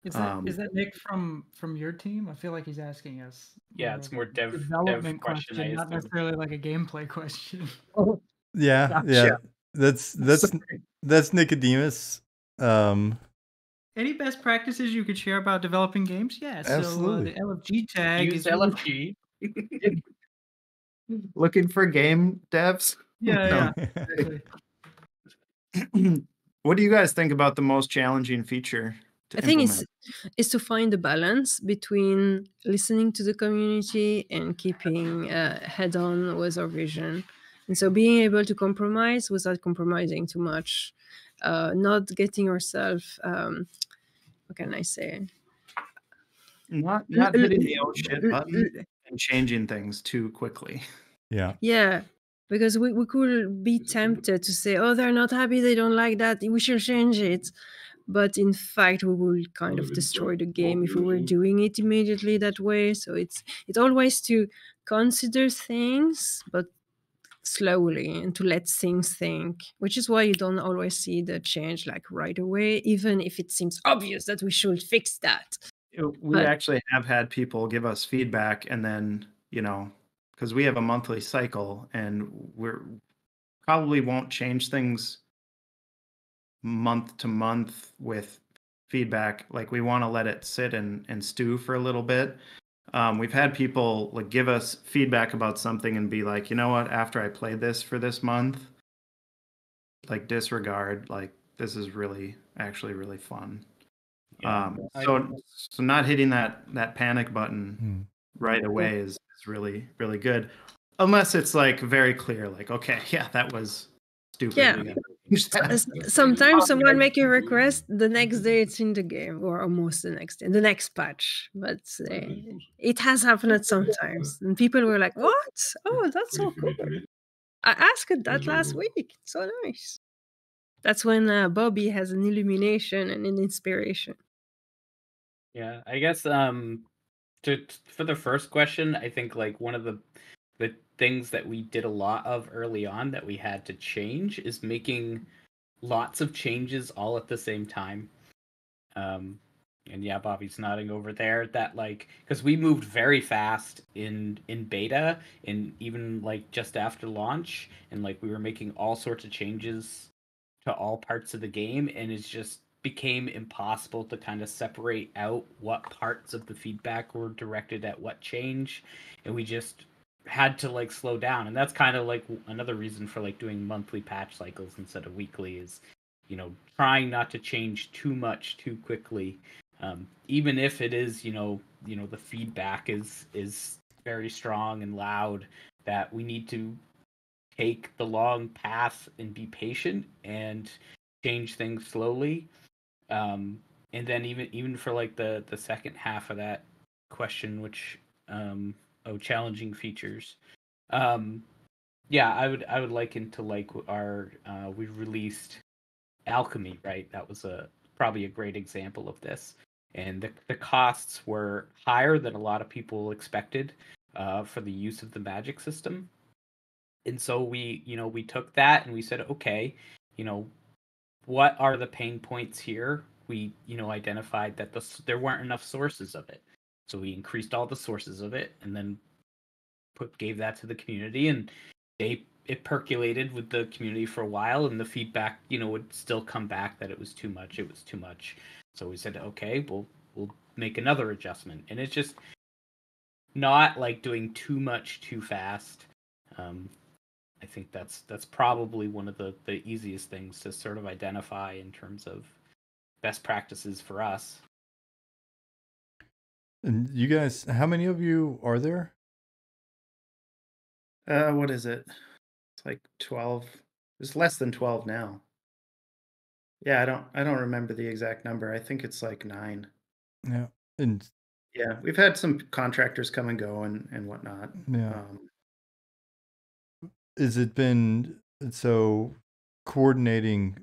Is that Nick from your team? I feel like he's asking us. Yeah, it's more development question, not necessarily like a gameplay question. Yeah, Gotcha. That's Nicodemus. Any best practices you could share about developing games? Yeah, absolutely. So the LFG tag Use is LFG. Looking for game devs. Yeah. What do you guys think about the most challenging feature to implement? I think is to find the balance between listening to the community and keeping head on with our vision. And so being able to compromise without compromising too much, not getting ourselves, what can I say? Not hitting the oh shit button and changing things too quickly. Yeah, because we could be tempted to say, oh, they're not happy, they don't like that, we should change it. But in fact, we will kind of destroy the game if we were doing it immediately that way. So it's always to consider things, but slowly, and to let things think, which is why you don't always see the change like right away, even if it seems obvious that we should fix that. We actually have had people give us feedback, and then, because we have a monthly cycle, and we're probably won't change things month to month with feedback. Like, we want to let it sit and stew for a little bit. We've had people like give us feedback about something and be like, you know what, after I played this for this month, like disregard, like this is actually really fun. Yeah. So not hitting that panic button right away is really, really good. Unless it's like very clear, like, okay, yeah, that was stupid. Yeah. Sometimes someone make a request, the next day it's in the game, or almost the next day, the next patch. But it has happened sometimes, and people were like, "What? Oh, that's so cool! I asked that last week. So nice." That's when Bobby has an illumination and an inspiration. Yeah, I guess for the first question, I think like one of the things that we did a lot of early on that we had to change is making lots of changes all at the same time. And yeah, Bobby's nodding over there. That like because we moved very fast in beta and even like just after launch, and like we were making all sorts of changes to all parts of the game, and it's just became impossible to kind of separate out what parts of the feedback were directed at what change, and we just had to like slow down. And that's kind of like another reason for like doing monthly patch cycles instead of weekly is, you know, trying not to change too much too quickly, even if it is, you know, the feedback is very strong and loud, that we need to take the long path and be patient and change things slowly. And then even for like the second half of that question, which challenging features. Yeah, I would liken to like our we released Alchemy, right? That was probably a great example of this. And the costs were higher than a lot of people expected for the use of the magic system. And so we took that and we said, okay, what are the pain points here? We identified that there weren't enough sources of it, so we increased all the sources of it, and then gave that to the community, and it percolated with the community for a while, and the feedback would still come back that it was too much. So we said, okay, we'll make another adjustment, and it's just not like doing too much too fast. I think that's probably one of the easiest things to sort of identify in terms of best practices for us. And you guys, how many of you are there? What is it? It's like 12. It's less than 12 now. Yeah, I don't remember the exact number. I think it's like 9. Yeah. And yeah, we've had some contractors come and go and whatnot. Yeah. Is it been so coordinating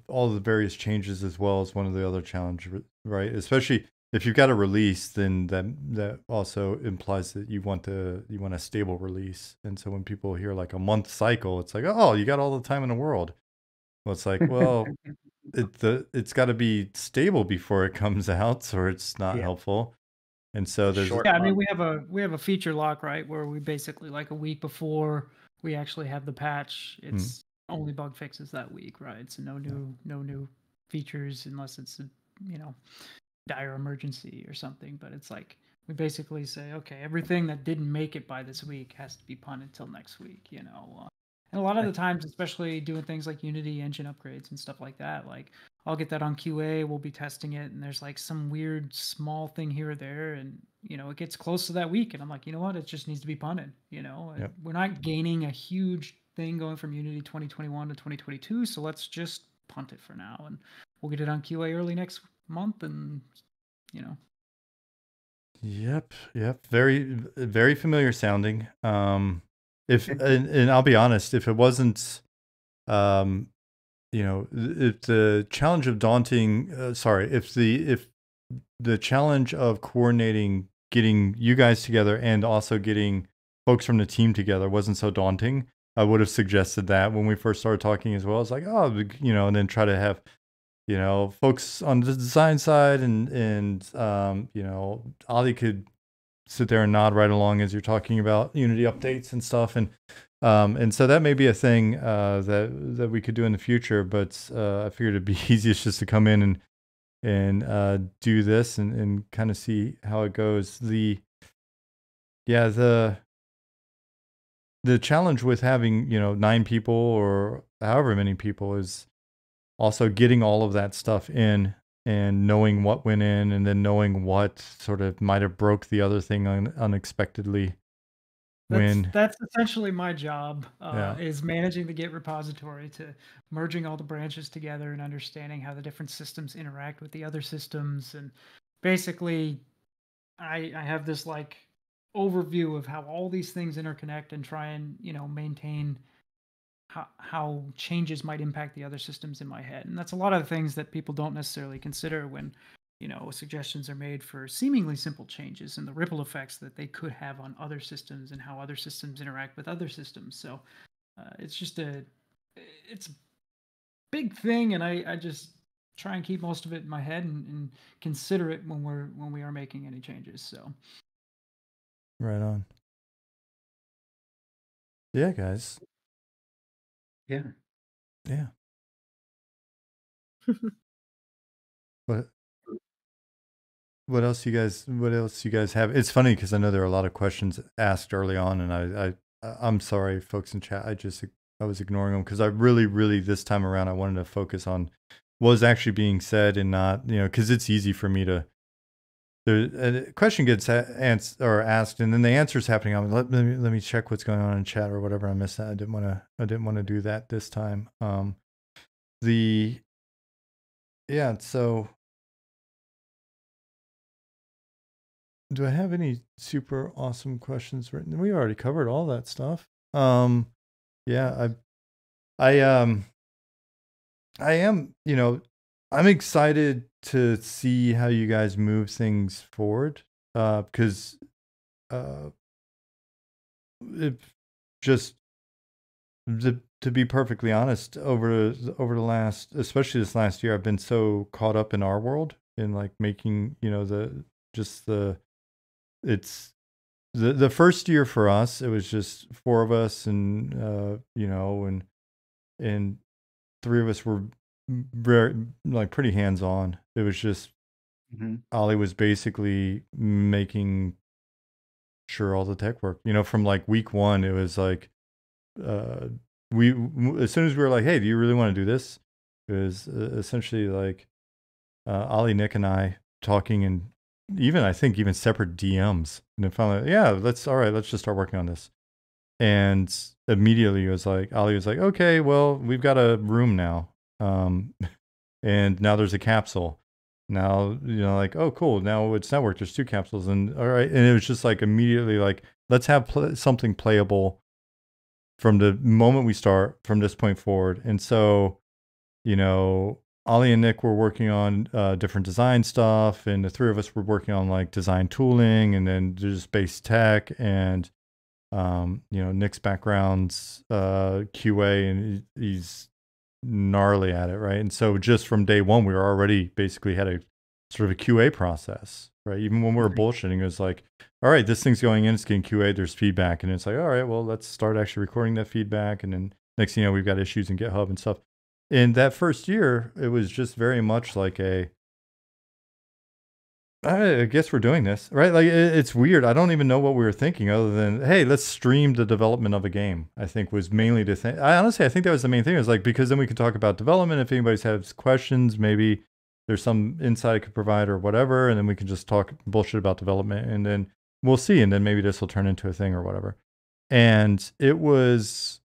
all the various changes as well as one of the other challenges, right? Especially if you've got a release, then that also implies that you want a stable release. And so when people hear like a month cycle, it's like, oh, you got all the time in the world. Well, it's like, well, it's got to be stable before it comes out, or it's not helpful. And so there's I mean, we have a feature lock, right, where we basically like a week before we actually have the patch, it's only bug fixes that week, right? So no new features unless it's a dire emergency or something. But it's like we basically say, okay, everything that didn't make it by this week has to be punted till next week, And a lot of the times, especially doing things like Unity engine upgrades and stuff like that, like I'll get that on QA, we'll be testing it, and there's like some weird small thing here or there, and it gets close to that week, and I'm like, you know what, it just needs to be punted. Yep. We're not gaining a huge thing going from Unity 2021 to 2022, so let's just punt it for now, and we'll get it on QA early next month, and Yep. Very, very familiar sounding. If and I'll be honest, if it wasn't, if the challenge of if the challenge of coordinating, getting you guys together and also getting folks from the team together wasn't so daunting, I would have suggested that when we first started talking as well. It's like, oh, and then try to have, folks on the design side and Ali could sit there and nod right along as you're talking about Unity updates and stuff. And so that may be a thing that we could do in the future, but I figured it'd be easiest just to come in do this and kind of see how it goes. The challenge with having, 9 people or however many people is also getting all of that stuff in and knowing what went in, and then knowing what sort of might have broke the other thing unexpectedly. That's essentially my job, Yeah. is managing the Git repository, to merging all the branches together and understanding how the different systems interact with the other systems. And basically, I have this like overview of how all these things interconnect and try and, maintain how changes might impact the other systems in my head. And that's a lot of the things that people don't necessarily consider when, suggestions are made for seemingly simple changes, and the ripple effects that they could have on other systems and how other systems interact with other systems. So it's just it's a big thing, and I just try and keep most of it in my head and consider it when we are making any changes. So Right on. Yeah, guys. Yeah. Yeah. What else you guys have? It's funny because I know there are a lot of questions asked early on, and I'm sorry, folks in chat. I was ignoring them because I really this time around I wanted to focus on what was actually being said, and not, because it's easy for me to. A question gets asked, and then the answer's happening. Let me check what's going on in chat or whatever. I missed that. I didn't want to do that this time. So. Do I have any super awesome questions written? We already covered all that stuff. Yeah, I am, I'm excited to see how you guys move things forward. Because it just to be perfectly honest, over the last, especially this last year, I've been so caught up in our world, in like making, it's the first year for us, it was just 4 of us, and and 3 of us were very, like, pretty hands on. It was just Ollie was basically making sure all the tech worked. From like week 1, it was like we as soon as we were like, hey, do you really want to do this? It was essentially like Ollie, Nick, and I talking, and I think even separate DMs, and then finally, let's just start working on this. And immediately Ollie was like, okay, well, we've got a room now, and now there's a capsule. Now, like, oh, cool, now it's network, there's 2 capsules, and all right. And it was just like immediately like, let's have something playable from the moment we start from this point forward. And so, Ollie and Nick were working on different design stuff, and the 3 of us were working on like design tooling, and then just base tech, and Nick's background's QA, and he's gnarly at it, right? And so just from day 1, we were already basically had a sort of a QA process, right? Even when we were bullshitting, it was like, all right, this thing's going in, it's getting QA, there's feedback, and it's like, all right, well, let's start actually recording that feedback, and then next thing you know, we've got issues in GitHub and stuff. In that first year, it was just very much like I guess we're doing this, right? Like, it's weird. I don't even know what we were thinking, other than, hey, let's stream the development of a game, I think was mainly the thing. I think that was the main thing. It was like, because then we could talk about development. If anybody has questions, maybe there's some insight I could provide or whatever, and then we can just talk bullshit about development, and then we'll see. And then maybe this will turn into a thing or whatever. And it was,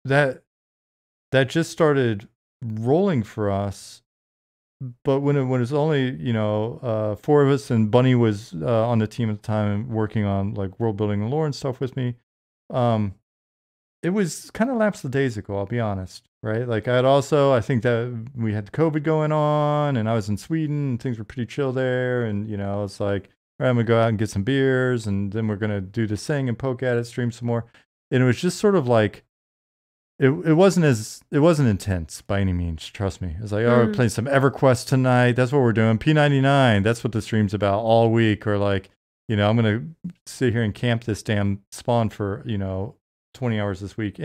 that just started rolling for us. But when it was only 4 of us, and Bunny was on the team at the time working on like world building and lore and stuff with me, it was kind of lapsed the days ago, I'll be honest, right? Like, I think that we had COVID going on, and I was in Sweden, and things were pretty chill there, and it's like, all right, I'm gonna go out and get some beers, and then we're gonna do this thing and poke at it, stream some more. And it was just sort of like, it wasn't intense by any means, trust me. It was like, oh, we're playing some EverQuest tonight, that's what we're doing. P99, that's what the stream's about all week. Or like, I'm gonna sit here and camp this damn spawn for 20 hours this week.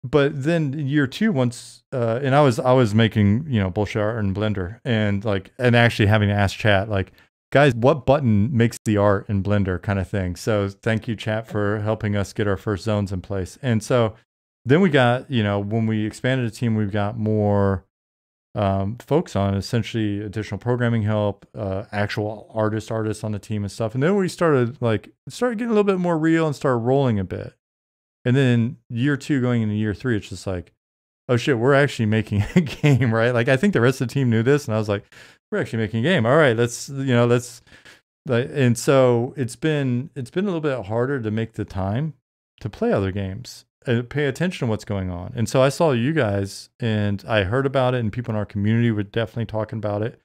but then year 2, once and I was making, you know, bullshit art in Blender, and actually having to ask chat, like, guys, what button makes the art in Blender, kind of thing. So thank you, chat, for helping us get our first zones in place. And so then we got, you know, when we expanded the team, we've got more folks on, essentially additional programming help, actual artists on the team and stuff. And then we started getting a little bit more real and started rolling a bit. And then year 2 going into year 3, it's just like, oh shit, we're actually making a game, right? Like, I think the rest of the team knew this, and I was like, we're actually making a game. All right, and so it's been a little bit harder to make the time to play other games and pay attention to what's going on. And so I saw you guys, and I heard about it, and people in our community were definitely talking about it.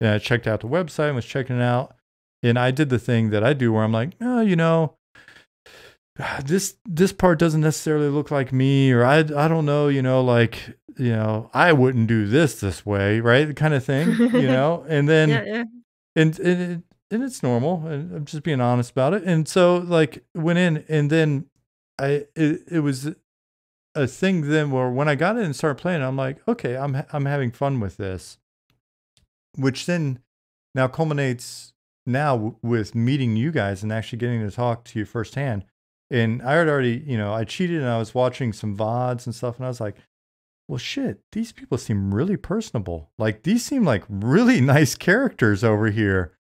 And I checked out the website and was checking it out. And I did the thing that I do where I'm like, oh, you know, this part doesn't necessarily look like me, or I don't know, you know, like, you know, I wouldn't do this way, right? Kind of thing, you know. And then Yeah. and it's normal, and I'm just being honest about it. And so like went in, and then it was a thing then where when I got in and started playing, I'm like, okay, I'm having fun with this, which then now culminates now with meeting you guys and actually getting to talk to you firsthand. And I had already, you know, I cheated and I was watching some VODs and stuff, and I was like, well, shit, these people seem really personable. Like, these seem like really nice characters over here.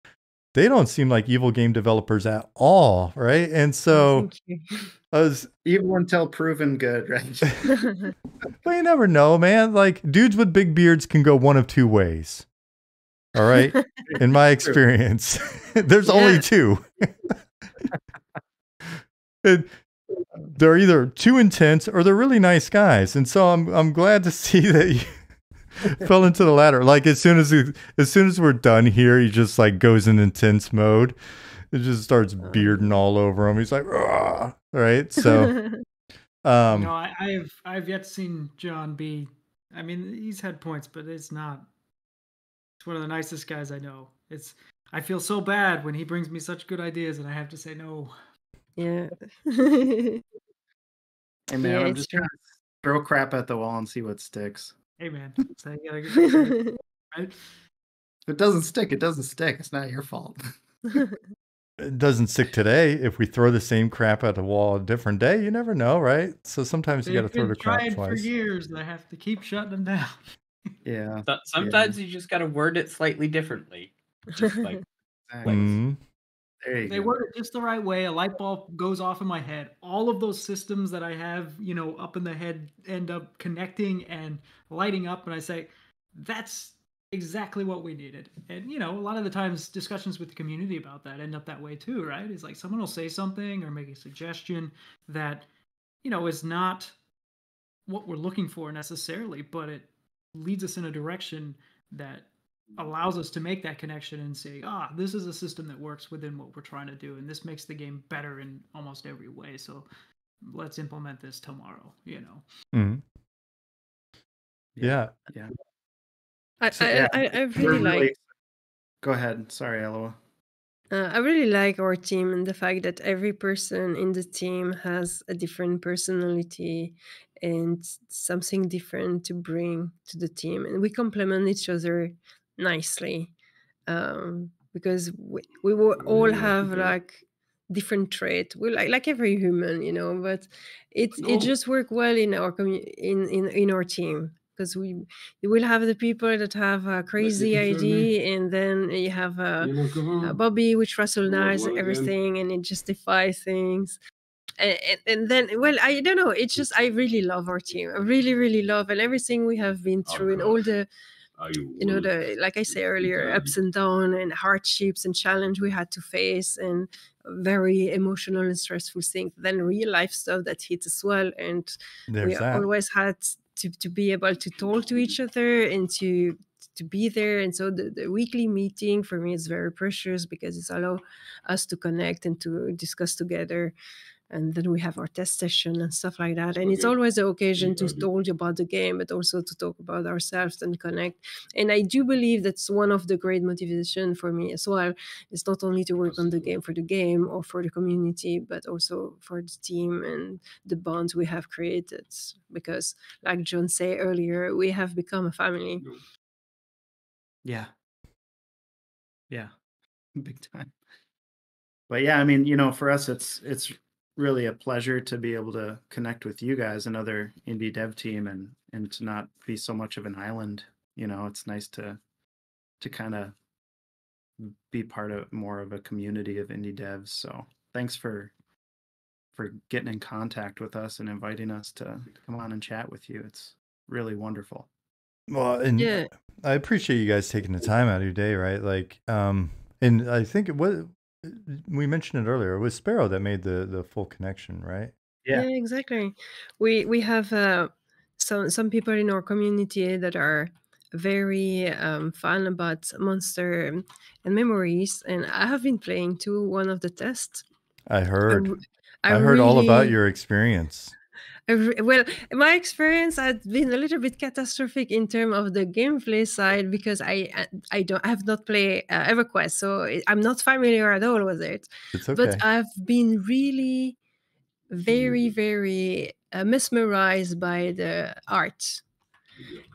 They don't seem like evil game developers at all, right? And so I was evil until proven good, right? Well, you never know, man. Like, dudes with big beards can go one of 2 ways. All right? In my experience, there's only 2. And they're either too intense or they're really nice guys. And so I'm glad to see that you fell into the latter. Like, as soon as we're done here, he just like goes in intense mode. It just starts bearding all over him. He's like, "Rah!" Right? So no, I've yet seen John be, I mean, he's had points, but it's one of the nicest guys I know. I feel so bad when he brings me such good ideas and I have to say no. Yeah. Hey man, Yeah, I'm it's just true. trying to throw crap at the wall and see what sticks. Hey man, so you gotta get right? If it doesn't stick, it doesn't stick. It's not your fault. it doesn't stick today. If we throw the same crap at the wall a different day, you never know, right? So sometimes you got to throw the crap twice. For twice. years, I have to keep shutting them down. Yeah. Sometimes you just got to word it slightly differently. Just like Mm. There you They go. word it just the right way. A light bulb goes off in my head. All of those systems that I have, you know, up in the head end up connecting and lighting up. And I say, that's exactly what we needed. And, you know, a lot of the times discussions with the community about that end up that way too, right? It's like someone will say something or make a suggestion that, you know, is not what we're looking for necessarily, but it leads us in a direction that allows us to make that connection and say, this is a system that works within what we're trying to do, and this makes the game better in almost every way. So let's implement this tomorrow, you know. Mm-hmm. Yeah. I really like. Go ahead. Sorry, Eloa. I really like our team and the fact that every person in the team has a different personality and something different to bring to the team, and we complement each other nicely, because we will all have like different traits. We like every human, you know, but it just work well in our in our team, because you will have the people that have a crazy idea, and then you have Bobby, which rationalize everything and it justifies things. And then, well, I don't know. It's just, I really love our team. I really, really love, and everything we have been through, and all the, you know, the, like I said earlier, ups and downs and hardships and challenge we had to face, and very emotional and stressful things. Then real life stuff that hit as well, and we always had to be able to talk to each other and to be there. And so the weekly meeting for me is very precious, because it's allow us to connect and to discuss together. and then we have our test session and stuff like that. And it's always an occasion to talk about the game, but also to talk about ourselves and connect. And I do believe that's one of the great motivation for me as well. It's not only to work on the game or for the community, but also for the team and the bonds we have created. Because, like John said earlier, we have become a family. Yeah. Yeah. Big time. But yeah, I mean, you know, for us, it's really a pleasure to be able to connect with you guys, another indie dev team, and to not be so much of an island. You know, it's nice to kind of be part of more of a community of indie devs. So thanks for getting in contact with us and inviting us to come on and chat with you. It's really wonderful. Well, and Yeah. I appreciate you guys taking the time out of your day, right? Like, and I think we mentioned it earlier. It was Sparrow that made the full connection, right? Yeah, exactly. We have some people in our community that are very fun about Monster and Memories, and I have been playing too one of the tests. I heard. I heard all about really- your experience. Well, my experience has been a little bit catastrophic in terms of the gameplay side because I have not played EverQuest, so I'm not familiar at all with it. It's okay. But I've been really very, very mesmerized by the art.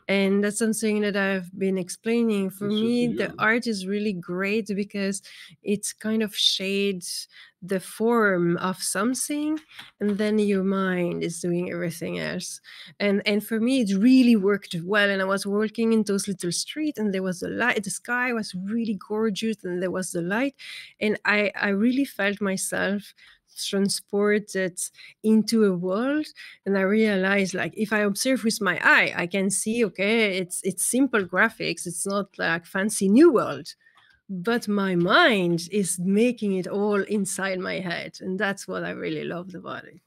And that's something that I've been explaining. For me, the art is really great because it kind of shades the form of something, and then your mind is doing everything else. And for me, it really worked well. And I was walking in those little streets, and there was the light. The sky was really gorgeous, and there was the light, and I really felt myself transported into a world. And I realized, like, if I observe with my eye, I can see, okay, it's simple graphics, it's not like fancy new world, but my mind is making it all inside my head, and that's what I really loved about it.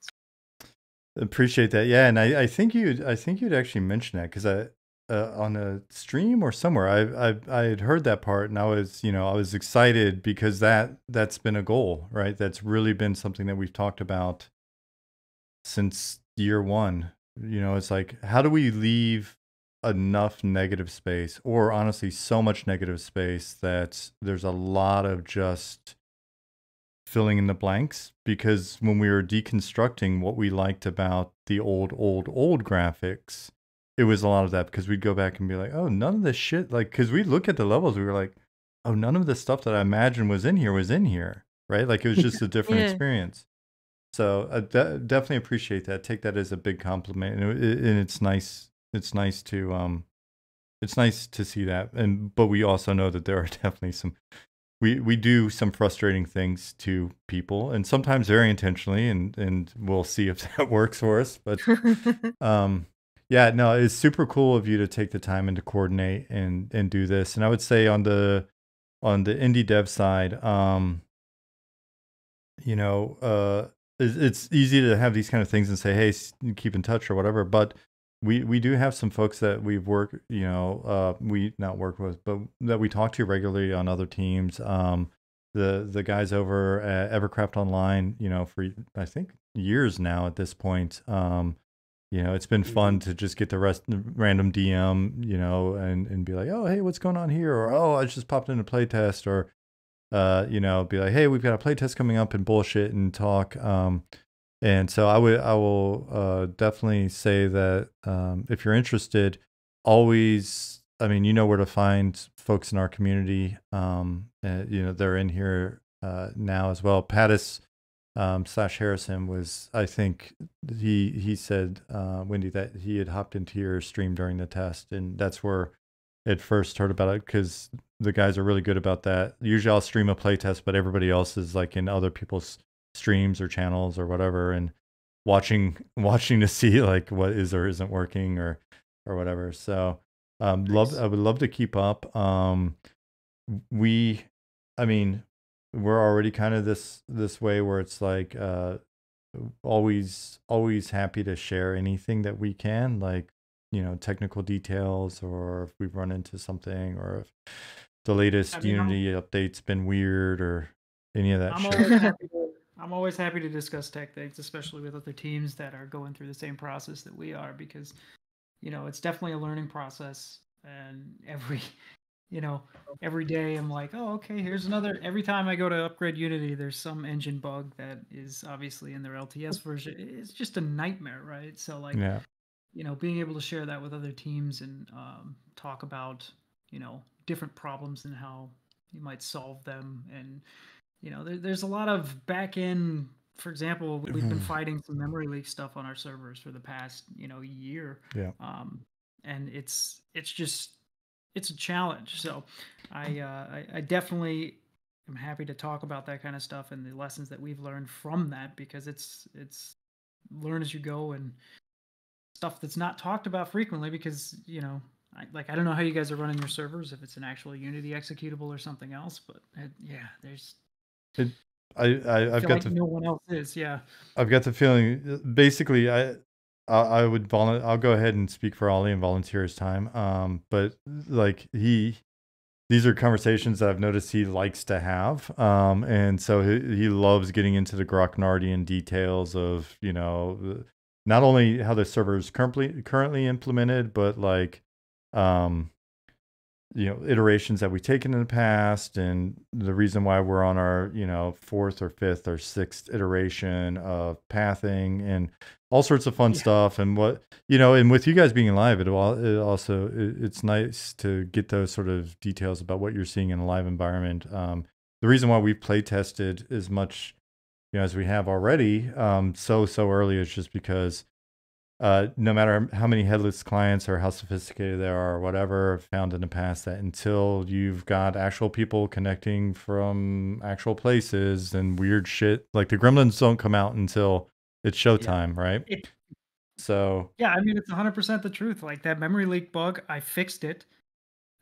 Appreciate that. Yeah, and I think you'd actually mention that because I on a stream or somewhere I had heard that part, and I was excited because that's been a goal, right? That's really been something that we've talked about since year one. You know, it's like, how do we leave enough negative space, or honestly so much negative space that there's a lot of just filling in the blanks? Because when we were deconstructing what we liked about the old graphics, it was a lot of that, because we'd go back and be like, oh, none of this shit, like, because we'd look at the levels, we were like, oh, none of the stuff that I imagined was in here, right? Like, it was just a different Yeah. experience. So I definitely appreciate that. Take that as a big compliment, and it's nice. It's nice to see that. But we also know that there are definitely some. We do some frustrating things to people, and sometimes very intentionally, and we'll see if that works for us. But yeah, no, it's super cool of you to take the time and to coordinate and do this. And I would say on the indie dev side, you know, it's easy to have these kind of things and say, hey, keep in touch or whatever. But we do have some folks that we've worked, you know, we not work with, but that we talk to regularly on other teams. The guys over at Evercraft Online, you know, for I think years now at this point. You know, it's been fun to just get the random DM, you know, and be like, oh, hey, what's going on here? Or, oh, I just popped in a playtest, or you know, be like, hey, we've got a playtest coming up, and bullshit and talk. And so I will definitely say that if you're interested, always, I mean, you know where to find folks in our community. You know, they're in here now as well. Pattis / Harrison was, I think he said, Wendy, that he had hopped into your stream during the test, and that's where it first heard about it, because the guys are really good about that. Usually I'll stream a playtest, but everybody else is like in other people's streams or channels or whatever, and watching to see like what is or isn't working or whatever. So I would love to keep up. I mean, we're already kind of this way where it's like always happy to share anything that we can, like, you know, technical details, or if we've run into something, or if the latest Unity update's been weird, or any of that shit. I'm always happy to discuss tech things, especially with other teams that are going through the same process that we are, because it's definitely a learning process, and every day I'm like, oh, okay, here's another. Every time I go to upgrade Unity, there's some engine bug that is obviously in their LTS version. It's just a nightmare, right? So like, Yeah. being able to share that with other teams and talk about, different problems and how you might solve them. And, there's a lot of back end. For example, we've been fighting some memory leak stuff on our servers for the past, year. Yeah. And it's a challenge. So I definitely am happy to talk about that kind of stuff and the lessons that we've learned from that, because it's learn as you go and stuff that's not talked about frequently, because I don't know how you guys are running your servers, if it's an actual Unity executable or something else, but there's I've got like no one else is. Yeah, I've got the feeling. Basically, I would I'll go ahead and speak for Ollie and volunteer his time. But like these are conversations that I've noticed he likes to have. And so he loves getting into the Grognardian details of not only how the server is currently implemented, but like iterations that we've taken in the past, and the reason why we're on our, fourth or fifth or sixth iteration of pathing and all sorts of fun stuff. And and with you guys being live, it's nice to get those sort of details about what you're seeing in a live environment. The reason why we've play tested as much, as we have already, so early is just because no matter how many headless clients or how sophisticated they are or whatever, found in the past that until you've got actual people connecting from actual places and weird shit, like the gremlins don't come out until it's showtime, right? So yeah, I mean, it's 100% the truth. Like that memory leak bug, I fixed it,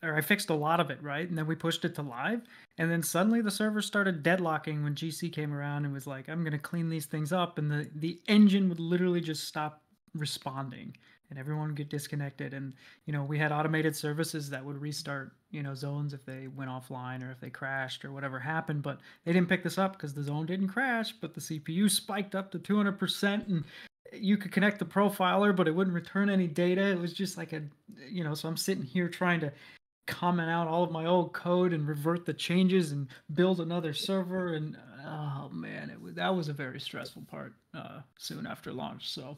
or I fixed a lot of it, right? And then we pushed it to live, and then suddenly the server started deadlocking when GC came around and was like, I'm going to clean these things up, and the engine would literally just stop responding, and everyone would get disconnected. And we had automated services that would restart zones if they went offline or if they crashed or whatever happened, but they didn't pick this up because the zone didn't crash, but the CPU spiked up to 200%, and you could connect the profiler, but it wouldn't return any data. It was just like so I'm sitting here trying to comment out all of my old code and revert the changes and build another server. And oh man, that was a very stressful part soon after launch. So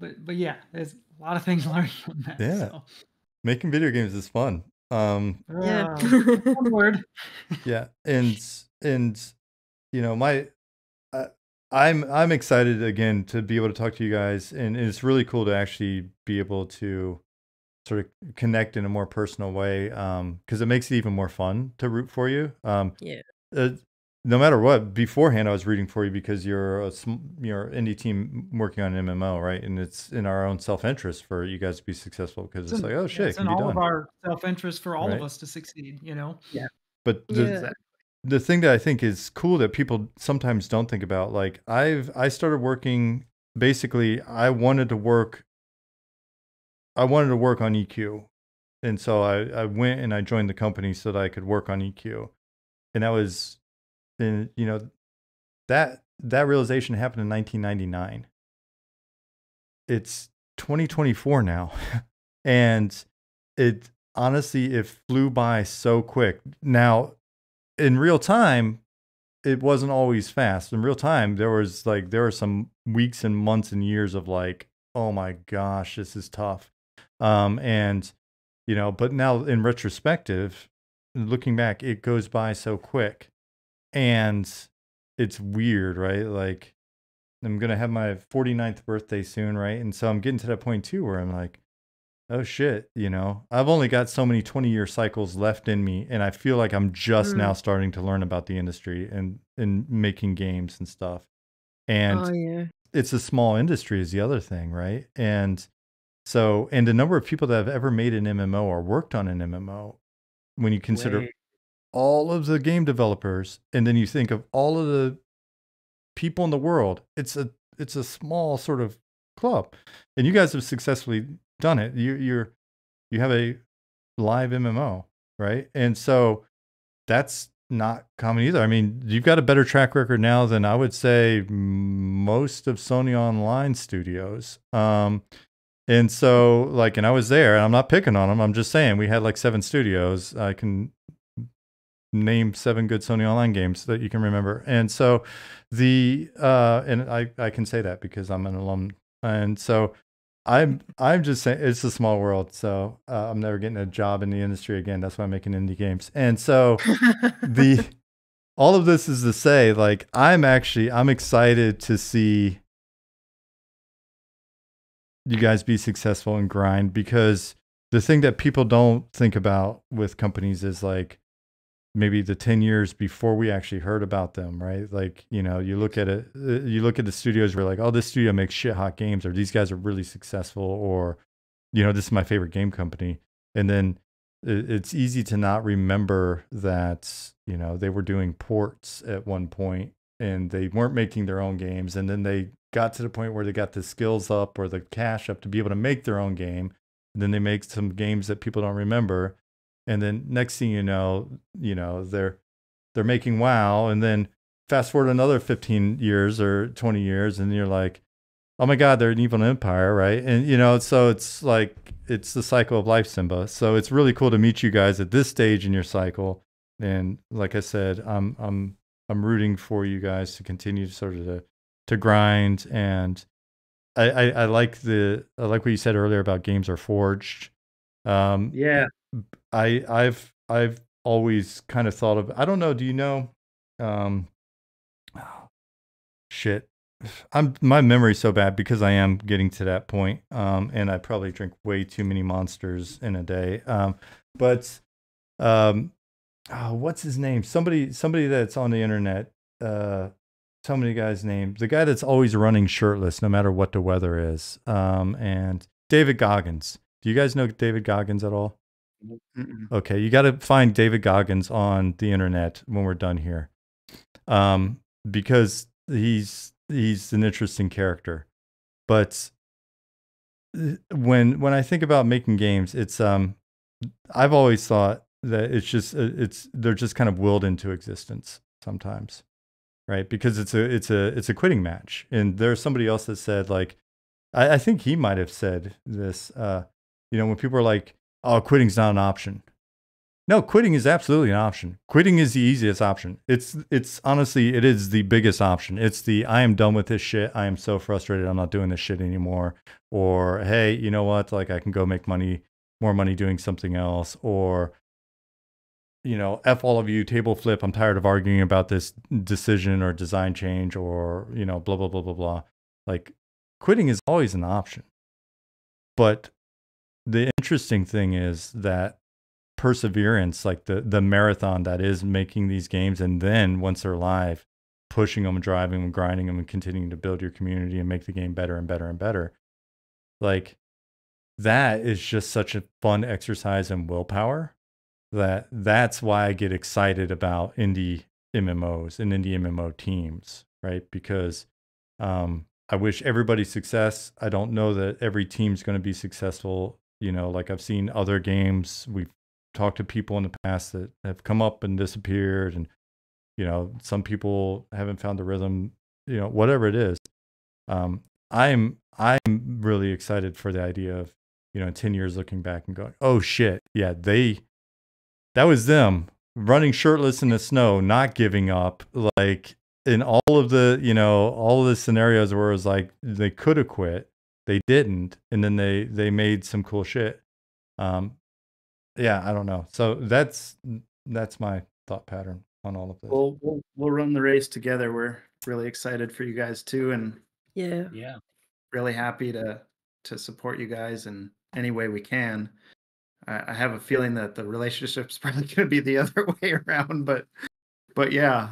but yeah, there's a lot of things learned from that. Yeah. So. Making video games is fun. Yeah. One word. Yeah. And I'm excited again to be able to talk to you guys, and it's really cool to actually be able to sort of connect in a more personal way, because it makes it even more fun to root for you. Yeah. No matter what, beforehand I was rooting for you because you're you're indie team working on an MMO, right? And it's in our own self-interest for you guys to be successful, because it's like, oh shit, it it's can in be all done. of our self-interest for all Right. of us to succeed, Yeah. But the thing that I think is cool that people sometimes don't think about, like I started working, basically I wanted to work on EQ. And so I went and I joined the company so that I could work on EQ. And that was, and that realization happened in 1999. It's 2024 now. And it honestly, it flew by so quick. Now, in real time, it wasn't always fast. In real time, there were some weeks and months and years of like, oh my gosh, this is tough. And but now in retrospective, looking back, it goes by so quick, and it's weird, right? Like I'm gonna have my 49th birthday soon, right? And so I'm getting to that point too where I'm like, oh shit, I've only got so many 20-year cycles left in me, and I feel like I'm just now starting to learn about the industry and making games and stuff. And it's a small industry is the other thing, right? And so, and the number of people that have ever made an MMO or worked on an MMO, when you consider all of the game developers, and then you think of all of the people in the world, it's a small sort of club. And you guys have successfully done it. You have a live MMO, right? And so that's not common either. I mean, you've got a better track record now than I would say most of Sony Online studios. And so, like, and I was there, and I'm not picking on them. I'm just saying we had like 7 studios. I can name 7 good Sony Online games that you can remember. And so and I can say that because I'm an alum. And so I'm just saying it's a small world. So I'm never getting a job in the industry again. That's why I'm making indie games. And so all of this is to say, like, I'm excited to see you guys be successful and grind, because the thing that people don't think about with companies is like maybe the 10 years before we actually heard about them, right? Like, you know, you look at the studios, we're like, oh, this studio makes shit hot games, or these guys are really successful, or, you know, this is my favorite game company. And then it's easy to not remember that, you know, they were doing ports at one point and they weren't making their own games. And then they got to the point where they got the skills up or the cash up to be able to make their own game. And then they make some games that people don't remember. And then next thing you know, they're making WoW. And then fast forward another 15 years or 20 years, and you're like, oh my God, they're an evil empire, right? And, you know, so it's like, it's the cycle of life, Simba. So it's really cool to meet you guys at this stage in your cycle. And like I said, I'm rooting for you guys to continue to sort of to grind. And I like what you said earlier about games are forged. Yeah. I've always kind of thought of, I don't know, do you know, shit. My memory's so bad because I am getting to that point, and I probably drink way too many monsters in a day. What's his name? Somebody that's on the internet. Tell me the guy's name. The guy that's always running shirtless, no matter what the weather is. And David Goggins. Do you guys know David Goggins at all? Mm-mm. Okay, you got to find David Goggins on the internet when we're done here, because he's an interesting character. But when I think about making games, it's I've always thought that they're just kind of willed into existence sometimes, right? Because it's a quitting match. And there's somebody else that said, like, I think he might have said this, you know, when people are like, oh, quitting's not an option. No, quitting is absolutely an option. Quitting is the easiest option. It's honestly, it is the biggest option. It's I am done with this shit. I am so frustrated. I'm not doing this shit anymore. Or, hey, you know what? Like, I can go make more money doing something else. Or, you know, F all of you, table flip. I'm tired of arguing about this decision or design change, or, you know, blah, blah, blah, blah, blah. Like, quitting is always an option. But the interesting thing is that perseverance, like the marathon that is making these games, and then once they're live, pushing them, driving them, grinding them, and continuing to build your community and make the game better and better and better. Like, that is just such a fun exercise in willpower that's why I get excited about indie MMOs and indie MMO teams, right? Because I wish everybody success. I don't know that every team's going to be successful. You know, like, I've seen other games, we've talked to people in the past that have come up and disappeared, and, you know, some people haven't found the rhythm, you know, whatever it is. I'm really excited for the idea of, you know, in 10 years looking back and going, oh shit, yeah, that was them running shirtless in the snow, not giving up, like, in all of the scenarios where it was like they could have quit, they didn't, and then they made some cool shit. Yeah, I don't know. So that's my thought pattern on all of this. We'll run the race together. We're really excited for you guys too, and Yeah. really happy to support you guys in any way we can. I have a feeling that the relationship's probably going to be the other way around, but yeah,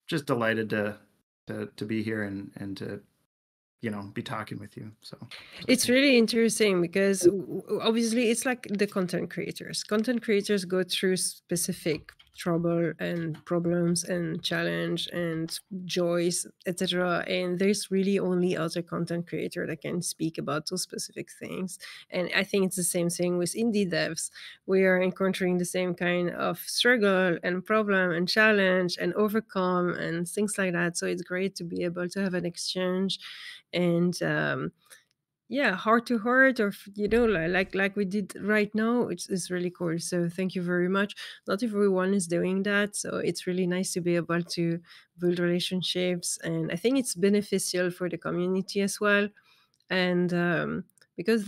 just delighted to be here and to, you know, be talking with you. So it's really interesting because obviously it's like the content creators go through specific trouble and problems and challenge and joys, etc. And there's really only other content creator that can speak about those specific things. And I think it's the same thing with indie devs. We are encountering the same kind of struggle and problem and challenge and overcome and things like that. So it's great to be able to have an exchange and yeah, heart to heart, or like we did right now. It's really cool. So thank you very much. Not everyone is doing that, so it's really nice to be able to build relationships, and I think it's beneficial for the community as well. And because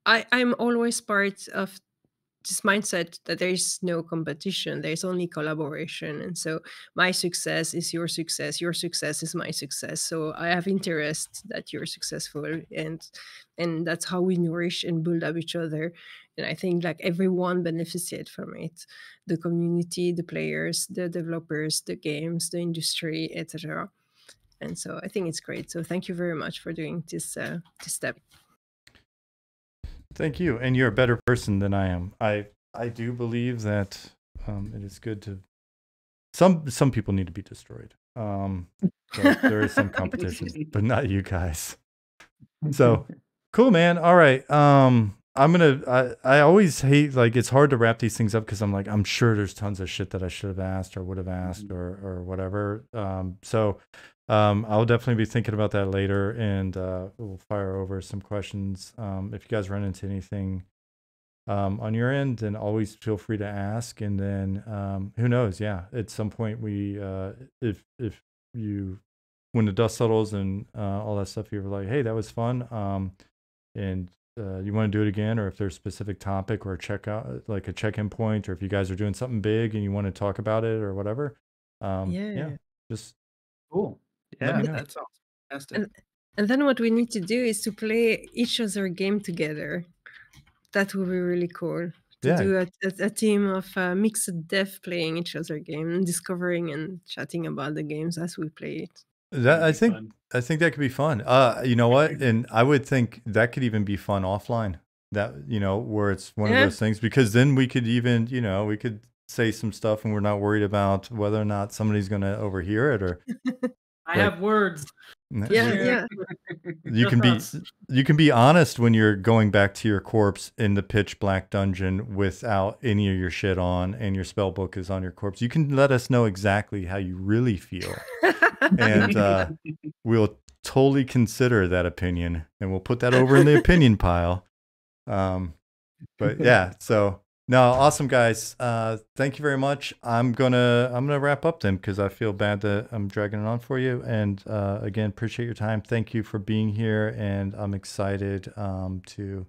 I'm always part of this mindset that there is no competition, there's only collaboration. And so my success is your success is my success. So I have interest that you're successful, and that's how we nourish and build up each other. And I think like everyone benefited from it, the community, the players, the developers, the games, the industry, etc. And so I think it's great. So thank you very much for doing this step. Thank you. And you're a better person than I am. I do believe that it is good to some people need to be destroyed. So there is some competition, but not you guys. So cool, man. All right. I always hate, like, it's hard to wrap these things up because I'm like, I'm sure there's tons of shit that I should have asked or would have asked or whatever. I'll definitely be thinking about that later, and we'll fire over some questions. If you guys run into anything on your end, then always feel free to ask. And then who knows? Yeah, at some point we, if you, when the dust settles and all that stuff, you're like, hey, that was fun, and you want to do it again, or if there's a specific topic or a checkout, like a check-in point, or if you guys are doing something big and you want to talk about it or whatever, yeah, just cool. Yeah, that sounds fantastic. And then what we need to do is to play each other game together. That would be really cool. To do a team of mixed dev playing each other game and discovering and chatting about the games as we play it. That I think that could be fun. You know what? And I would think that could even be fun offline. That, you know, where it's one of those things, because then we could even, you know, we could say some stuff and we're not worried about whether or not somebody's going to overhear it, or I have words. Yeah. You can be honest when you're going back to your corpse in the pitch black dungeon without any of your shit on, and your spell book is on your corpse. You can let us know exactly how you really feel, and we'll totally consider that opinion, and we'll put that over in the opinion pile. But yeah, so no, awesome, guys. Thank you very much. I'm gonna wrap up then, because I feel bad that I'm dragging it on for you. And again, appreciate your time. Thank you for being here, and I'm excited to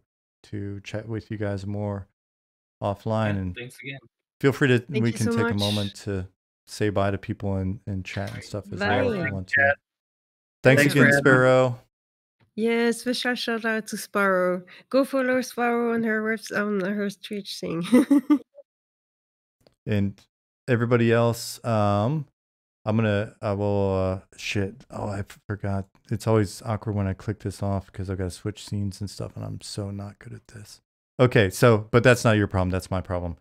chat with you guys more offline. And thanks again. Feel free to we can take a moment to say bye to people and chat and stuff as well if you want to. Thanks again, Sparrow. Yeah, special shout out to Sparrow. Go follow Sparrow on her on her Twitch thing. And everybody else, I will shit. Oh, I forgot. It's always awkward when I click this off because I've got to switch scenes and stuff, and I'm so not good at this. Okay, so but that's not your problem. That's my problem.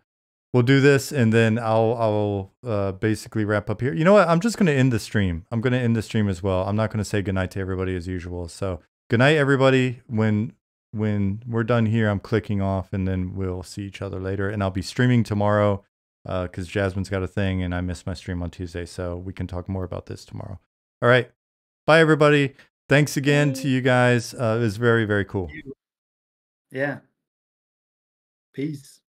We'll do this, and then I'll basically wrap up here. You know what? I'm just going to end the stream. I'm going to end the stream as well. I'm not going to say goodnight to everybody as usual. So good night, everybody. When we're done here, I'm clicking off, and then we'll see each other later. And I'll be streaming tomorrow because Jasmine's got a thing, and I missed my stream on Tuesday, so we can talk more about this tomorrow. All right. Bye, everybody. Thanks again to you guys. It was very, very cool. Yeah. Peace.